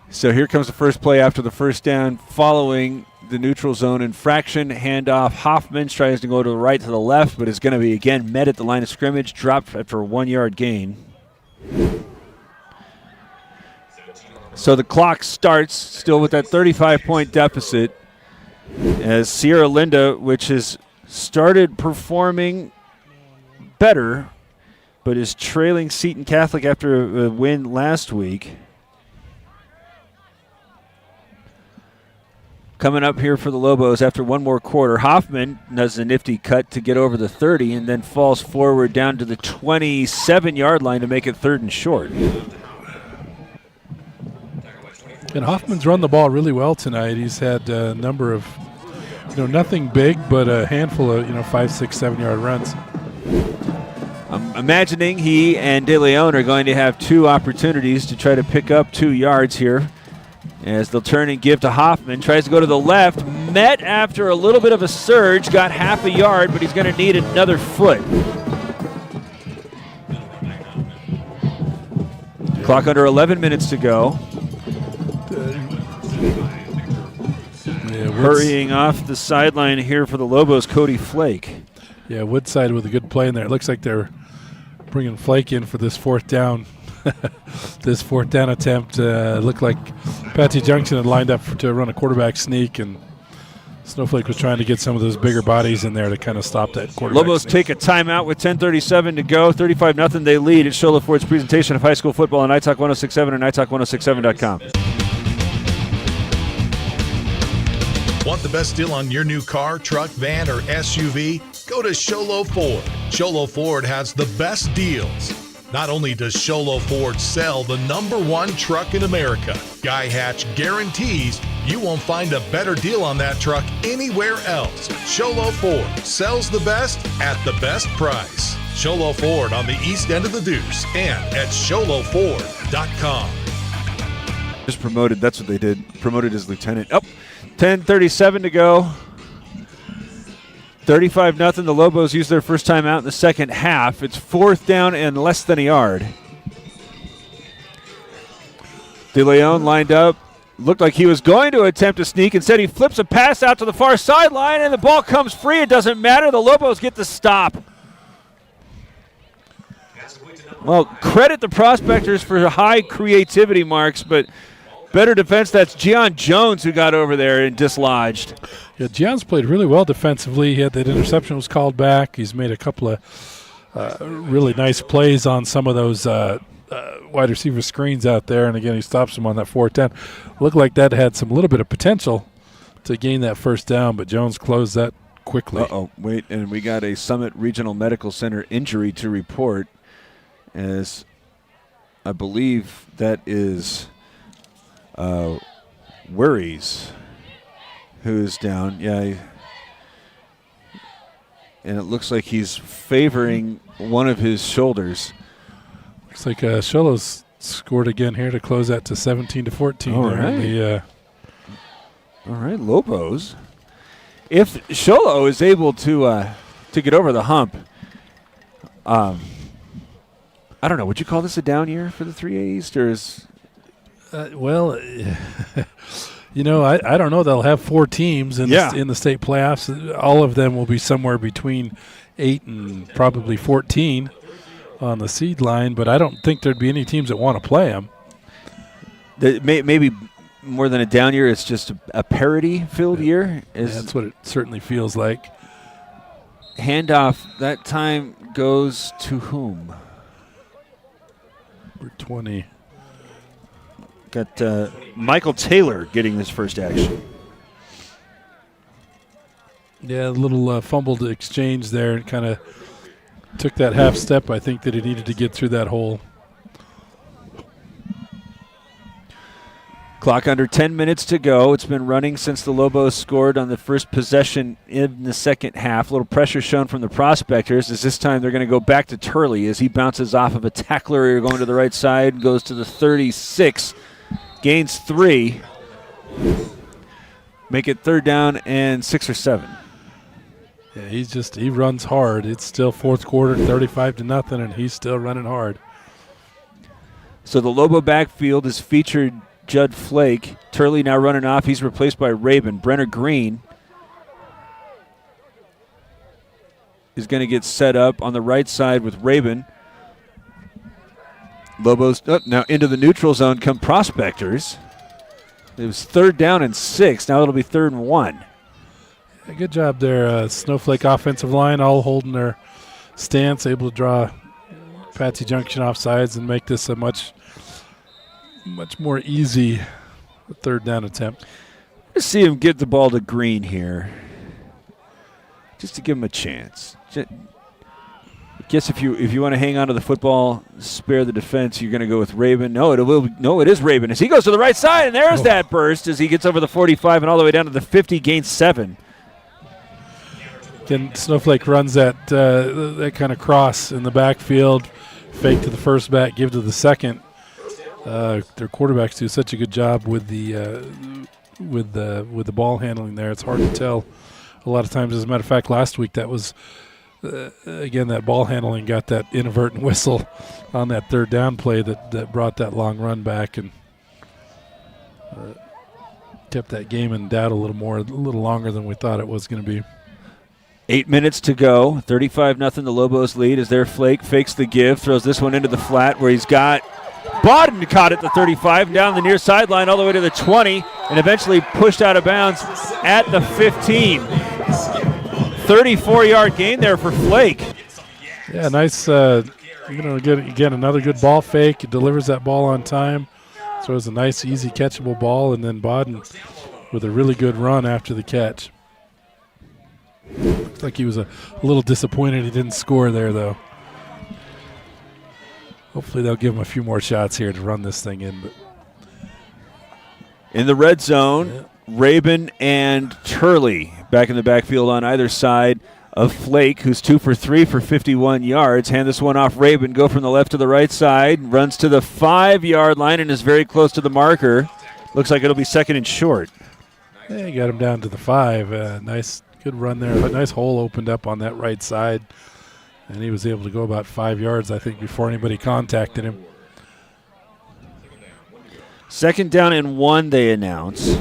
So here comes the first play after the first down, following the neutral zone infraction. Handoff. Hoffman tries to go to the right, to the left, but is going to be again met at the line of scrimmage, dropped after a 1-yard gain. So the clock starts, still with that 35-point deficit, as Sierra Linda, which has started performing better, but is trailing Seton Catholic after a win last week. Coming up here for the Lobos after one more quarter, Hoffman does a nifty cut to get over the 30 and then falls forward down to the 27-yard line to make it 3rd and short. And Hoffman's run the ball really well tonight. He's had a number of, nothing big, but a handful of, 5, 6, 7-yard runs. I'm imagining he and De Leon are going to have 2 opportunities to try to pick up 2 yards here, as they'll turn and give to Hoffman. Tries to go to the left, met after a little bit of a surge, got half a yard, but he's going to need another foot. Clock under 11 minutes to go. Hurrying off the sideline here for the Lobos, Cody Flake. Yeah, Woodside with a good play in there. It looks like they're bringing Flake in for this 4th down. This 4th down attempt looked like Apache Junction had lined up to run a quarterback sneak, and Snowflake was trying to get some of those bigger bodies in there to kind of stop that quarterback Lobos sneak. take a timeout with 10:37 to go. 35-0 they lead. It's Shola Ford's presentation of high school football on iTalk 1067 and iTalk1067.com. Want the the best deal on your new car, truck, van, or SUV? Go to Sholo Ford. Sholo Ford has the best deals. Not only does Sholo Ford sell the #1 truck in America, Guy Hatch guarantees you won't find a better deal on that truck anywhere else. Sholo Ford sells the best at the best price. Sholo Ford on the east end of the Deuce and at sholoford.com. Just promoted, that's what they did. Promoted as lieutenant. 10:37 to go. 35-0. The Lobos use their first time out in the second half. It's 4th down and less than a yard. De Leon lined up. Looked like he was going to attempt a sneak. Instead, he flips a pass out to the far sideline, and the ball comes free. It doesn't matter. The Lobos get the stop. Well, credit the Prospectors for high creativity marks, but better defense. That's Gian Jones who got over there and dislodged. Yeah, Gian's played really well defensively. He had that interception was called back. He's made a couple of really nice plays on some of those wide receiver screens out there. And, again, he stops him on that 4th down. Looked like that had some little bit of potential to gain that first down, but Jones closed that quickly. Wait, and we got a Summit Regional Medical Center injury to report, as I believe that is Worries who's down. Yeah, and it looks like he's favoring one of his shoulders. Looks like Sholo's scored again here to close that to 17-14. All right. All right, Lobos. If Sholo is able to get over the hump, I don't know. Would you call this a down year for the 3A East, or is? Well, you know, I don't know. They'll have 4 teams in the state playoffs. All of them will be somewhere between 8 and probably 14 on the seed line, but I don't think there'd be any teams that want to play them. Maybe more than a down year, it's just a parity-filled year. That's what it certainly feels like. Handoff, that time goes to whom? We're 20. Got Michael Taylor getting his first action. Yeah, a little fumbled exchange there. It kind of took that half step, I think, that he needed to get through that hole. Clock under 10 minutes to go. It's been running since the Lobos scored on the first possession in the second half. A little pressure shown from the Prospectors, as this time they're going to go back to Turley as he bounces off of a tackler going to the right side, goes to the 36, gains 3. Make it 3rd down and 6 or 7. Yeah, he runs hard. It's still 4th quarter, 35-0, and he's still running hard. So the Lobo backfield is featured Judd Flake. Turley now running off. He's replaced by Rabin. Brenner Green is going to get set up on the right side with Rabin. Lobos now into the neutral zone come Prospectors. It was 3rd down and 6. Now it'll be 3rd and 1. Yeah, good job there. Snowflake offensive line all holding their stance, able to draw Apache Junction offsides and make this a much more easy 3rd down attempt. Let's see him get the ball to Green here, just to give him a chance. I guess if you want to hang on to the football, spare the defense, you're going to go with Rabin. It is Rabin as he goes to the right side, and there's that burst as he gets over the 45 and all the way down to the 50, gains 7. Again, Snowflake runs that kind of cross in the backfield, fake to the first back, give to the second. Their quarterbacks do such a good job with the ball handling there. It's hard to tell a lot of times. As a matter of fact, last week that was again that ball handling got that inadvertent whistle on that 3rd down play that brought that long run back and kept that game in doubt a little longer than we thought it was going to be. 8 minutes to go. 35-0. The Lobos lead as their Flake fakes the give, throws this one into the flat where he's got Bodden caught at the 35, down the near sideline all the way to the 20, and eventually pushed out of bounds at the 15. 34-yard gain there for Flake. Yeah, nice. Again, another good ball fake. It delivers that ball on time. So it was a nice, easy, catchable ball, and then Bodden with a really good run after the catch. Looks like he was a little disappointed he didn't score there, though. Hopefully they'll give him a few more shots here to run this thing in. But in the red zone, Rabin and Turley back in the backfield on either side of Flake, who's 2 for 3 for 51 yards. Hand this one off Rabin, go from the left to the right side, runs to the 5-yard line and is very close to the marker. Looks like it'll be second and short. Yeah, he got him down to the 5. Nice, good run there. A nice hole opened up on that right side, and he was able to go about 5 yards, I think, before anybody contacted him. Second down and 1, they announce.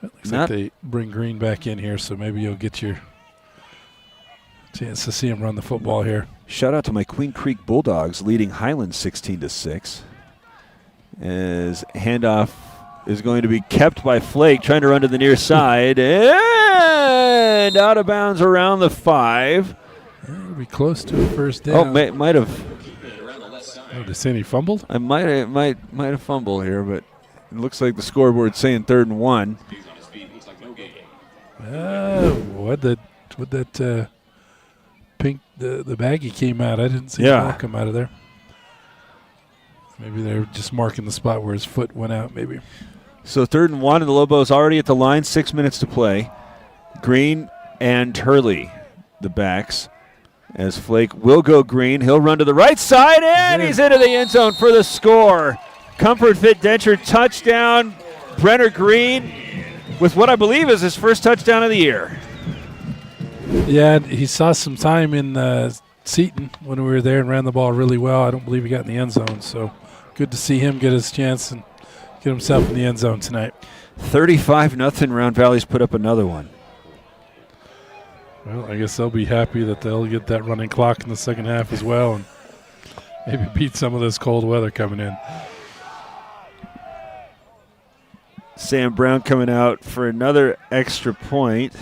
Looks like they bring Green back in here, so maybe you'll get your chance to see him run the football here. Shout out to my Queen Creek Bulldogs leading Highland 16-6. As handoff is going to be kept by Flake, trying to run to the near side, and out of bounds around the 5. It'll be close to a first down. Oh, might have. Oh, did Sandy fumbled? I might have fumbled here, but it looks like the scoreboard's saying 3rd and 1. What that pink the baggie came out. I didn't see the ball come out of there. Maybe they're just marking the spot where his foot went out. Maybe. So 3rd and 1, and the Lobos already at the line. 6 minutes to play. Green and Turley, the backs. As Flake will go green, he'll run to the right side, and he's into the end zone for the score. Comfort Fit Denture touchdown. Brenner Green with what I believe is his first touchdown of the year. Yeah, he saw some time in Seton when we were there and ran the ball really well. I don't believe he got in the end zone, so good to see him get his chance and get himself in the end zone tonight. 35-0. Round Valley's put up another one. Well, I guess they'll be happy that they'll get that running clock in the second half as well and maybe beat some of this cold weather coming in. Sam Brown coming out for another extra point.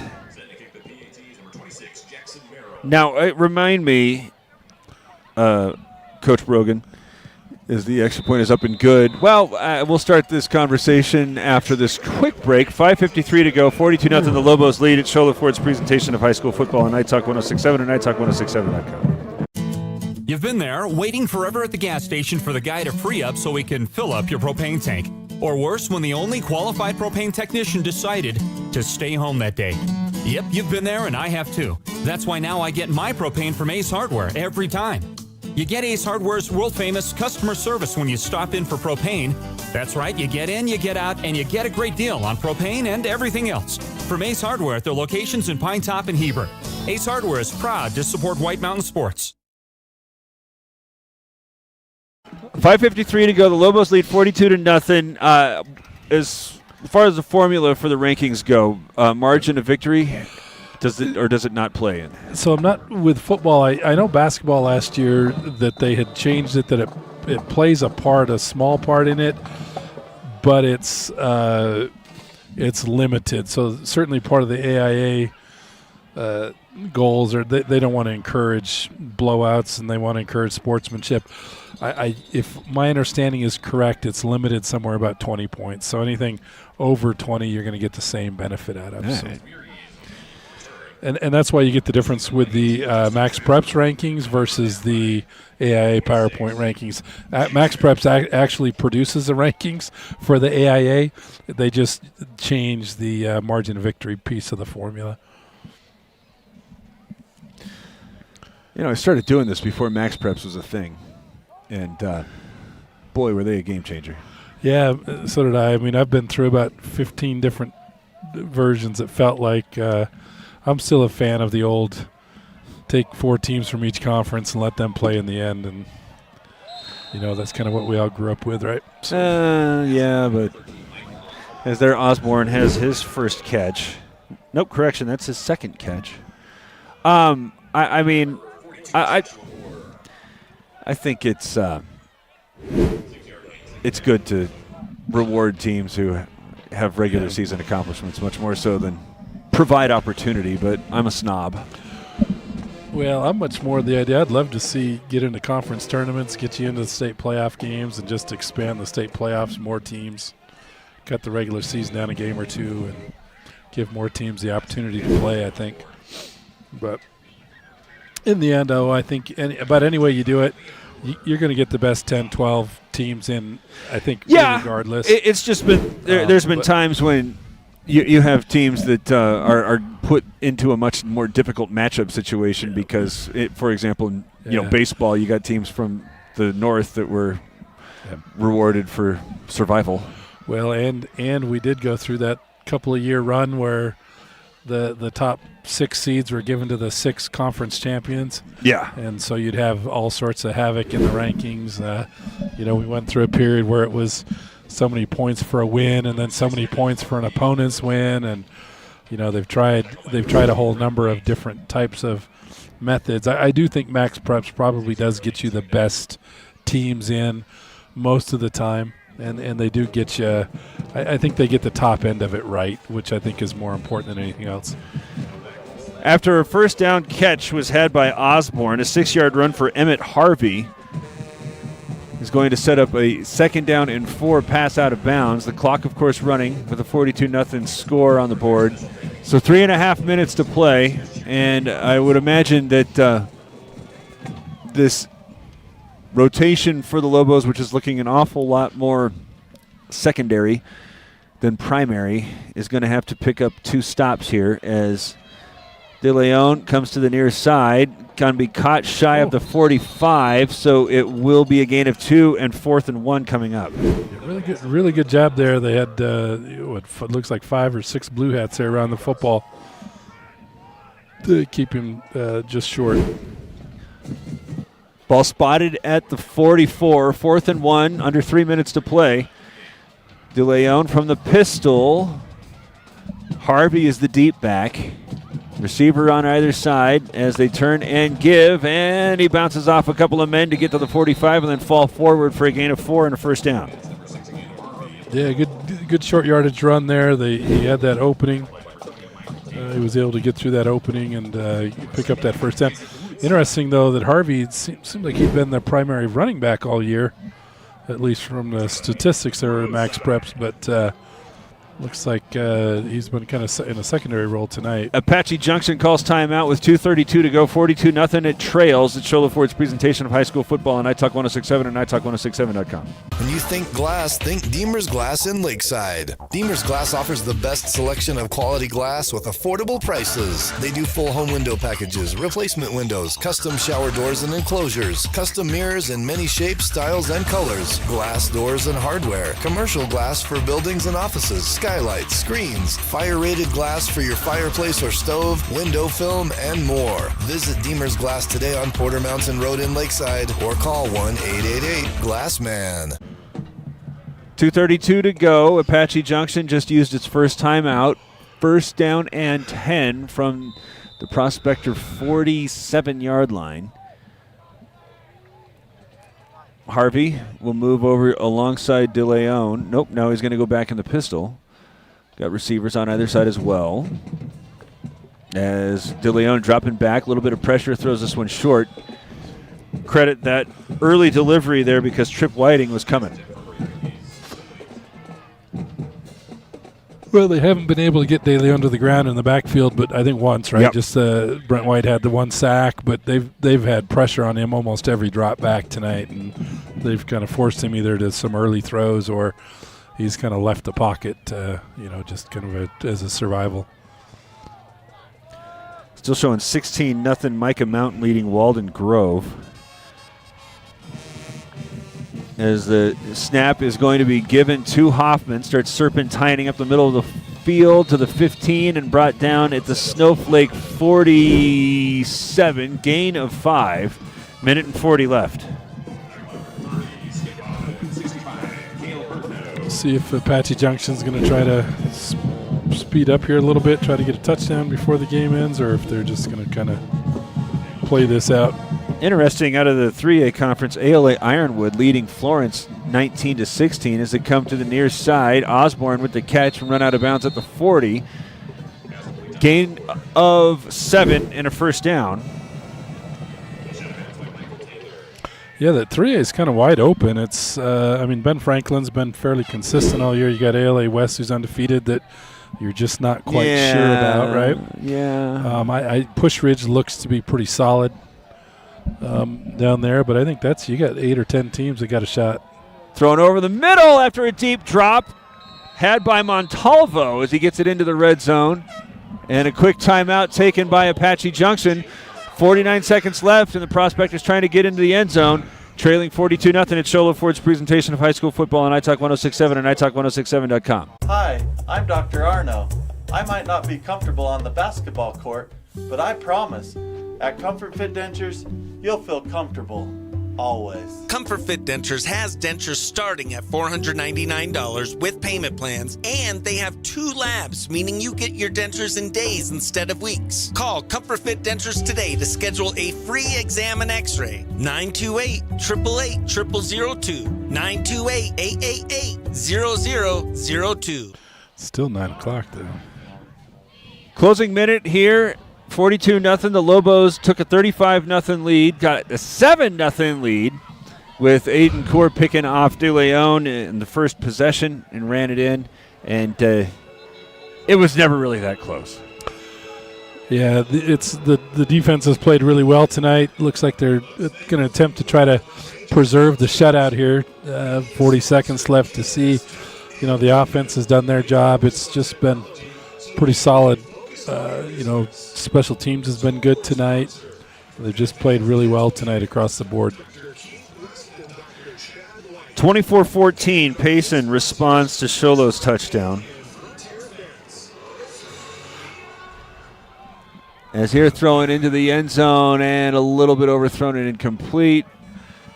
Now, remind me, Coach Brogan, is the extra point is up and good. Well, we'll start this conversation after this quick break. 5:53 to go, 42-0 the Lobos lead at Shola Ford's presentation of high school football on Night Talk 106.7 and NightTalk106.7.com. You've been there waiting forever at the gas station for the guy to free up so he can fill up your propane tank. Or worse, when the only qualified propane technician decided to stay home that day. Yep, you've been there and I have too. That's why now I get my propane from Ace Hardware every time. You get Ace Hardware's world-famous customer service when you stop in for propane. That's right, you get in, you get out, and you get a great deal on propane and everything else. From Ace Hardware at their locations in Pine Top and Heber. Ace Hardware is proud to support White Mountain Sports. 5:53 to go. The Lobos lead 42-0. As far as the formula for the rankings go, margin of victory, does it not play in? So I'm not with football. I know basketball last year that they had changed it, that it plays a small part in it, but it's limited. So certainly part of the AIA goals are they don't want to encourage blowouts and they want to encourage sportsmanship. If my understanding is correct, it's limited somewhere about 20 points. So anything over 20, you're going to get the same benefit out of. So. And that's why you get the difference with the Max Preps rankings versus the AIA PowerPoint rankings. Max Preps actually produces the rankings for the AIA. They just change the margin of victory piece of the formula. You know, I started doing this before Max Preps was a thing. And, boy, were they a game changer. Yeah, so did I. I mean, I've been through about 15 different versions. It felt like I'm still a fan of the old take 4 teams from each conference and let them play in the end. And, you know, that's kind of what we all grew up with, right? So. Yeah, but as there, Osborne has his first catch. Nope, correction, that's his second catch. I think it's good to reward teams who have regular season accomplishments much more so than provide opportunity, but I'm a snob. Well, I'm much more the idea. I'd love to get into conference tournaments, get you into the state playoff games, and just expand the state playoffs, more teams, cut the regular season down a game or two, and give more teams the opportunity to play, I think. But in the end, I think about any way you do it, you're going to get the best 10, 12 teams in, I think, regardless. It's just been there's been times when you have teams that are put into a much more difficult matchup situation because, for example, baseball, you got teams from the north that were rewarded for survival. Well, and we did go through that couple of year run where the top 6 seeds were given to the 6 conference champions. Yeah. And so you'd have all sorts of havoc in the rankings. We went through a period where it was so many points for a win and then so many points for an opponent's win. And, they've tried a whole number of different types of methods. I do think Max Preps probably does get you the best teams in most of the time. And they do get you I think they get the top end of it right, which I think is more important than anything else. After a first down catch was had by Osborne, a 6-yard run for Emmett Harvey is going to set up a 2nd down and 4 pass out of bounds. The clock, of course, running with a 42-0 score on the board. So 3.5 minutes to play, and I would imagine that this rotation for the Lobos, which is looking an awful lot more secondary than primary, is going to have to pick up 2 stops here as De Leon comes to the near side. Going to be caught shy of the 45, so it will be a gain of 2 and 4th and 1 coming up. Yeah, really good job there. They had what looks like 5 or 6 blue hats there around the football to keep him just short. Ball spotted at the 44, 4th and 1, under 3 minutes to play. De Leon from the pistol. Harvey is the deep back. Receiver on either side as they turn and give, and he bounces off a couple of men to get to the 45 and then fall forward for a gain of 4 and a first down. Yeah, good short yardage run there. He had that opening. He was able to get through that opening and pick up that first down. Interesting, though, that Harvey seemed like he'd been the primary running back all year, at least from the statistics there at Max Preps, but looks like he's been kind of in a secondary role tonight. Apache Junction calls timeout with 2:32 to go, 42-0. It trails. It's Shola Ford's presentation of high school football on iTalk 106.7 and iTalk1067.com. When you think glass, think Deemer's Glass in Lakeside. Deemer's Glass offers the best selection of quality glass with affordable prices. They do full home window packages, replacement windows, custom shower doors and enclosures, custom mirrors in many shapes, styles, and colors, glass doors and hardware, commercial glass for buildings and offices, skylights, screens, fire-rated glass for your fireplace or stove, window film, and more. Visit Deemer's Glass today on Porter Mountain Road in Lakeside or call 1-888-GLASSMAN. 2:32 to go. Apache Junction just used its first timeout. First down and 10 from the Prospector 47-yard line. Harvey will move over alongside De Leon. Nope, now he's going to go back in the pistol. Got receivers on either side as well. As De Leon dropping back, a little bit of pressure, throws this one short. Credit that early delivery there because Trip Whiting was coming. Well, they haven't been able to get De Leon to the ground in the backfield, but I think once, right? Yep. Just Brent White had the one sack, but they've had pressure on him almost every drop back tonight, and they've kind of forced him either to some early throws or he's kind of left the pocket, just kind of as a survival. Still showing 16-0 Micah Mountain leading Walden Grove. As the snap is going to be given to Hoffman, starts serpentining up the middle of the field to the 15 and brought down at the Snowflake 47, gain of 5, minute and 40 left. See if Apache Junction's going to try to speed up here a little bit, try to get a touchdown before the game ends, or if they're just going to kind of play this out. Interesting, out of the 3A conference, ALA Ironwood leading Florence 19-16 as they come to the near side. Osborne with the catch and run out of bounds at the 40. Gain of 7 and a first down. Yeah, that 3A is kind of wide open. It's, Ben Franklin's been fairly consistent all year. You got ALA West, who's undefeated, that you're just not quite sure about, right? Yeah. Push Ridge looks to be pretty solid down there, but I think you got 8 or 10 teams that got a shot. Thrown over the middle after a deep drop. Had by Montalvo as he gets it into the red zone. And a quick timeout taken by Apache Junction. 49 seconds left, and the Prospectors trying to get into the end zone. Trailing 42-0. It's Show Low Ford's presentation of high school football on iTalk 1067 and iTalk1067.com. Hi, I'm Dr. Arno. I might not be comfortable on the basketball court, but I promise, at Comfort Fit Dentures, you'll feel comfortable. Always. Comfort Fit Dentures has dentures starting at $499 with payment plans, and they have 2 labs, meaning you get your dentures in days instead of weeks. Call Comfort Fit Dentures today to schedule a free exam and x-ray. 928-888-0002. 928-888-0002. Still 9 o'clock, though. Closing minute here. 42-0. The Lobos took a 35-0 lead, got a 7-0 lead with Aiden Kaur picking off De Leon in the first possession and ran it in, and it was never really that close. Yeah, the defense has played really well tonight. Looks like they're going to attempt to try to preserve the shutout here. 40 seconds left to see. The offense has done their job. It's just been pretty solid. Special teams has been good tonight. They've just played really well tonight across the board. 24-14, Payson responds to Sholo's touchdown. As here throwing into the end zone and a little bit overthrown and incomplete.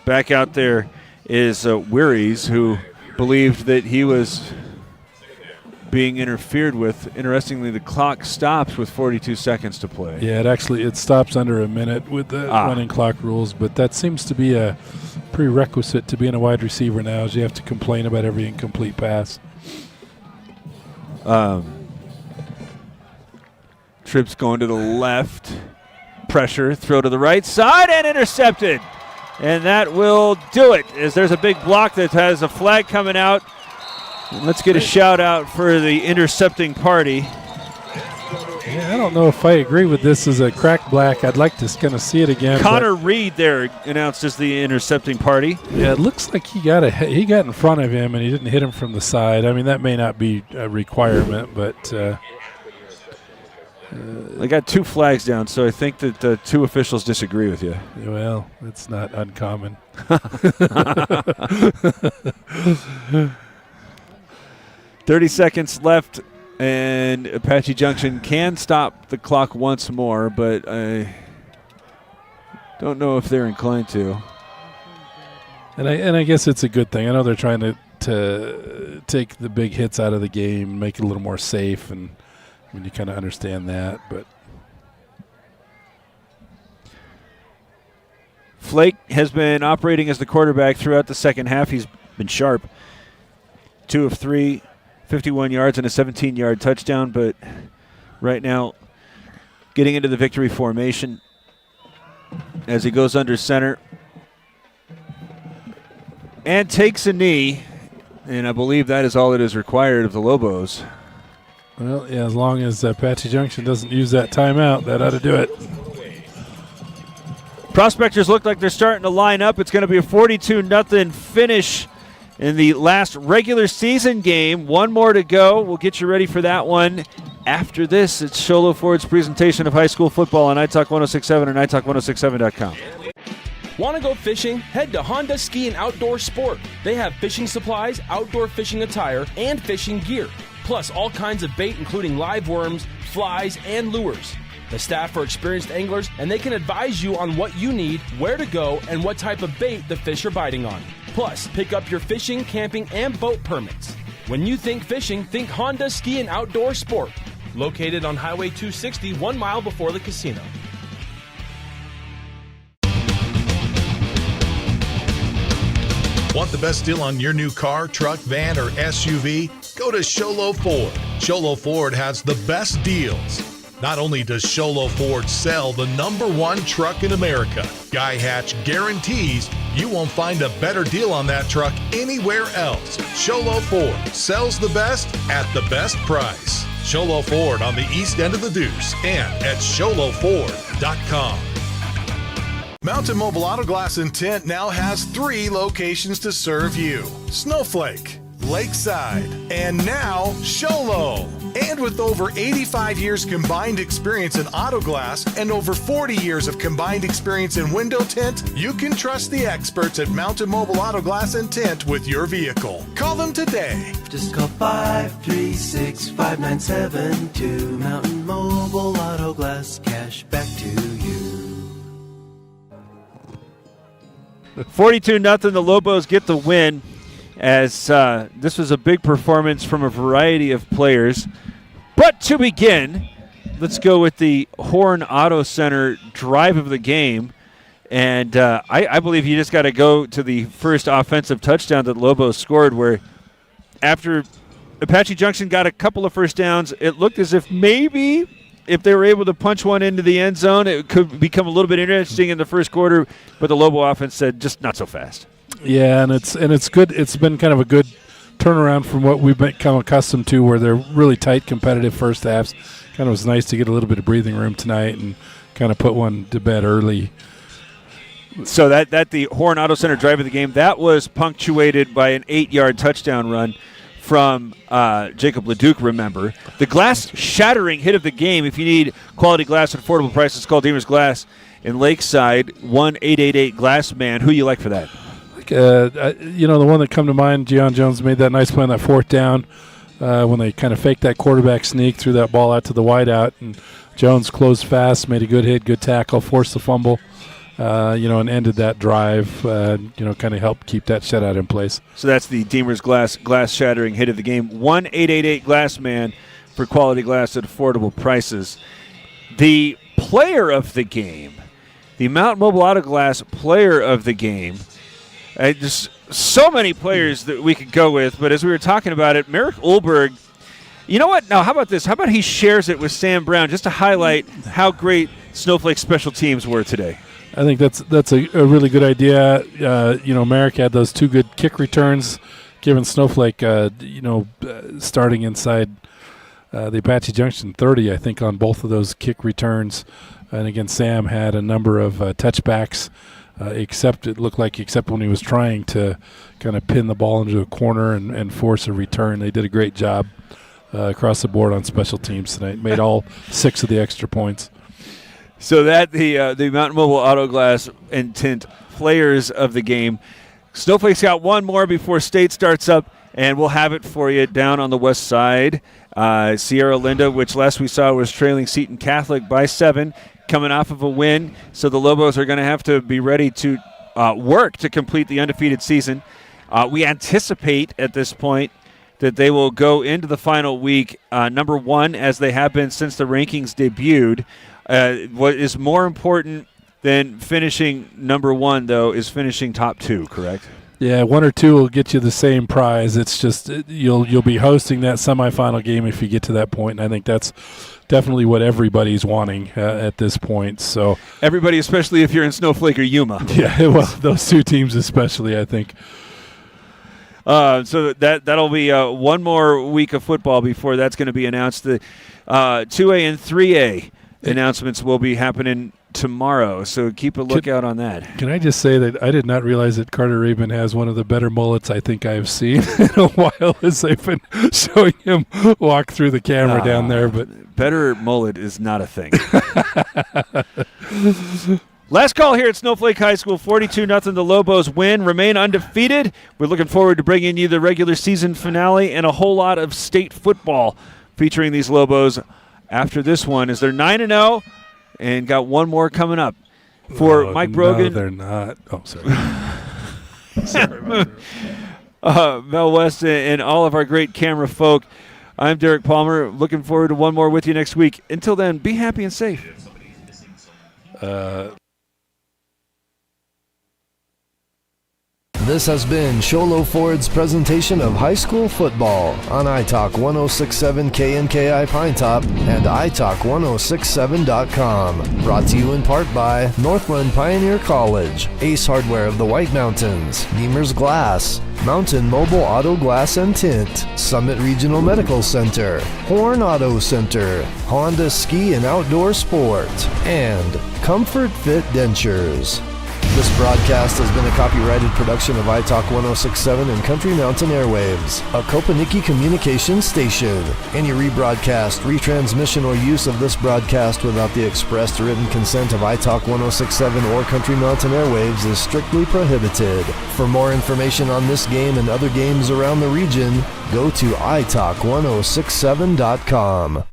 Back out there is Wearies, who believed that he was being interfered with. Interestingly, the clock stops with 42 seconds to play. Yeah, it stops under a minute with the running clock rules, but that seems to be a prerequisite to being a wide receiver now, is you have to complain about every incomplete pass. Trips going to the left. Pressure, throw to the right side, and intercepted. And that will do it, as there's a big block that has a flag coming out. Let's get a shout out for the intercepting party. Yeah, I don't know if I agree with this as a crack black. I'd like to kind of see it again. Connor Reed there announced as the intercepting party. Yeah, it looks like he got in front of him and he didn't hit him from the side. I mean, that may not be a requirement, but I got 2 flags down, so I think that the 2 officials disagree with you. Well, it's not uncommon. 30 seconds left, and Apache Junction can stop the clock once more, but I don't know if they're inclined to. And I guess it's a good thing. I know they're trying to take the big hits out of the game, make it a little more safe, and you kind of understand that. But Flake has been operating as the quarterback throughout the second half. He's been sharp. 2 of 3. 51 yards and a 17-yard touchdown, but right now getting into the victory formation as he goes under center and takes a knee, and I believe that is all that is required of the Lobos. Well, yeah, as long as Apache Junction doesn't use that timeout, that ought to do it. Prospectors look like they're starting to line up. It's going to be a 42-0 finish in the last regular season game. 1 more to go. We'll get you ready for that one. After this, it's Show Low Ford's presentation of high school football on iTalk 1067 and iTalk1067.com. Want to go fishing? Head to Honda Ski and Outdoor Sport. They have fishing supplies, outdoor fishing attire, and fishing gear. Plus all kinds of bait, including live worms, flies, and lures. The staff are experienced anglers, and they can advise you on what you need, where to go, and what type of bait the fish are biting on. Plus, pick up your fishing, camping, and boat permits. When you think fishing, think Honda Ski and Outdoor Sport. Located on Highway 260, 1 mile before the casino. Want the best deal on your new car, truck, van, or SUV? Go to Show Low Ford. Show Low Ford has the best deals. Not only does Show Low Ford sell the #1 truck in America, Guy Hatch guarantees You won't find a better deal on that truck anywhere else. Sholo Ford sells the best at the best price. Sholo Ford on the east end of the Deuce and at sholoford.com. Mountain Mobile Auto Glass and Tint now has 3 locations to serve you. Snowflake, Lakeside, and now Sholo. And with over 85 years combined experience in auto glass and over 40 years of combined experience in window tint, you can trust the experts at Mountain Mobile Auto Glass and Tint with your vehicle. Call them today. Just call 536-5972. Mountain Mobile Auto Glass, cash back to you. 42-0, the Lobos get the win, as this was a big performance from a variety of players. But to begin, let's go with the Horn Auto Center drive of the game. And I believe you just got to go to the first offensive touchdown that Lobo scored, where after Apache Junction got a couple of first downs, it looked as if maybe if they were able to punch one into the end zone, it could become a little bit interesting in the first quarter. But the Lobo offense said, just not so fast. Yeah, and it's good. It's been kind of a good turnaround from what we've become accustomed to, where they're really tight, competitive first halves. Kind of was nice to get a little bit of breathing room tonight and kind of put one to bed early. So that the Horn Auto Center drive of the game, that was punctuated by an 8-yard touchdown run from Jacob Leduc, remember. The glass-shattering hit of the game, if you need quality glass at affordable prices, call Deemer's Glass in Lakeside, 1-888-GLASS-MAN. Who you like for that? The one that come to mind, Deion Jones made that nice play on that fourth down when they kind of faked that quarterback sneak, threw that ball out to the wideout, and Jones closed fast, made a good hit, good tackle, forced the fumble, and ended that drive, kind of helped keep that shutout in place. So that's the Deemer's glass-shattering hit of the game. 1-888-GLASS-MAN for quality glass at affordable prices. The player of the game, the Mountain Mobile Auto Glass player of the game, just so many players that we could go with, but as we were talking about it, Merrick Ulberg, you know what? Now, how about this? How about he shares it with Sam Brown just to highlight how great Snowflake special teams were today? I think that's a really good idea. Merrick had those 2 good kick returns, giving Snowflake, starting inside the Apache Junction 30, I think, on both of those kick returns. And again, Sam had a number of touchbacks. Except when he was trying to kind of pin the ball into a corner and force a return. They did a great job across the board on special teams tonight. Made all 6 of the extra points. So that the Mountain Mobile Auto Glass and Tint players of the game. Snowflake's got one more before state starts up, and we'll have it for you down on the west side. Sierra Linda, which last we saw was trailing Seton Catholic by 7. Coming off of a win, so the Lobos are going to have to be ready to work to complete the undefeated season. We anticipate at this point that they will go into the final week number 1, as they have been since the rankings debuted. What is more important than finishing number 1, though, is finishing top 2, correct? Yeah, 1 or 2 will get you the same prize. It's just you'll be hosting that semifinal game if you get to that point, and I think that's definitely what everybody's wanting at this point. So everybody, especially if you're in Snowflake or Yuma. Yeah, well, those 2 teams especially, I think. So that'll be one more week of football before that's going to be announced. The 2A and 3A announcements will be happening tomorrow, so keep a lookout on that. Can I just say that I did not realize that Carter Rabin has one of the better mullets I think I've seen in a while, as they've been showing him walk through the camera down there. But better mullet is not a thing. Last call here at Snowflake High School, 42-0. The Lobos win, remain undefeated. We're looking forward to bringing you the regular season finale and a whole lot of state football featuring these Lobos after this one, as they're 9-0 and got one more coming up. For Mike Brogan. No, they're not. Oh, sorry. Sorry. Mel West and all of our great camera folk, I'm Derek Palmer. Looking forward to one more with you next week. Until then, be happy and safe. This has been Sholo Ford's presentation of high school football on iTalk 106.7 KNKI Pinetop and iTalk1067.com. Brought to you in part by Northland Pioneer College, Ace Hardware of the White Mountains, Beamer's Glass, Mountain Mobile Auto Glass and Tint, Summit Regional Medical Center, Horn Auto Center, Honda Ski and Outdoor Sport, and Comfort Fit Dentures. This broadcast has been a copyrighted production of iTalk 106.7 and Country Mountain Airwaves, a Kopaniki communications station. Any rebroadcast, retransmission, or use of this broadcast without the expressed written consent of iTalk 106.7 or Country Mountain Airwaves is strictly prohibited. For more information on this game and other games around the region, go to iTalk1067.com.